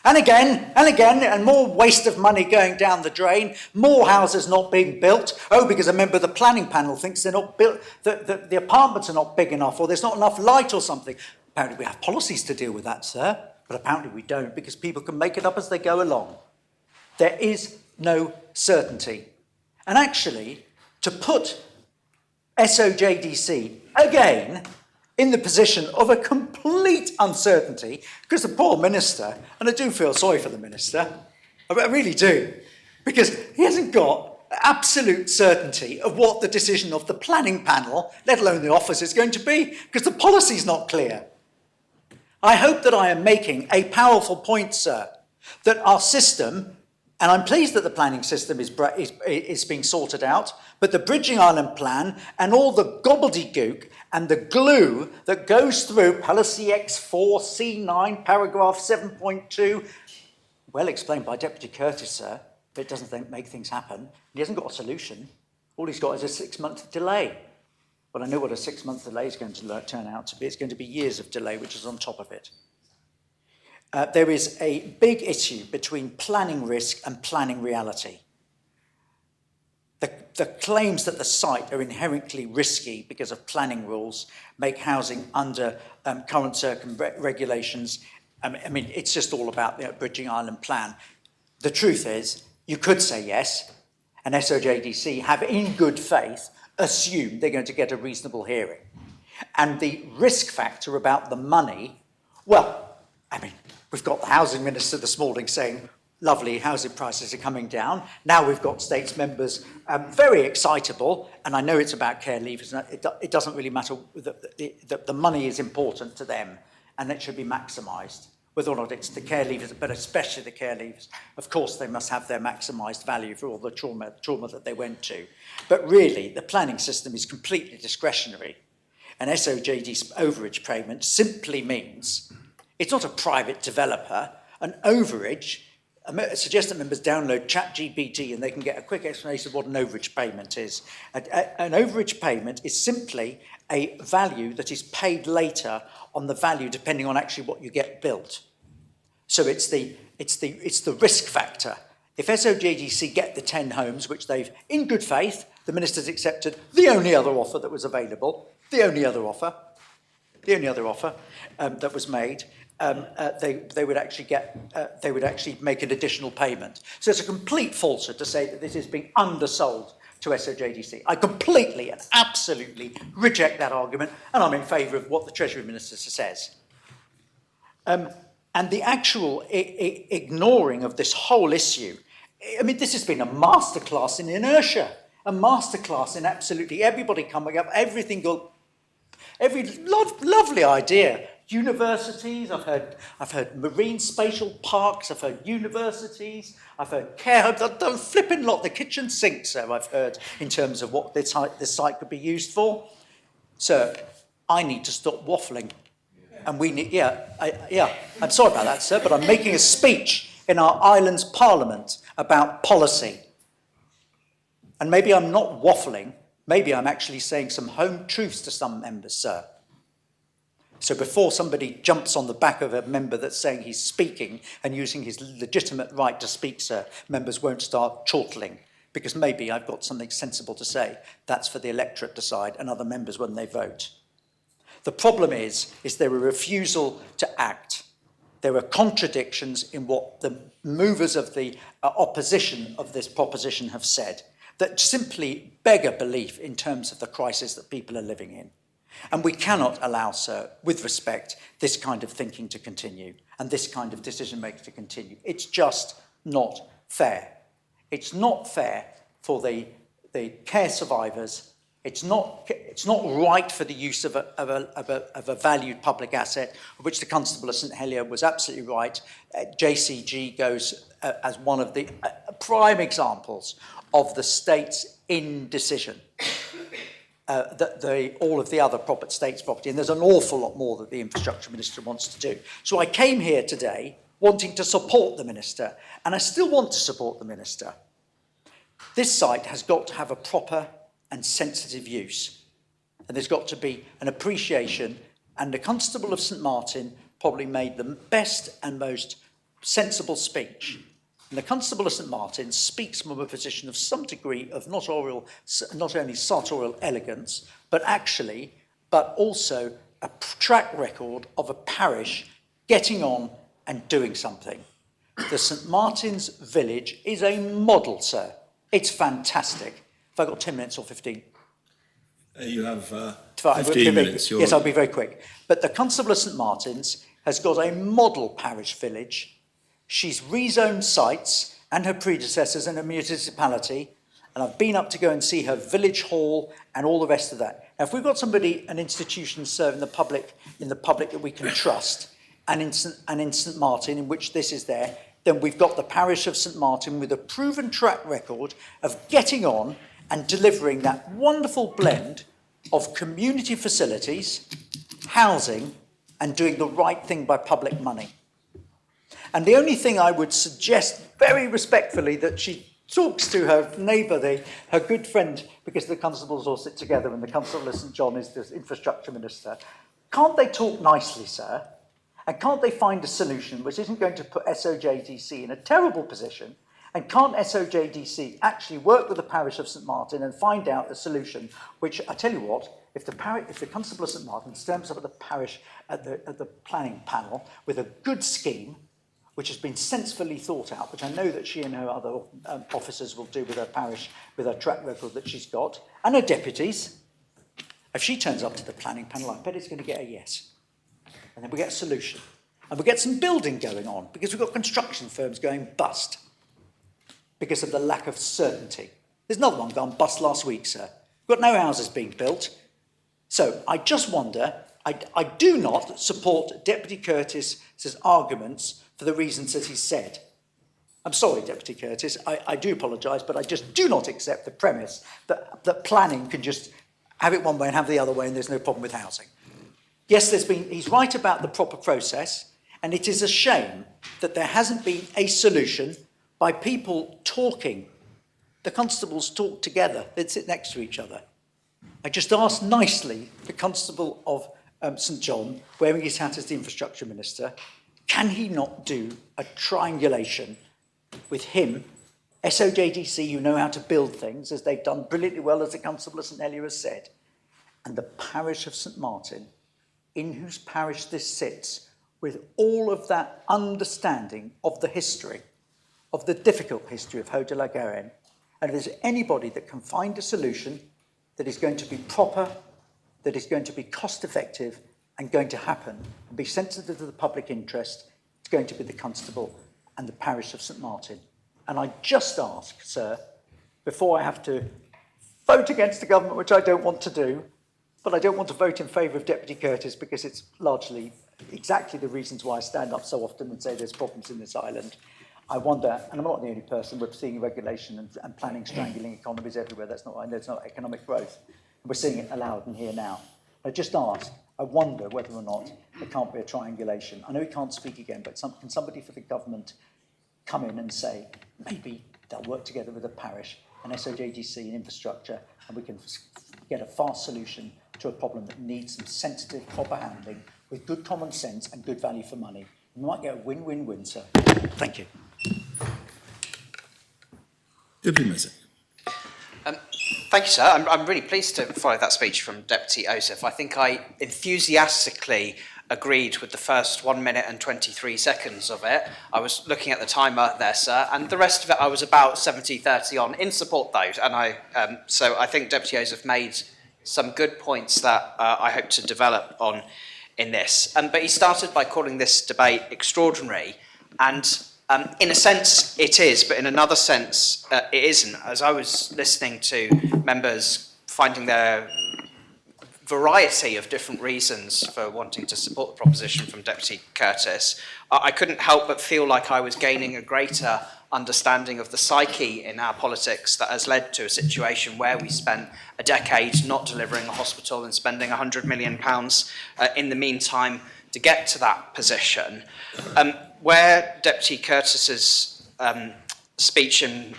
and again, and more waste of money going down the drain, more houses not being built. Oh, because a member of the planning panel thinks they're not built, the apartments are not big enough, or there's not enough light or something. Apparently we have policies to deal with that, sir. But apparently we don't, because people can make it up as they go along. There is no certainty. And actually, to put SOJDC again in the position of a complete uncertainty, because the poor minister, and I do feel sorry for the minister, I really do, because he hasn't got absolute certainty of what the decision of the planning panel, let alone the office, is going to be, because the policy's not clear. I hope that I am making a powerful point, sir, that our system, and I'm pleased that the planning system is being sorted out, but the Bridging Island plan and all the gobbledygook and the glue that goes through Policy X4, C9, paragraph 7.2, well explained by Deputy Curtis, sir, but it doesn't make things happen. He hasn't got a solution. All he's got is a 6-month delay. Well, I know what a 6-month delay is going to turn out to be. It's going to be years of delay, which is on top of it. There is a big issue between planning risk and planning reality. The claims that the site are inherently risky because of planning rules make housing under current regulations. I mean, it's just all about the Bridging Island plan. The truth is, you could say yes, and SOJDC have in good faith assume they're going to get a reasonable hearing. And the risk factor about the money, well, I mean, we've got the housing minister this morning saying, lovely, housing prices are coming down. Now we've got states members very excitable, and I know it's about care leavers. It doesn't really matter, the money is important to them, and it should be maximised. Whether or not it's the care leavers, but especially the care leavers. Of course, they must have their maximised value for all the trauma that they went to. But really, the planning system is completely discretionary. And SOJD's overage payment simply means it's not a private developer. An overage, I suggest that members download ChatGPT and they can get a quick explanation of what an overage payment is. An overage payment is simply a value that is paid later on the value depending on actually what you get built. So it's the risk factor. If SOJDC get the 10 homes, which they've, in good faith, the minister's accepted the only other offer that was available, the only other offer that was made, they would actually make an additional payment. So it's a complete falsehood to say that this is being undersold to SOJDC. I completely and absolutely reject that argument, and I'm in favour of what the Treasury Minister says. And the actual ignoring of this whole issue, I mean, this has been a masterclass in inertia, a masterclass in absolutely everybody coming up, every lovely idea universities, I've heard marine spatial parks, I've heard universities, I've heard care homes, I've done a flipping lot, the kitchen sink, sir, I've heard in terms of what this site could be used for. Sir, I need to stop waffling. And we need, I'm sorry about that, sir, but I'm making a speech in our island's parliament about policy. And maybe I'm not waffling, maybe I'm actually saying some home truths to some members, sir. So before somebody jumps on the back of a member that's saying he's speaking and using his legitimate right to speak, sir, members won't start chortling, because maybe I've got something sensible to say. That's for the electorate to decide and other members when they vote. The problem is there a refusal to act. There are contradictions in what the movers of the opposition of this proposition have said that simply beg a belief in terms of the crisis that people are living in. And we cannot allow, sir, with respect, this kind of thinking to continue and this kind of decision-making to continue. It's just not fair. It's not fair for the care survivors. It's not right for the use of a valued public asset, of which the Constable of St Helier was absolutely right. JCG goes as one of the prime examples of the state's indecision. All of the other state's property, and there's an awful lot more that the Infrastructure Minister wants to do. So I came here today wanting to support the Minister, and I still want to support the Minister. This site has got to have a proper and sensitive use, and there's got to be an appreciation, and the Constable of St Martin probably made the best and most sensible speech. And the Constable of St Martin speaks from a position of some degree of not only sartorial elegance, but also a track record of a parish getting on and doing something. The St Martin's village is a model, sir. It's fantastic. Have I got 10 minutes or 15? You have 15 minutes. Yes, I'll be very quick. But the Constable of St Martin's has got a model parish village. She's rezoned sites and her predecessors in a municipality, and I've been up to go and see her village hall and all the rest of that. Now, if we've got an institution serving the public that we can trust, and in St Martin, in which this is there, then we've got the parish of St Martin with a proven track record of getting on and delivering that wonderful blend of community facilities, housing, and doing the right thing by public money. And the only thing I would suggest very respectfully that she talks to her neighbour, her good friend, because the constables all sit together and the Constable of St John is the Infrastructure Minister. Can't they talk nicely, sir? And can't they find a solution which isn't going to put SOJDC in a terrible position? And can't SOJDC actually work with the parish of St Martin and find out a solution which, I tell you what, if the Constable of St Martin stands up at the parish at the planning panel with a good scheme, which has been sensibly thought out, which I know that she and her other officers will do with her parish, with her track record that she's got, and her deputies. If she turns up to the planning panel, I bet it's going to get a yes. And then we get a solution. And we get some building going on, because we've got construction firms going bust because of the lack of certainty. There's another one gone bust last week, sir. We've got no houses being built. So I just wonder, I do not support Deputy Curtis's arguments for the reasons that he said. I'm sorry, Deputy Curtis, I do apologise, but I just do not accept the premise that planning can just have it one way and have the other way and there's no problem with housing. Yes, he's right about the proper process, and it is a shame that there hasn't been a solution by people talking. The constables talk together, they'd sit next to each other. I just asked nicely the Constable of St John, wearing his hat as the Infrastructure Minister, can he not do a triangulation with him, SOJDC, who know how to build things, as they've done brilliantly well, as the Constable of St Helier has said, and the parish of St Martin, in whose parish this sits, with all of that understanding of the history, of the difficult history of Haut de la Garenne, and if there's anybody that can find a solution that is going to be proper, that is going to be cost-effective, and going to happen, and be sensitive to the public interest, it's going to be the Constable and the parish of St Martin. And I just ask, sir, before I have to vote against the government, which I don't want to do, but I don't want to vote in favour of Deputy Curtis because it's largely exactly the reasons why I stand up so often and say there's problems in this island. I wonder, and I'm not the only person, we're seeing regulation and planning strangling economies everywhere. That's not right. There's not economic growth. And we're seeing it aloud and here now. I just ask, I wonder whether or not there can't be a triangulation. I know he can't speak again, but can somebody for the government come in and say, maybe they'll work together with the parish and SOJDC and infrastructure, and we can get a fast solution to a problem that needs some sensitive, proper handling with good common sense and good value for money. We might get a win-win-win, sir. Thank you. Deputy Messick. Thank you, sir. I'm really pleased to follow that speech from Deputy Osif. I think I enthusiastically agreed with the first 1 minute and 23 seconds of it. I was looking at the timer there, sir, and the rest of it I was about 70-30 on, in support though. And so I think Deputy Osif made some good points that I hope to develop on in this. But he started by calling this debate extraordinary, and in a sense it is, but in another sense it isn't. As I was listening to members finding their variety of different reasons for wanting to support the proposition from Deputy Curtis, I couldn't help but feel like I was gaining a greater understanding of the psyche in our politics that has led to a situation where we spent a decade not delivering a hospital and spending £100 million in the meantime to get to that position. Where Deputy Curtis's speech in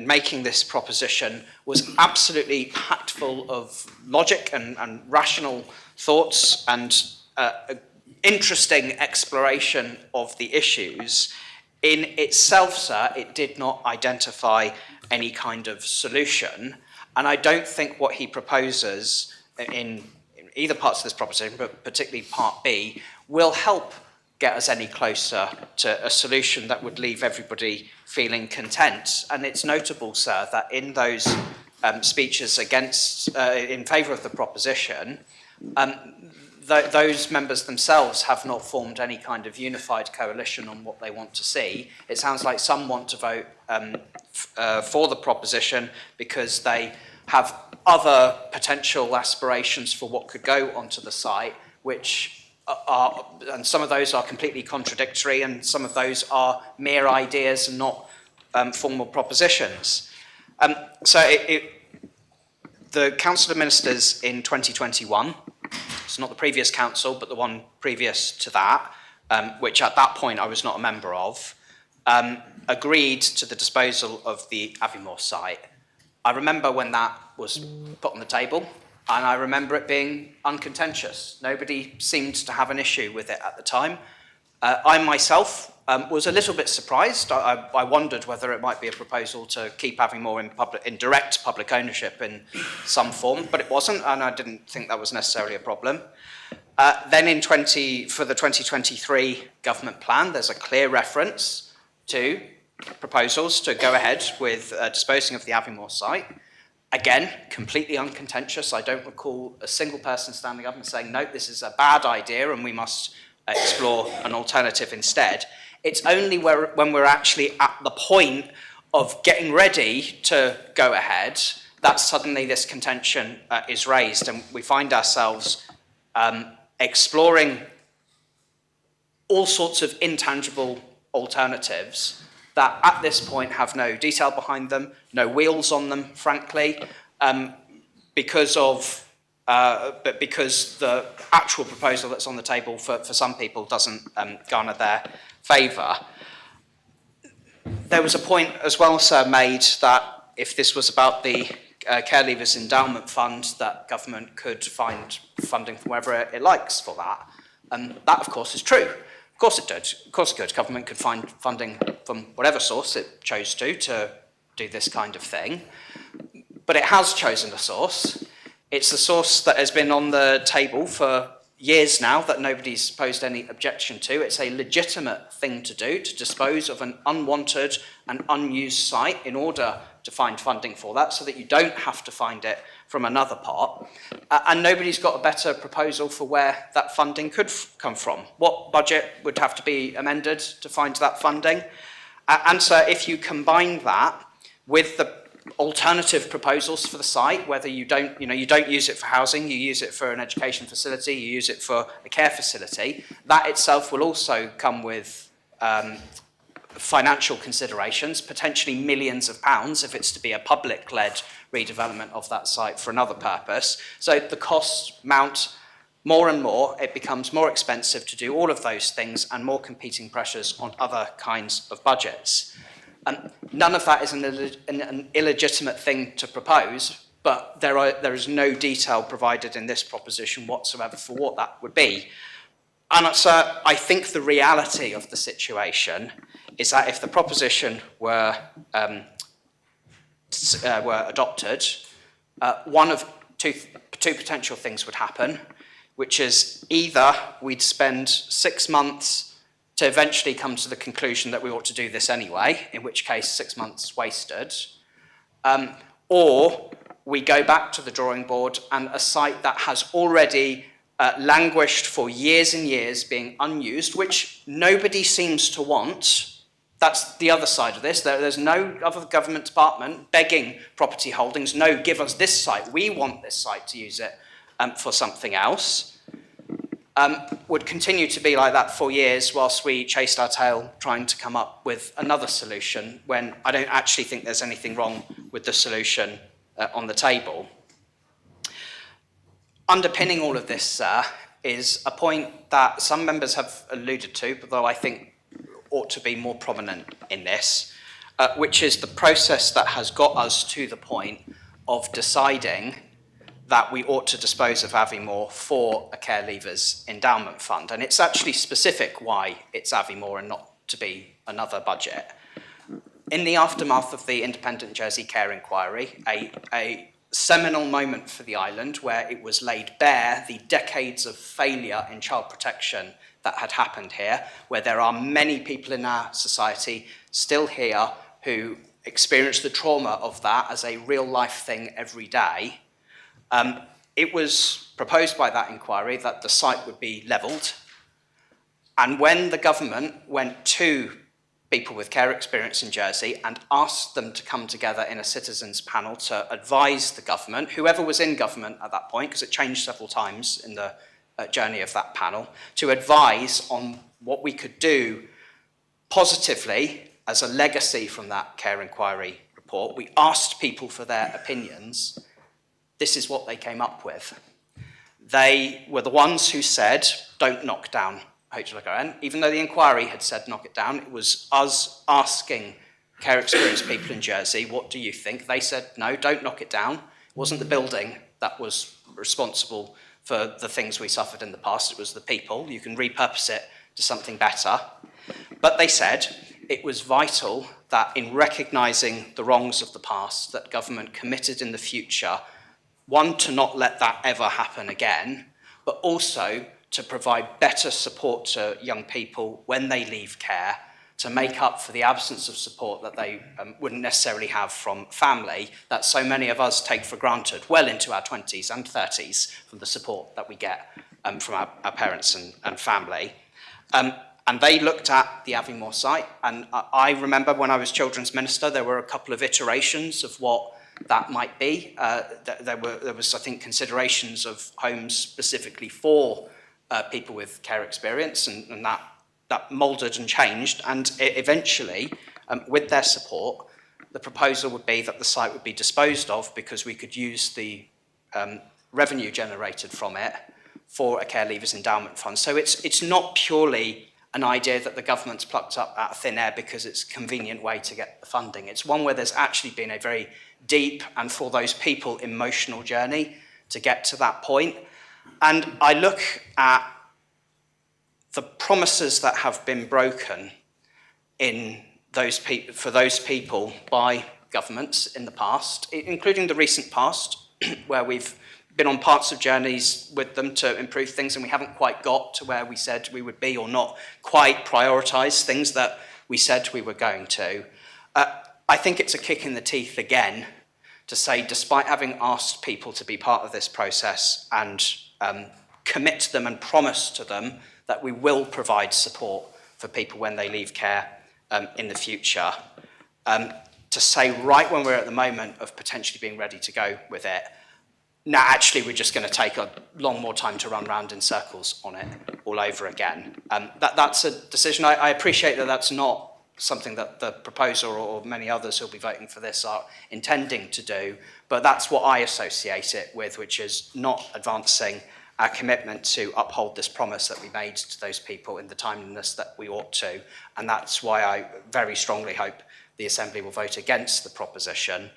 making this proposition was absolutely packed full of logic and rational thoughts and interesting exploration of the issues, in itself, sir, it did not identify any kind of solution. And I don't think what he proposes in either parts of this proposition, but particularly part B, will help get us any closer to a solution that would leave everybody feeling content. And it's notable, sir, that in those speeches in favour of the proposition, those members themselves have not formed any kind of unified coalition on what they want to see. It sounds like some want to vote for the proposition because they have other potential aspirations for what could go onto the site, which and some of those are completely contradictory, and some of those are mere ideas and not formal propositions. The Council of Ministers in 2021, it's not the previous council, but the one previous to that, which at that point I was not a member of, agreed to the disposal of the Aviemore site. I remember when that was put on the table, and I remember it being uncontentious. Nobody seemed to have an issue with it at the time. I myself was a little bit surprised. I wondered whether it might be a proposal to keep Aviemore in direct public ownership in some form, but it wasn't, and I didn't think that was necessarily a problem. Then for the 2023 government plan, there's a clear reference to proposals to go ahead with disposing of the Aviemore site. Again, completely uncontentious. I don't recall a single person standing up and saying, no, this is a bad idea and we must explore an alternative instead. It's only when we're actually at the point of getting ready to go ahead that suddenly this contention is raised, and we find ourselves exploring all sorts of intangible alternatives that at this point have no detail behind them, no wheels on them, frankly, because the actual proposal that's on the table for some people doesn't garner their favour. There was a point as well, sir, made that if this was about the Care Leavers Endowment Fund, that government could find funding from wherever it likes for that. And that, of course, is true. Of course it did. Of course it could. Government could find funding from whatever source it chose to do this kind of thing. But it has chosen a source. It's a source that has been on the table for years now that nobody's posed any objection to. It's a legitimate thing to do, to dispose of an unwanted and unused site in order to find funding for that, so that you don't have to find it from another part. And nobody's got a better proposal for where that funding could come from. What budget would have to be amended to find that funding? And so if you combine that with the alternative proposals for the site, whether you don't use it for housing, you use it for an education facility, you use it for a care facility. That itself will also come with financial considerations, potentially millions of pounds if it's to be a public-led redevelopment of that site for another purpose. So the costs mount more and more. It becomes more expensive to do all of those things and more competing pressures on other kinds of budgets. None of that is an illegitimate thing to propose, but there is no detail provided in this proposition whatsoever for what that would be. And so I think the reality of the situation is that if the proposition were adopted, one of two potential things would happen, which is either we'd spend 6 months to eventually come to the conclusion that we ought to do this anyway, in which case 6 months wasted, or we go back to the drawing board and a site that has already languished for years and years being unused, which nobody seems to want. That's the other side of this. There's no other government department begging property holdings, no, give us this site. We want this site to use it for something else. Would continue to be like that for years whilst we chased our tail trying to come up with another solution when I don't actually think there's anything wrong with the solution on the table. Underpinning all of this, is a point that some members have alluded to, but though I think ought to be more prominent in this, which is the process that has got us to the point of deciding that we ought to dispose of Aviemore for a care leavers endowment fund. And it's actually specific why it's Aviemore and not to be another budget. In the aftermath of the Independent Jersey Care Inquiry, a seminal moment for the island where it was laid bare the decades of failure in child protection that had happened here, where there are many people in our society still here who experience the trauma of that as a real life thing every day. It was proposed by that inquiry that the site would be levelled. And when the government went to people with care experience in Jersey and asked them to come together in a citizens panel to advise the government, whoever was in government at that point, because it changed several times in the journey of that panel, to advise on what we could do positively as a legacy from that care inquiry report. We asked people for their opinions. This is what they came up with. They were the ones who said, don't knock down HLRN. Even though the inquiry had said knock it down, it was us asking care experienced people in Jersey, what do you think? They said, no, don't knock it down. It wasn't the building that was responsible for the things we suffered in the past. It was the people. You can repurpose it to something better. But they said it was vital that in recognising the wrongs of the past, that government committed in the future, one, to not let that ever happen again, but also to provide better support to young people when they leave care, to make up for the absence of support that they wouldn't necessarily have from family, that so many of us take for granted well into our 20s and 30s from the support that we get from our parents and family. And they looked at the Aviemore site, and I remember when I was Children's Minister, there were a couple of iterations of what that might be. There was, I think, considerations of homes specifically for people with care experience, and that moulded and changed, and eventually, with their support, the proposal would be that the site would be disposed of because we could use the revenue generated from it for a care leavers endowment fund. So it's not purely an idea that the government's plucked up out of thin air because it's a convenient way to get the funding. It's one where there's actually been a very deep and, for those people, emotional journey to get to that point. And I look at the promises that have been broken for those people by governments in the past, including the recent past, where we've been on parts of journeys with them to improve things and we haven't quite got to where we said we would be, or not quite prioritise things that we said we were going to. I think it's a kick in the teeth again to say, despite having asked people to be part of this process and commit to them and promise to them that we will provide support for people when they leave care in the future, to say right when we're at the moment of potentially being ready to go with it, no, actually we're just going to take a long more time to run round in circles on it all over again. That's a decision. I appreciate that that's not something that the proposer or many others who'll be voting for this are intending to do, but that's what I associate it with, which is not advancing our commitment to uphold this promise that we made to those people in the timeliness that we ought to. And that's why I very strongly hope the Assembly will vote against the proposition.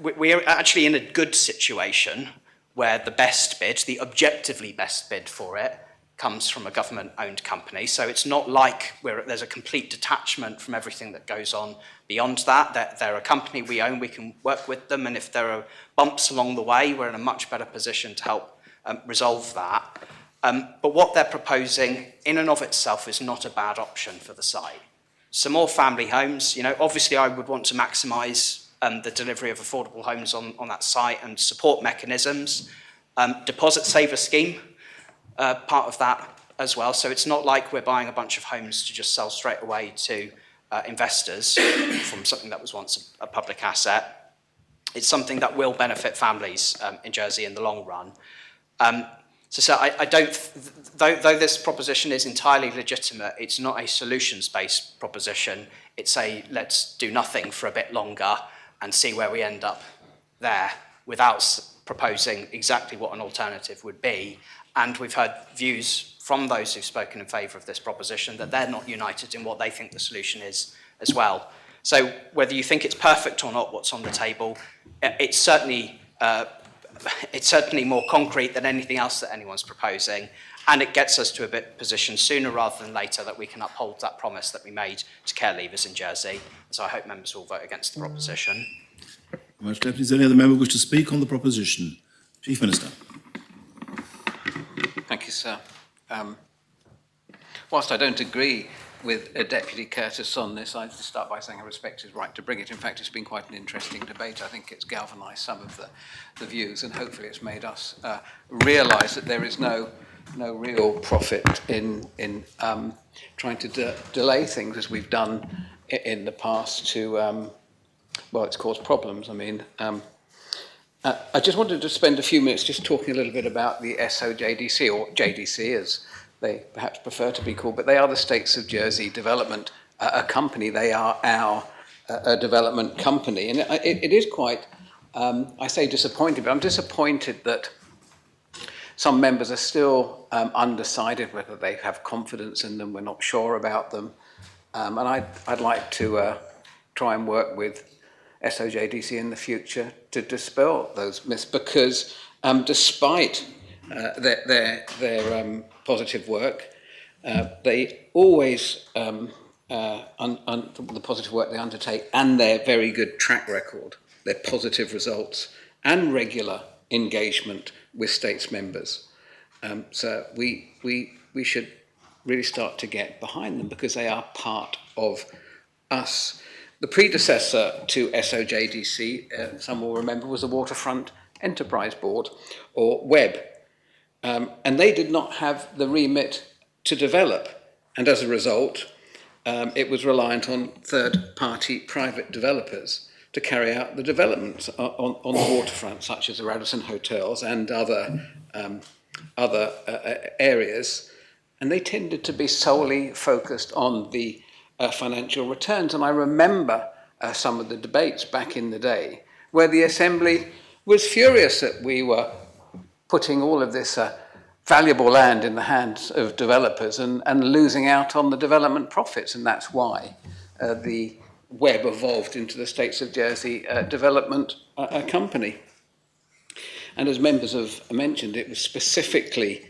We're actually in a good situation where the best bid, the objectively best bid for it, comes from a government-owned company. So it's not like there's a complete detachment from everything that goes on beyond that. They're a company we own, we can work with them, and if there are bumps along the way, we're in a much better position to help resolve that. But what they're proposing in and of itself is not a bad option for the site. Some more family homes, obviously I would want to maximise the delivery of affordable homes on that site and support mechanisms. Deposit saver scheme, part of that as well. So it's not like we're buying a bunch of homes to just sell straight away to investors from something that was once a public asset. It's something that will benefit families in Jersey in the long run. So I don't, though this proposition is entirely legitimate, it's not a solutions-based proposition. It's a let's do nothing for a bit longer and see where we end up there without proposing exactly what an alternative would be. And we've heard views from those who've spoken in favour of this proposition that they're not united in what they think the solution is as well. So whether you think it's perfect or not, what's on the table, it's certainly more concrete than anything else that anyone's proposing, and it gets us to a position sooner rather than later that we can uphold that promise that we made to care leavers in Jersey. So I hope members will vote against the proposition. Much, Deputy. Does any other member wish to speak on the proposition? Chief Minister. Thank you, sir. Whilst I don't agree with Deputy Curtis on this, I'd start by saying I respect his right to bring it. In fact, it's been quite an interesting debate. I think it's galvanised some of the views, and hopefully it's made us realise that there is no real profit in trying to delay things as we've done in the past to, well, it's caused problems. I mean, I just wanted to spend a few minutes just talking a little bit about the SOJDC, or JDC as they perhaps prefer to be called, but they are the States of Jersey Development Company. They are our development company. And it is quite, I say disappointed, but I'm disappointed that some members are still undecided whether they have confidence in them. We're not sure about them. And I'd like to try and work with SOJDC in the future to dispel those myths, because despite their positive work, they always, the positive work they undertake and their very good track record, their positive results and regular engagement with states members. So we should really start to get behind them because they are part of us. The predecessor to SOJDC, some will remember, was the Waterfront Enterprise Board, or WEB. And they did not have the remit to develop. And as a result, it was reliant on third-party private developers to carry out the developments on the waterfront, such as the Radisson Hotels and other areas. And they tended to be solely focused on the financial returns. And I remember some of the debates back in the day where the Assembly was furious that we were putting all of this valuable land in the hands of developers and losing out on the development profits. And that's why the WEB evolved into the States of Jersey Development Company. And as members have mentioned, it was specifically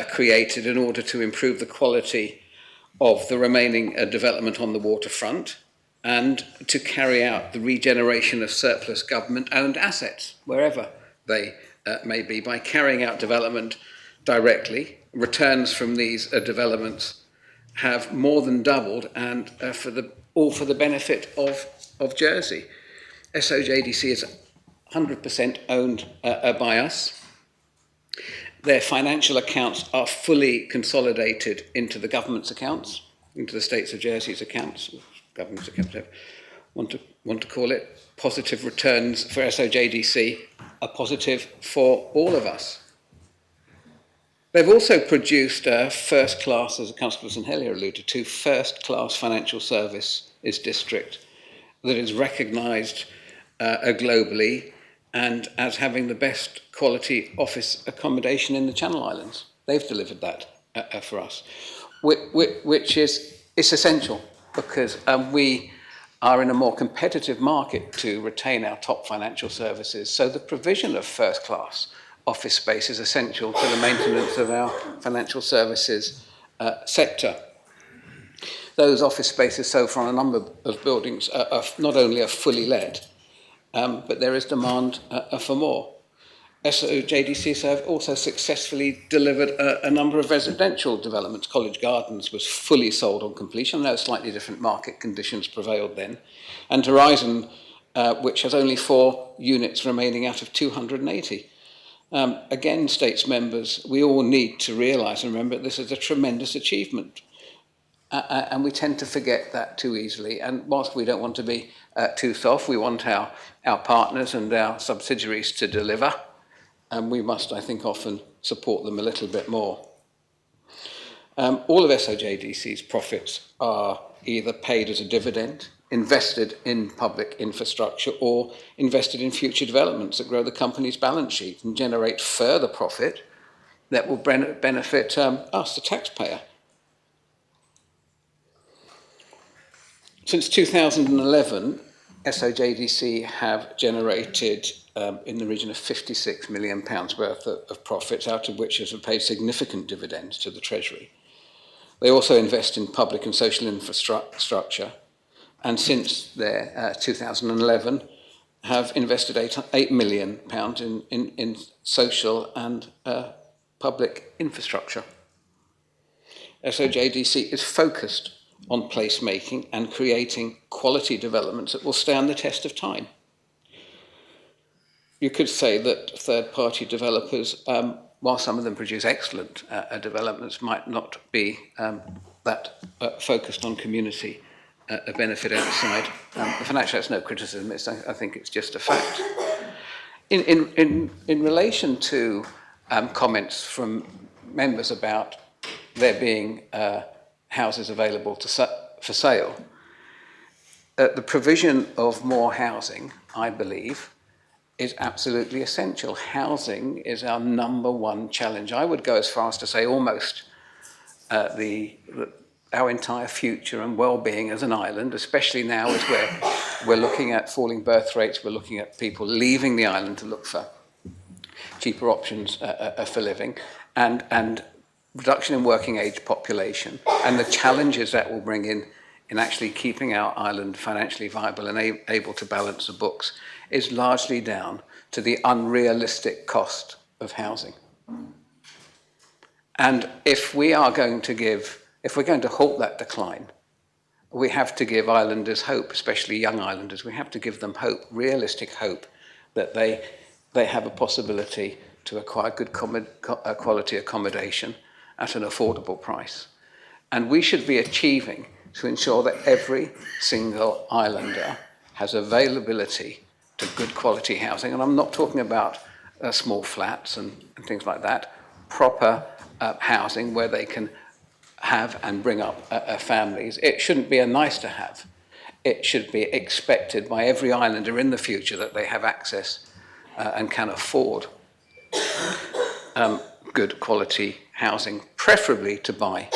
created in order to improve the quality of the remaining development on the waterfront and to carry out the regeneration of surplus government-owned assets, wherever they may be, by carrying out development directly. Returns from these developments have more than doubled, and all for the benefit of Jersey. SOJDC is 100% owned by us. Their financial accounts are fully consolidated into the government's accounts, into the States of Jersey's accounts, government's accounts. want to call it, positive returns for SOJDC are positive for all of us. They've also produced a first-class, as Councillor St-Helier alluded to, first-class financial services district that is recognised globally and as having the best quality office accommodation in the Channel Islands. They've delivered that for us, which is essential because we are in a more competitive market to retain our top financial services. So the provision of first-class office space is essential to the maintenance of our financial services sector. Those office spaces so far on a number of buildings are not only are fully let, but there is demand for more. SOJDCs have also successfully delivered a number of residential developments. College Gardens was fully sold on completion. I know slightly different market conditions prevailed then. And Horizon, which has only 4 units remaining out of 280. Again, States members, we all need to realise and remember this is a tremendous achievement. And we tend to forget that too easily. And whilst we don't want to be too soft, we want our partners and our subsidiaries to deliver. And we must, I think, often support them a little bit more. All of SOJDC's profits are either paid as a dividend, invested in public infrastructure, or invested in future developments that grow the company's balance sheet and generate further profit that will benefit us, the taxpayer. Since 2011, SOJDC have generated in the region of £56 million worth of profits, out of which have paid significant dividends to the Treasury. They also invest in public and social infrastructure, and since their 2011 have invested £8 million in social and public infrastructure. SOJDC is focused on placemaking and creating quality developments that will stand the test of time. You could say that third-party developers, while some of them produce excellent developments, might not be that focused on community benefit outside. Financially, that's no criticism. I think it's just a fact. In relation to comments from members about there being houses available for sale, the provision of more housing, I believe, is absolutely essential. Housing is our #1 challenge. I would go as far as to say almost our entire future and well-being as an island, especially now as we're looking at falling birth rates, we're looking at people leaving the island to look for cheaper options for living, and reduction in working age population, and the challenges that will bring in actually keeping our island financially viable and able to balance the books is largely down to the unrealistic cost of housing. And if we're going to halt that decline, we have to give islanders hope, especially young islanders. We have to give them hope, realistic hope, that they have a possibility to acquire good quality accommodation at an affordable price. And we should be achieving to ensure that every single islander has availability to good quality housing. And I'm not talking about small flats and things like that, proper housing where they can have and bring up families. It shouldn't be a nice to have. It should be expected by every islander in the future that they have access and can afford good quality housing, preferably to buy.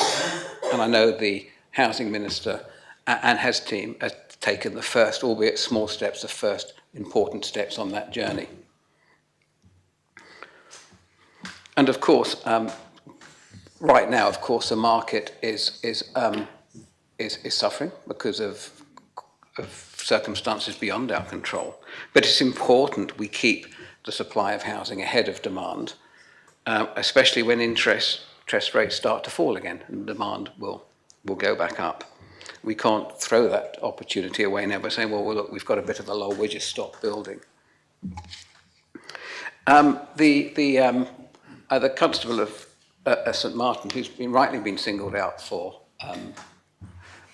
And I know the Housing Minister and his team have taken the first, albeit small steps, the first important steps on that journey. And of course, right now, of course, the market is suffering because of circumstances beyond our control. But it's important we keep the supply of housing ahead of demand, especially when interest rates start to fall again, and demand will go back up. We can't throw that opportunity away now by saying, well, look, we've got a bit of a lull, we'll just stop building. The Constable of St Martin, who's rightly been singled out for, and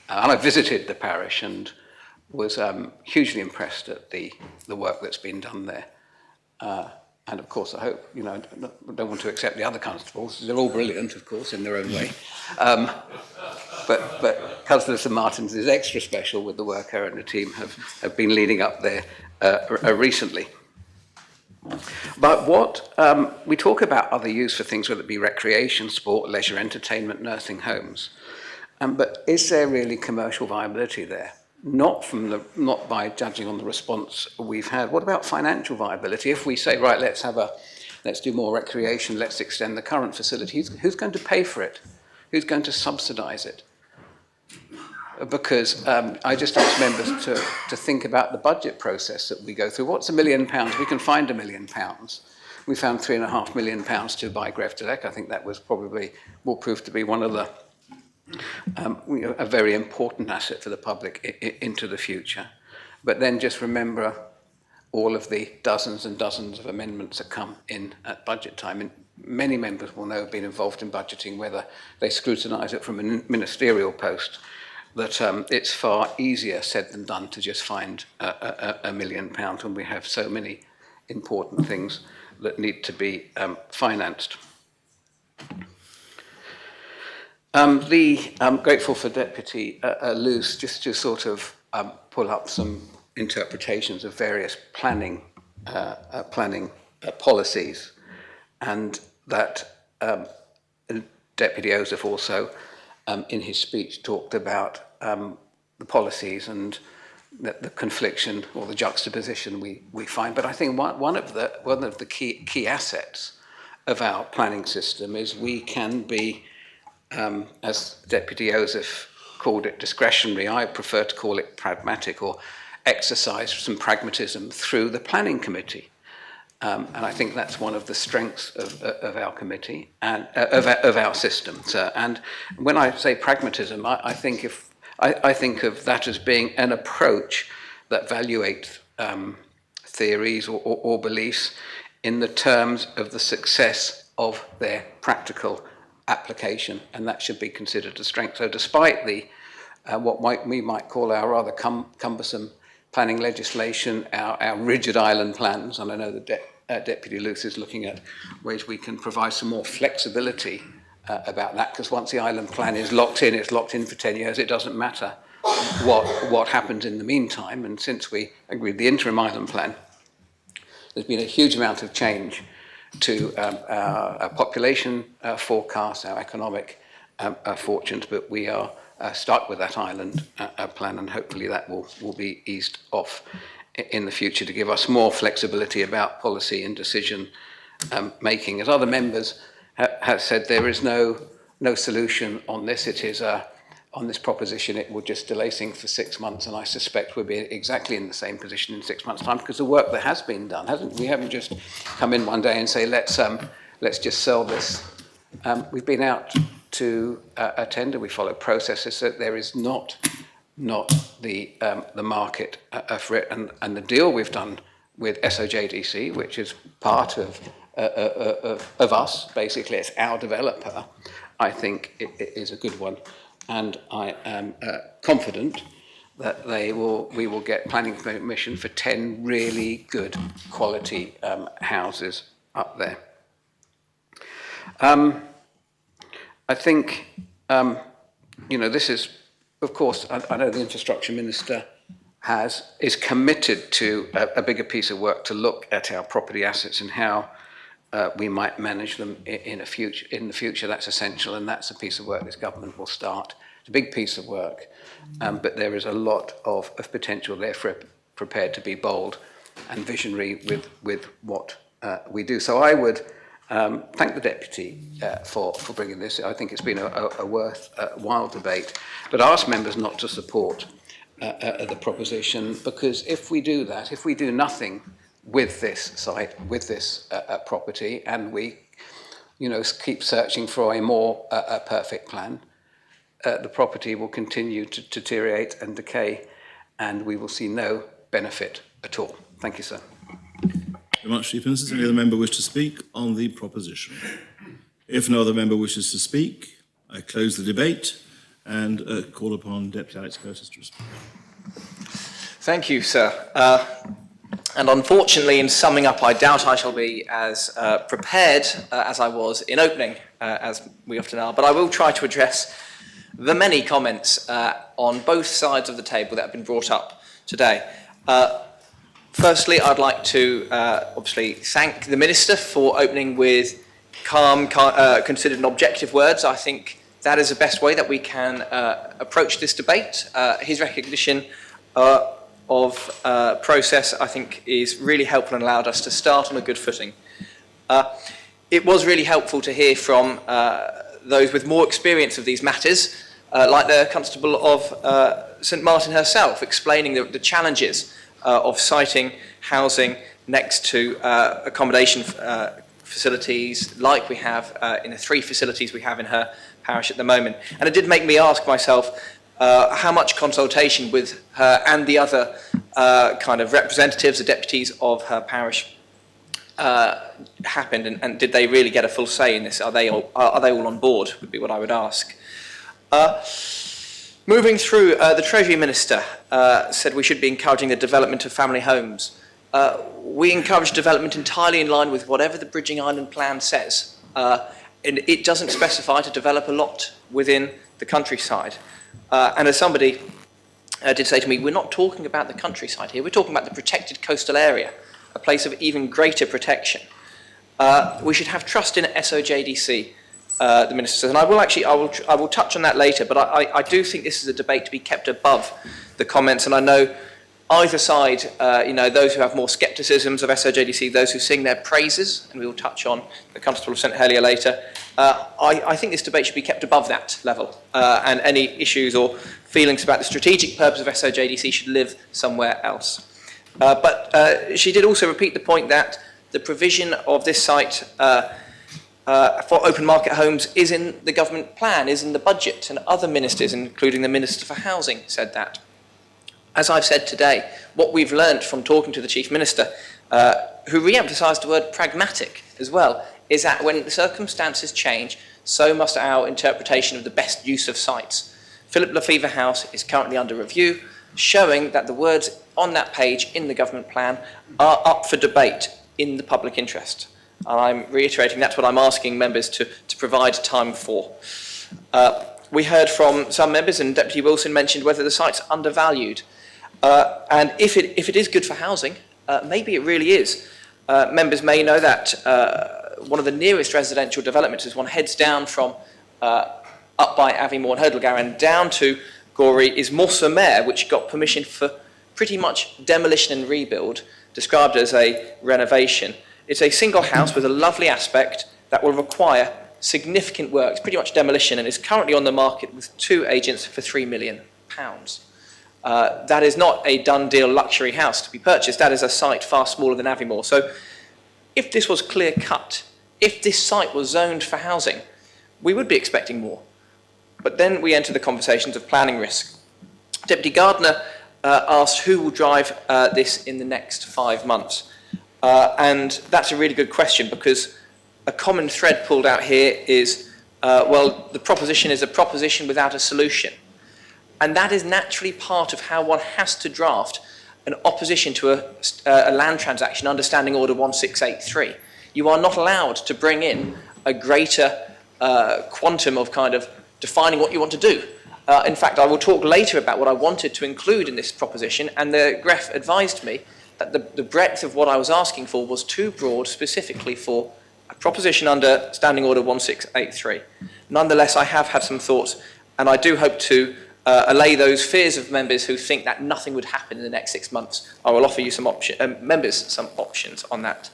I visited the parish, and was hugely impressed at the work that's been done there. And of course, I hope, I don't want to accept the other constables. They're all brilliant, of course, in their own way. But Constable St Martin's is extra special with the work her and the team have been leading up there recently. But what we talk about other use for things, whether it be recreation, sport, leisure, entertainment, nursing homes. But is there really commercial viability there? Not by judging on the response we've had. What about financial viability? If we say, right, let's do more recreation, let's extend the current facility, who's going to pay for it? Who's going to subsidise it? Because I just ask members to think about the budget process that we go through. What's £1 million? We can find £1 million. We found £3.5 million to buy Greftelec. I think that will prove to be one of the a very important asset for the public into the future. But then just remember all of the dozens and dozens of amendments that come in at budget time. And many members will know, have been involved in budgeting, whether they scrutinise it from a ministerial post, that it's far easier said than done to just find £1 million when we have so many important things that need to be financed. I'm grateful for Deputy Luce just to sort of pull up some interpretations of various planning policies, and that Deputy Joseph also in his speech talked about the policies and the confliction or the juxtaposition we find. But I think one of the key assets of our planning system is we can be, as Deputy Joseph called it, discretionary. I prefer to call it pragmatic, or exercise some pragmatism through the planning committee. And I think that's one of the strengths of our committee and of our system. So, and when I say pragmatism, I think of that as being an approach that evaluates theories or beliefs in the terms of the success of their practical application, and that should be considered a strength. So despite the we might call our rather cumbersome planning legislation, our rigid island plans, and I know that Deputy Luce is looking at ways we can provide some more flexibility about that, because once the island plan is locked in, it's locked in for 10 years. It doesn't matter what happens in the meantime. And since we agreed the interim island plan, there's been a huge amount of change to our population forecasts, our economic fortunes, but we are stuck with that island plan, and hopefully that will be eased off in the future to give us more flexibility about policy and decision making. As other members have said, there is no solution on this. It is on this proposition, it will just delay things for 6 months, and I suspect we'll be exactly in the same position in 6 months' time, because the work that has been done we haven't just come in one day and say let's just sell this. We've been out to a tender. We follow processes, so there is not the market for it, and the deal we've done with SOJDC, which is part of us, basically it's our developer, I think it is a good one. And I am confident that we will get planning permission for 10 really good quality houses up there. I think, this is, of course, I know the Infrastructure Minister is committed to a bigger piece of work to look at our property assets and how we might manage them in the future. That's essential, and that's a piece of work this government will start. It's a big piece of work, but there is a lot of potential there for prepared to be bold and visionary with what we do. So I would thank the Deputy for bringing this. I think it's been a worthwhile debate, but ask members not to support the proposition, because if we do that, if we do nothing with this site, with this property, and we keep searching for a more perfect plan, the property will continue to deteriorate and decay, and we will see no benefit at all. Thank you, sir. Thank you very much, Chief Minister. Does any other member wish to speak on the proposition? If no other member wishes to speak, I close the debate and call upon Deputy Alex Curtis to respond. Thank you, sir. And unfortunately, in summing up, I doubt I shall be as prepared as I was in opening, as we often are, but I will try to address the many comments on both sides of the table that have been brought up today. Firstly, I'd like to obviously thank the Minister for opening with calm, considered and objective words. I think that is the best way that we can approach this debate. His recognition of process, I think, is really helpful and allowed us to start on a good footing. It was really helpful to hear from those with more experience of these matters, like the Constable of St Martin herself, explaining the challenges of siting housing next to accommodation facilities like we have in the 3 facilities we have in her parish at the moment. And it did make me ask myself how much consultation with her and the other kind of representatives, the deputies of her parish happened, and did they really get a full say in this? Are they all on board, would be what I would ask. Moving through, the Treasury Minister said we should be encouraging the development of family homes. We encourage development entirely in line with whatever the Bridging Island Plan says. And it doesn't specify to develop a lot within the countryside. And as somebody did say to me, we're not talking about the countryside here, we're talking about the protected coastal area, a place of even greater protection. We should have trust in SOJDC, the Minister says, and I will touch on that later, but I do think this is a debate to be kept above the comments, and I know either side, those who have more scepticisms of SOJDC, those who sing their praises, and we will touch on the Constable of St Helier later. I think this debate should be kept above that level, and any issues or feelings about the strategic purpose of SOJDC should live somewhere else. But she did also repeat the point that the provision of this site for open market homes is in the government plan, is in the budget, and other ministers, including the Minister for Housing, said that. As I've said today, what we've learnt from talking to the Chief Minister, who re-emphasised the word pragmatic as well, is that when the circumstances change, so must our interpretation of the best use of sites. Philip Lefevre House is currently under review, showing that the words on that page in the government plan are up for debate in the public interest. And I'm reiterating that's what I'm asking members to provide time for. We heard from some members, and Deputy Wilson mentioned whether the site's undervalued. And if it is good for housing, maybe it really is. Members may know that one of the nearest residential developments, as one heads down from up by Aviemore and Hurdlegar and down to Gorey, is Mont-sur-Mer, which got permission for pretty much demolition and rebuild, described as a renovation. It's a single house with a lovely aspect that will require significant work. It's pretty much demolition and is currently on the market with 2 agents for £3 million. That is not a done deal luxury house to be purchased. That is a site far smaller than Aviemore. So if this was clear cut, if this site was zoned for housing, we would be expecting more. But then we enter the conversations of planning risk. Deputy Gardner asked who will drive this in the next 5 months. And that's a really good question, because a common thread pulled out here is, well, the proposition is a proposition without a solution. And that is naturally part of how one has to draft an opposition to a land transaction under Standing Order 1683. You are not allowed to bring in a greater quantum of kind of defining what you want to do. In fact, I will talk later about what I wanted to include in this proposition, and the Gref advised me that the breadth of what I was asking for was too broad specifically for a proposition under Standing Order 1683. Nonetheless, I have had some thoughts, and I do hope to allay those fears of members who think that nothing would happen in the next 6 months. I will offer you some members some options on that.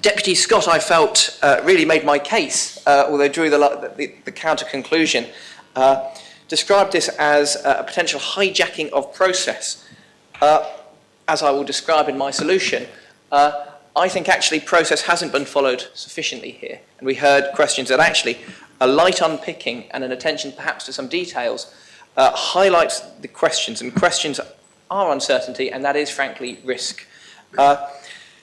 Deputy Scott, I felt, really made my case, although drew the counter conclusion, described this as a potential hijacking of process. As I will describe in my solution, I think actually process hasn't been followed sufficiently here. And we heard questions that actually a light unpicking and an attention perhaps to some details highlights the questions, and questions are uncertainty, and that is frankly risk.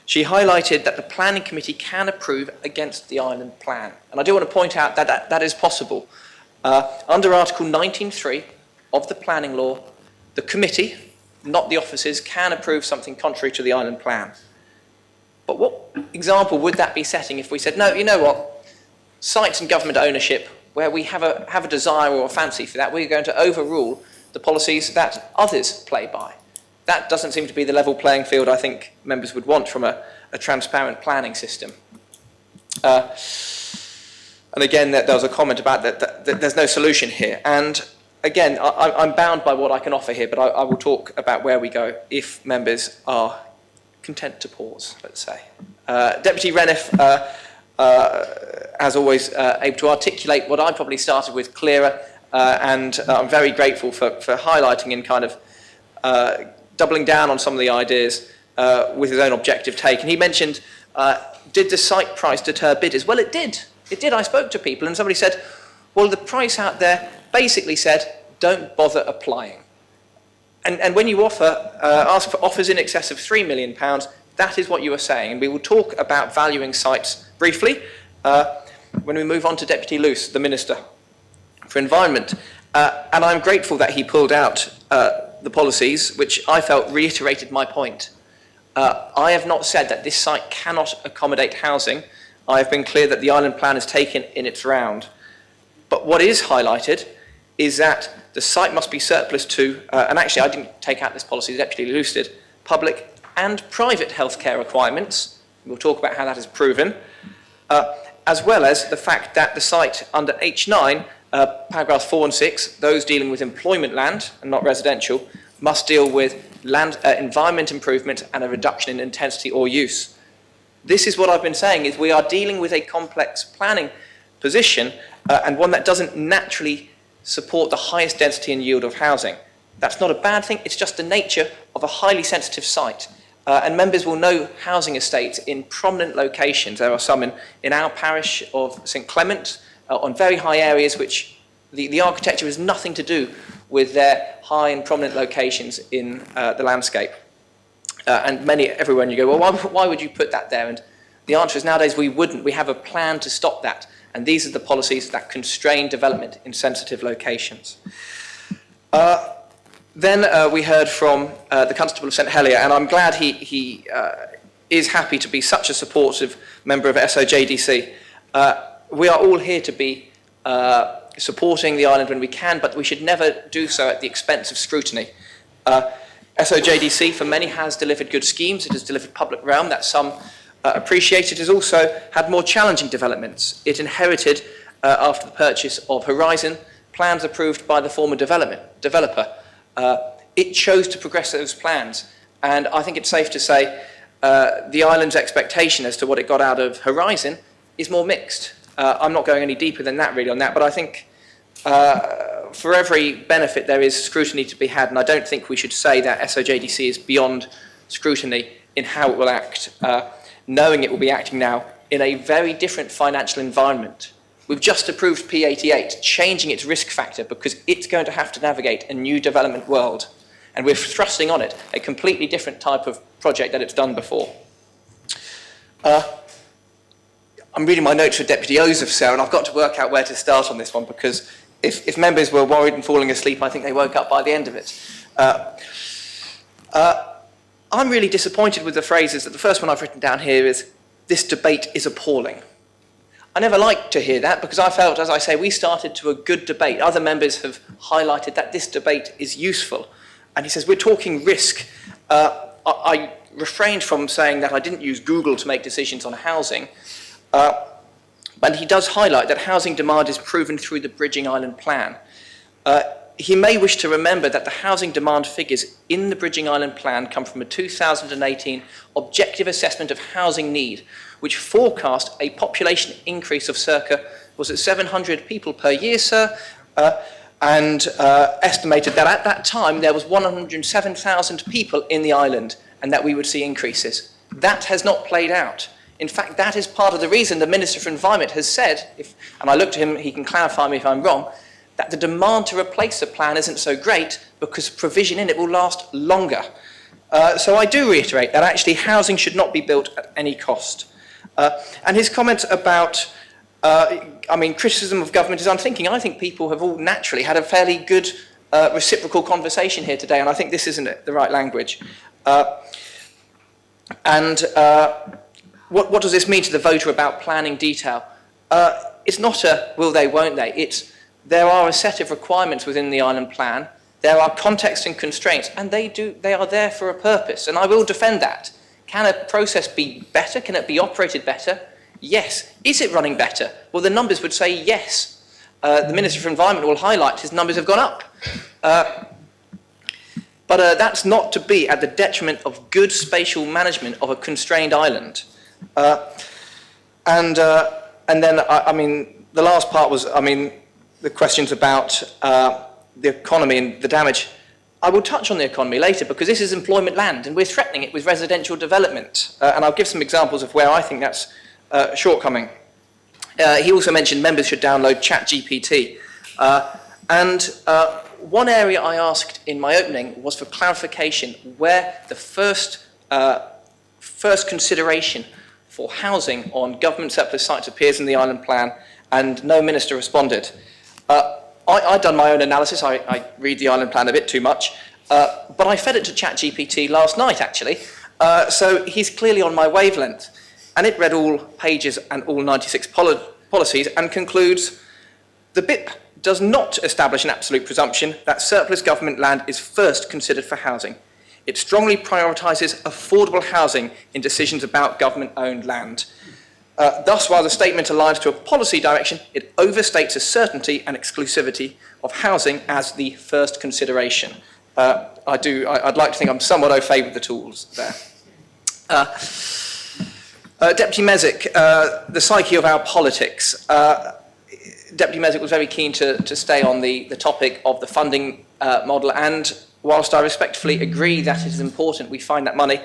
She highlighted that the planning committee can approve against the island plan. And I do want to point out that that is possible. Under Article 19.3 of the planning law, the committee, not the officers, can approve something contrary to the island plan. But what example would that be setting if we said, no, you know what, sites and government ownership, where we have a desire or a fancy for that, we're going to overrule the policies that others play by. That doesn't seem to be the level playing field I think members would want from a transparent planning system. And again, there was a comment about that there's no solution here. And again, I'm bound by what I can offer here, but I will talk about where we go if members are content to pause, let's say. Deputy Reniff, as always, able to articulate what I probably started with clearer, and I'm very grateful for highlighting and kind of doubling down on some of the ideas with his own objective take. And he mentioned, did the site price deter bidders? Well, it did. It did. I spoke to people and somebody said, well, the price out there basically said, don't bother applying. And when you ask for offers in excess of £3 million, that is what you are saying. And we will talk about valuing sites briefly when we move on to Deputy Luce, the Minister for Environment. And I'm grateful that he pulled out the policies, which I felt reiterated my point. I have not said that this site cannot accommodate housing. I have been clear that the island plan is taken in its round. But what is highlighted is that the site must be surplus to, and actually I didn't take out this policy, the Deputy Luce did, public and private healthcare requirements. We'll talk about how that is proven, as well as the fact that the site under H9, paragraphs 4 and 6, those dealing with employment land and not residential, must deal with land environment improvement and a reduction in intensity or use. This is what I've been saying, is we are dealing with a complex planning position and one that doesn't naturally support the highest density and yield of housing. That's not a bad thing, it's just the nature of a highly sensitive site. And members will know housing estates in prominent locations. There are some in our parish of St Clement, on very high areas which the architecture has nothing to do with their high and prominent locations in the landscape. And everywhere you go, well, why would you put that there? And the answer is nowadays we wouldn't. We have a plan to stop that. And these are the policies that constrain development in sensitive locations. Then we heard from the Constable of St Helier, and I'm glad he is happy to be such a supportive member of SOJDC. We are all here to be supporting the island when we can, but we should never do so at the expense of scrutiny. SOJDC for many has delivered good schemes. It has delivered public realm that some appreciate. It has also had more challenging developments. It inherited, after the purchase of Horizon, plans approved by the former developer. It chose to progress those plans, and I think it's safe to say the island's expectation as to what it got out of Horizon is more mixed. I'm not going any deeper than that really on that, but I think for every benefit there is scrutiny to be had, and I don't think we should say that SOJDC is beyond scrutiny in how it will act, knowing it will be acting now in a very different financial environment. We've just approved P88, changing its risk factor because it's going to have to navigate a new development world, and we're thrusting on it a completely different type of project that it's done before. I'm reading my notes for Deputy Joseph, sir, and I've got to work out where to start on this one because if members were worried and falling asleep, I think they woke up by the end of it. I'm really disappointed with the phrases that the first one I've written down here is, this debate is appalling. I never liked to hear that because I felt, as I say, we started to a good debate. Other members have highlighted that this debate is useful. And he says, we're talking risk. I refrained from saying that I didn't use Google to make decisions on housing. But he does highlight that housing demand is proven through the Bridging Island Plan. He may wish to remember that the housing demand figures in the Bridging Island Plan come from a 2018 objective assessment of housing need, which forecast a population increase of circa, was it 700 people per year, sir? And estimated that at that time there was 107,000 people in the island and that we would see increases. That has not played out. In fact, that is part of the reason the Minister for Environment has said, and I looked at him, he can clarify me if I'm wrong, that the demand to replace the plan isn't so great because provision in it will last longer. So I do reiterate that actually housing should not be built at any cost. And his comment about, criticism of government is unthinking. I think people have all naturally had a fairly good reciprocal conversation here today, and I think this isn't the right language. What does this mean to the voter about planning detail? It's not a will they, won't they. It's there are a set of requirements within the island plan. There are context and constraints, and they are there for a purpose, and I will defend that. Can a process be better? Can it be operated better? Yes. Is it running better? Well, the numbers would say yes. The Minister for Environment will highlight his numbers have gone up. But that's not to be at the detriment of good spatial management of a constrained island. And then, I mean, the last part was, I mean, the questions about the economy and the damage. I will touch on the economy later because this is employment land and we're threatening it with residential development. And I'll give some examples of where I think that's a shortcoming. He also mentioned members should download ChatGPT. One area I asked in my opening was for clarification where the first consideration for housing on government surplus sites appears in the island plan, and no minister responded. I'd done my own analysis. I read the island plan a bit too much, but I fed it to ChatGPT last night, actually, so he's clearly on my wavelength. And it read all pages and all 96 policies and concludes, the BIP does not establish an absolute presumption that surplus government land is first considered for housing. It strongly prioritises affordable housing in decisions about government-owned land. Thus, while the statement aligns to a policy direction, it overstates a certainty and exclusivity of housing as the first consideration. I'd like to think I'm somewhat au fait with the tools there. Deputy Mezek, the psyche of our politics. Deputy Mezek was very keen to stay on the topic of the funding model, and whilst I respectfully agree that it is important we find that money,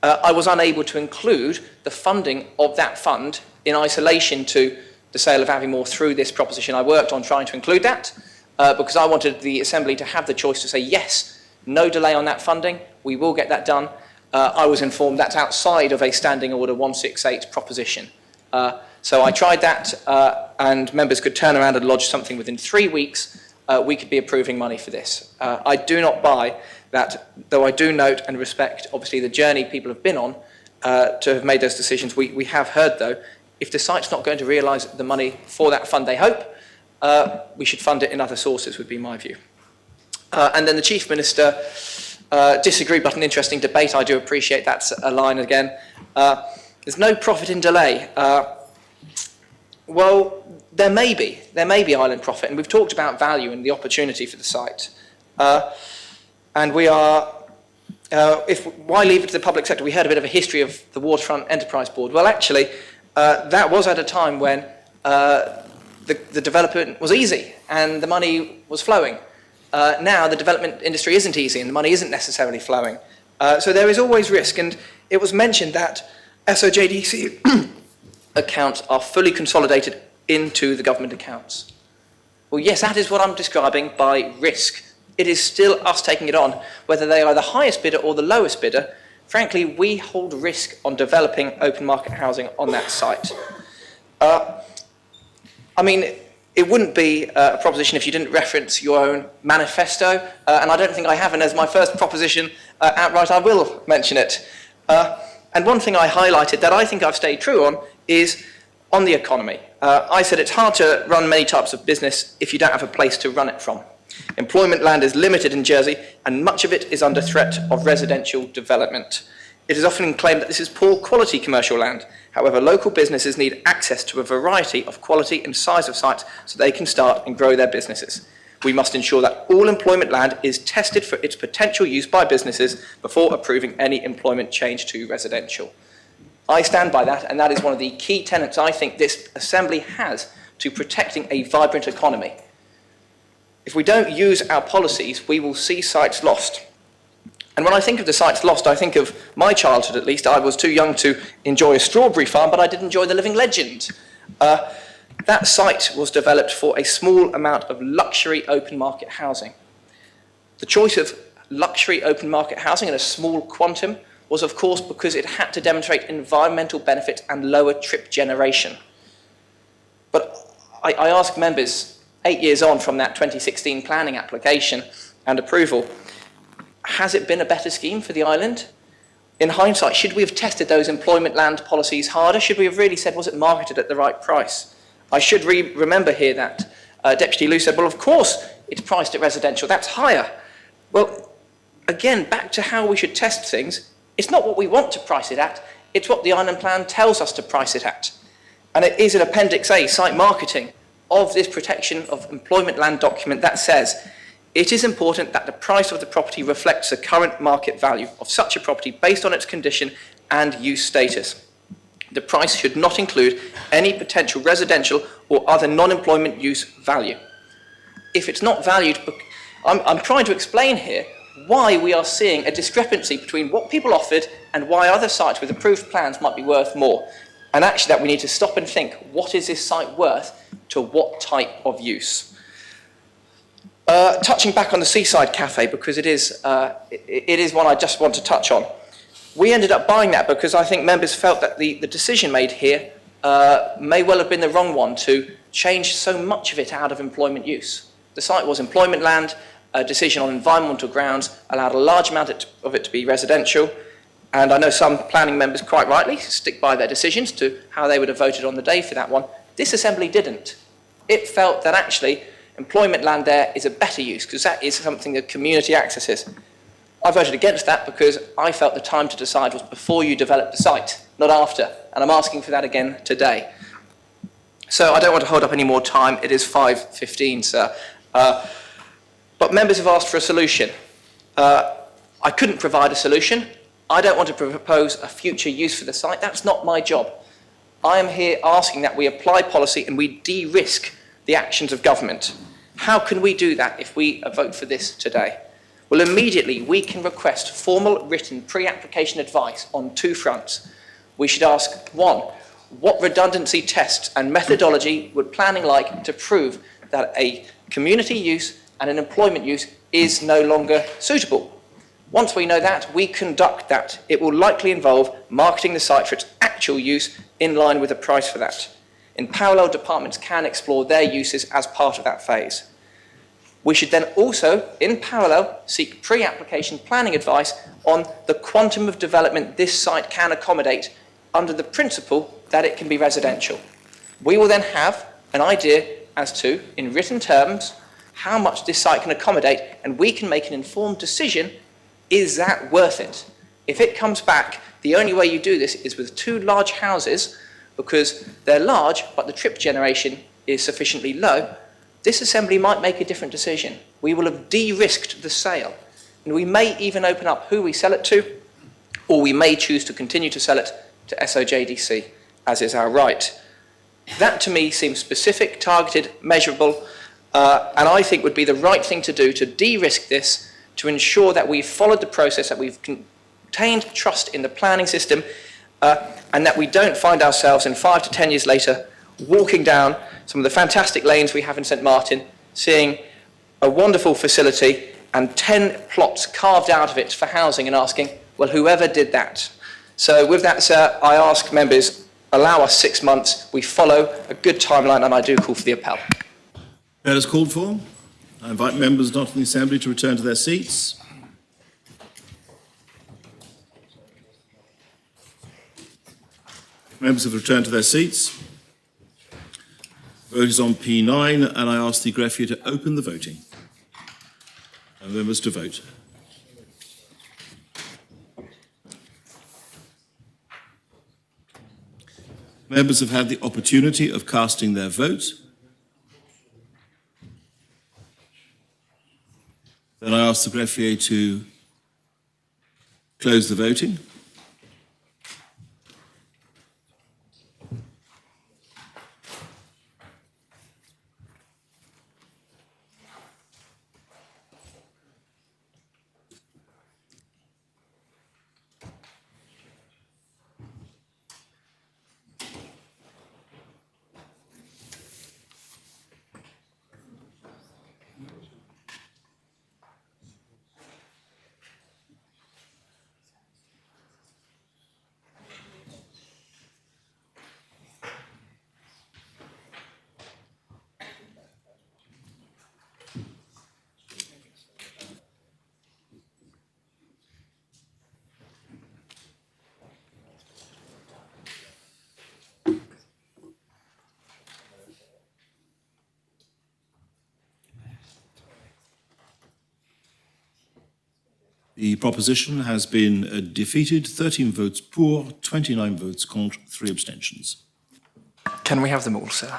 I was unable to include the funding of that fund in isolation to the sale of Aviemore through this proposition. I worked on trying to include that because I wanted the Assembly to have the choice to say, yes, no delay on that funding, we will get that done. I was informed that's outside of a Standing Order 168 proposition. So I tried that, and members could turn around and lodge something within 3 weeks. We could be approving money for this. I do not buy that, though I do note and respect, obviously, the journey people have been on to have made those decisions. We have heard, though, if the site's not going to realise the money for that fund they hope, we should fund it in other sources, would be my view. And then the Chief Minister disagree, but an interesting debate. I do appreciate that's a line again. There's no profit in delay. Well, there may be island profit, and we've talked about value and the opportunity for the site. And we are, why leave it to the public sector? We heard a bit of a history of the Waterfront Enterprise Board. Well, actually, that was at a time when the development was easy and the money was flowing. Now the development industry isn't easy and the money isn't necessarily flowing. So there is always risk, and it was mentioned that SOJDC accounts are fully consolidated into the government accounts. Well, yes, that is what I'm describing by risk. It is still us taking it on, whether they are the highest bidder or the lowest bidder. Frankly, we hold risk on developing open market housing on that site. I mean, it wouldn't be a proposition if you didn't reference your own manifesto, and I don't think I have, and as my first proposition outright, I will mention it. And one thing I highlighted that I think I've stayed true on is on the economy. I said it's hard to run many types of business if you don't have a place to run it from. Employment land is limited in Jersey, and much of it is under threat of residential development. It is often claimed that this is poor quality commercial land. However, local businesses need access to a variety of quality and size of sites so they can start and grow their businesses. We must ensure that all employment land is tested for its potential use by businesses before approving any employment change to residential. I stand by that, and that is one of the key tenets I think this Assembly has to protecting a vibrant economy. If we don't use our policies, we will see sites lost. And when I think of the sites lost, I think of my childhood at least. I was too young to enjoy a strawberry farm, but I did enjoy the living legend. That site was developed for a small amount of luxury open market housing. The choice of luxury open market housing in a small quantum was, of course, because it had to demonstrate environmental benefits and lower trip generation. But I ask members, 8 years on from that 2016 planning application and approval. Has it been a better scheme for the island? In hindsight, should we have tested those employment land policies harder? Should we have really said, was it marketed at the right price? I should remember here that Deputy Liu said, well, of course it's priced at residential, that's higher. Well, again, back to how we should test things. It's not what we want to price it at, it's what the island plan tells us to price it at. And it is in Appendix A, site marketing, of this protection of employment land document that says, it is important that the price of the property reflects the current market value of such a property based on its condition and use status. The price should not include any potential residential or other non-employment use value. If it's not valued, I'm trying to explain here why we are seeing a discrepancy between what people offered and why other sites with approved plans might be worth more. And actually that we need to stop and think, what is this site worth to what type of use? Touching back on the Seaside Cafe, because it is one I just want to touch on. We ended up buying that because I think members felt that the decision made here may well have been the wrong one to change so much of it out of employment use. The site was employment land, a decision on environmental grounds allowed a large amount of it to be residential, and I know some planning members quite rightly stick by their decisions to how they would have voted on the day for that one. This Assembly didn't. It felt that actually employment land there is a better use because that is something that community accesses. I voted against that because I felt the time to decide was before you developed the site, not after, and I'm asking for that again today. So I don't want to hold up any more time. It is 5:15, sir. But members have asked for a solution. I couldn't provide a solution. I don't want to propose a future use for the site. That's not my job. I am here asking that we apply policy and we de-risk the actions of government. How can we do that if we vote for this today? Well, immediately we can request formal written pre-application advice on two fronts. We should ask, one, what redundancy tests and methodology would planning like to prove that a community use and an employment use is no longer suitable? Once we know that, we conduct that. It will likely involve marketing the site for its actual use in line with the price for that. In parallel, departments can explore their uses as part of that phase. We should then also, in parallel, seek pre-application planning advice on the quantum of development this site can accommodate under the principle that it can be residential. We will then have an idea as to, in written terms, how much this site can accommodate, and we can make an informed decision, is that worth it? If it comes back, the only way you do this is with two large houses, because they're large, but the trip generation is sufficiently low, this Assembly might make a different decision. We will have de-risked the sale, and we may even open up who we sell it to, or we may choose to continue to sell it to SOJDC, as is our right. That to me seems specific, targeted, measurable, and I think would be the right thing to do to de-risk this, to ensure that we've followed the process, that we've contained trust in the planning system, and that we don't find ourselves in 5 to 10 years later walking down some of the fantastic lanes we have in St Martin, seeing a wonderful facility and 10 plots carved out of it for housing and asking, well, whoever did that? So with that, sir, I ask members, allow us 6 months, we follow a good timeline, and I do call for the appel. That is called for. I invite members not in the Assembly to return to their seats. Members have returned to their seats. Vote is on P9, and I ask the greffier to open the voting. And members to vote. Members have had the opportunity of casting their vote. Then I ask the greffier to close the voting. The proposition has been defeated, 13 votes pour, 29 votes contre, 3 abstentions. Can we have them all, sir?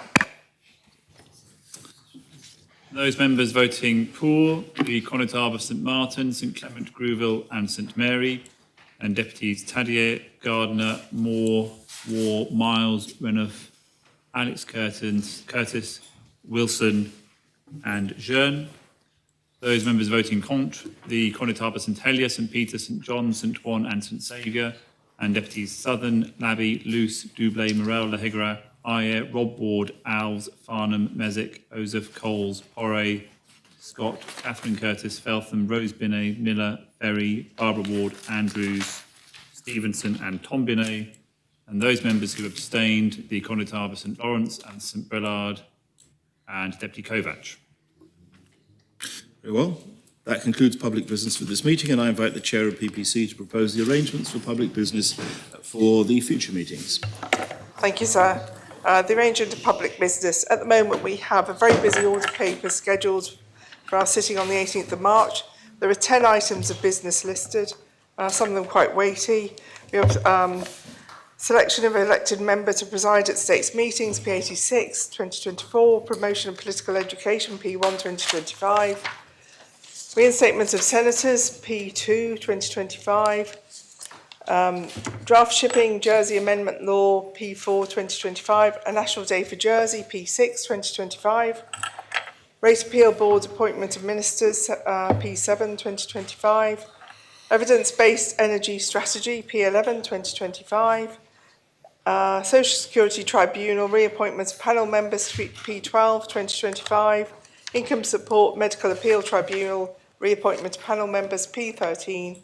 Those members voting pour, the Connétable of St Martin, St Clement, Grouville and St Mary, and Deputies Tadier, Gardner, Moore, War, Miles, Renouf, Alex Curtis, Wilson and Jeune. Those members voting contre, the Connétable St Helier, St Peter, St John, St Juan and St Saviour, and Deputies Southern, Labby, Luce, Doublé, Morel, Lahigara, Ayer, Rob Ward, Alves, Farnham, Mesick, Osoph, Coles, Porray, Scott, Catherine Curtis, Feltham, Rose Binet, Miller, Ferry, Barbara Ward, Andrews, Stevenson and Tom Binet, and those members who abstained, the Connétable St Lawrence and St Brelard, and Deputy Kovac. Very well. That concludes public business for this meeting, and I invite the Chair of PPC to propose the arrangements for public business for the future meetings. Thank you, sir. The arrangement of public business. At the moment, we have a very busy order paper scheduled for our sitting on the 18th of March. There are 10 items of business listed, some of them quite weighty. We have selection of elected member to preside at states meetings, P86, 2024, promotion of political education, P1, 2025, reinstatement of senators, P2, 2025, draft shipping, Jersey Amendment Law, P4, 2025, a National Day for Jersey, P6, 2025, Rate Appeal Board appointment of ministers, P7, 2025, Evidence-Based Energy Strategy, P11, 2025, Social Security Tribunal, reappointment of panel members, P12, 2025, Income Support Medical Appeal Tribunal, reappointment of panel members, P13,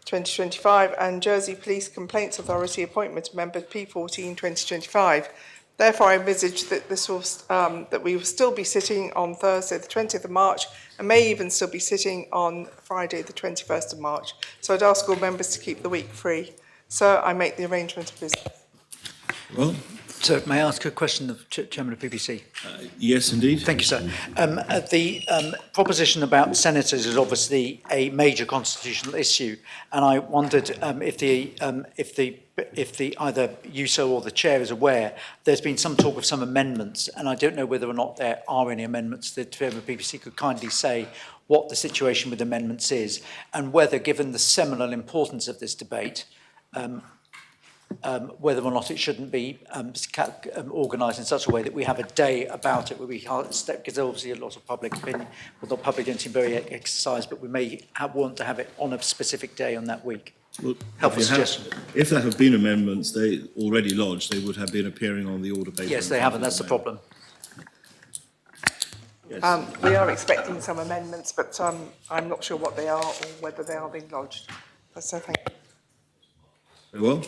2025, and Jersey Police Complaints Authority appointment of member, P14, 2025. Therefore, I envisage that that we will still be sitting on Thursday, the 20th of March, and may even still be sitting on Friday, the 21st of March. So I'd ask all members to keep the week free. So I make the arrangement of business. Well, So may I ask a question of Chairman of PPC? Yes, indeed. Thank you, sir. The proposition about senators is obviously a major constitutional issue, and I wondered if either USO or the chair is aware, there's been some talk of some amendments, and I don't know whether or not there are any amendments. The Chairman of PPC could kindly say what the situation with amendments is, and whether, given the seminal importance of this debate, whether or not it shouldn't be organised in such a way that we have a day about it, where we because obviously a lot of public opinion, well, not public don't seem very exercised, but we may want to have it on a specific day on that week. Well, helpful suggestion. If there have been amendments, they already lodged, they would have been appearing on the order paper. Yes, they haven't. That's the problem. Yes. We are expecting some amendments, but I'm not sure what they are or whether they are being lodged. So thank you. Very well.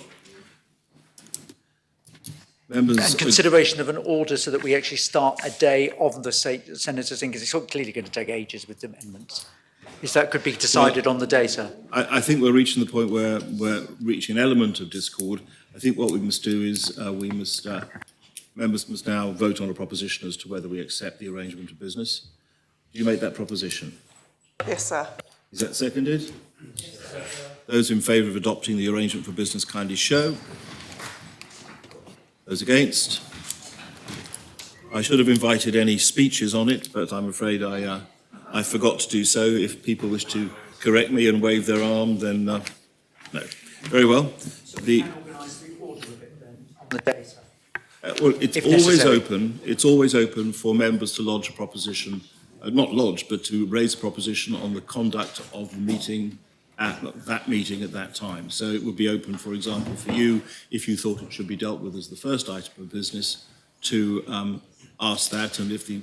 Members, and consideration of an order so that we actually start a day of the senators in, because it's clearly going to take ages with the amendments. Is that could be decided on the day, sir? I think we're reaching the point where we're reaching an element of discord. I think what we must do is members must now vote on a proposition as to whether we accept the arrangement of business. Do you make that proposition? Yes, sir. Is that seconded? Yes, sir. Those in favour of adopting the arrangement for business kindly show. Those against? I should have invited any speeches on it, but I'm afraid I forgot to do so. If people wish to correct me and wave their arm, then no. Very well. Well, it's always open. It's always open for members to lodge a proposition, not lodge, but to raise a proposition on the conduct of the meeting at that meeting at that time. So it would be open, for example, for you, if you thought it should be dealt with as the first item of business, to ask that, and if the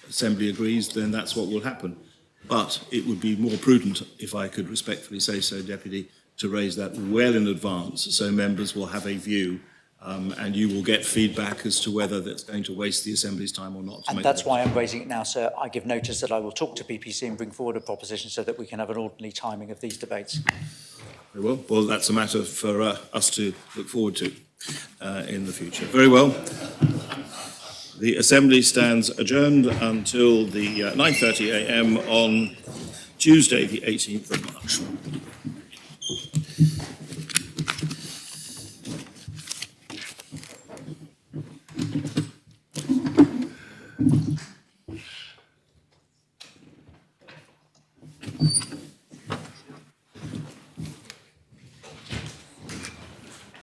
Assembly agrees, then that's what will happen. But it would be more prudent, if I could respectfully say so, Deputy, to raise that well in advance, so members will have a view, and you will get feedback as to whether that's going to waste the Assembly's time or not. And that's why I'm raising it now, sir. I give notice that I will talk to PPC and bring forward a proposition so that we can have an orderly timing of these debates. Very well. Well, that's a matter for us to look forward to in the future. Very well. The Assembly stands adjourned until the 9:30 a.m. on Tuesday, the 18th of March.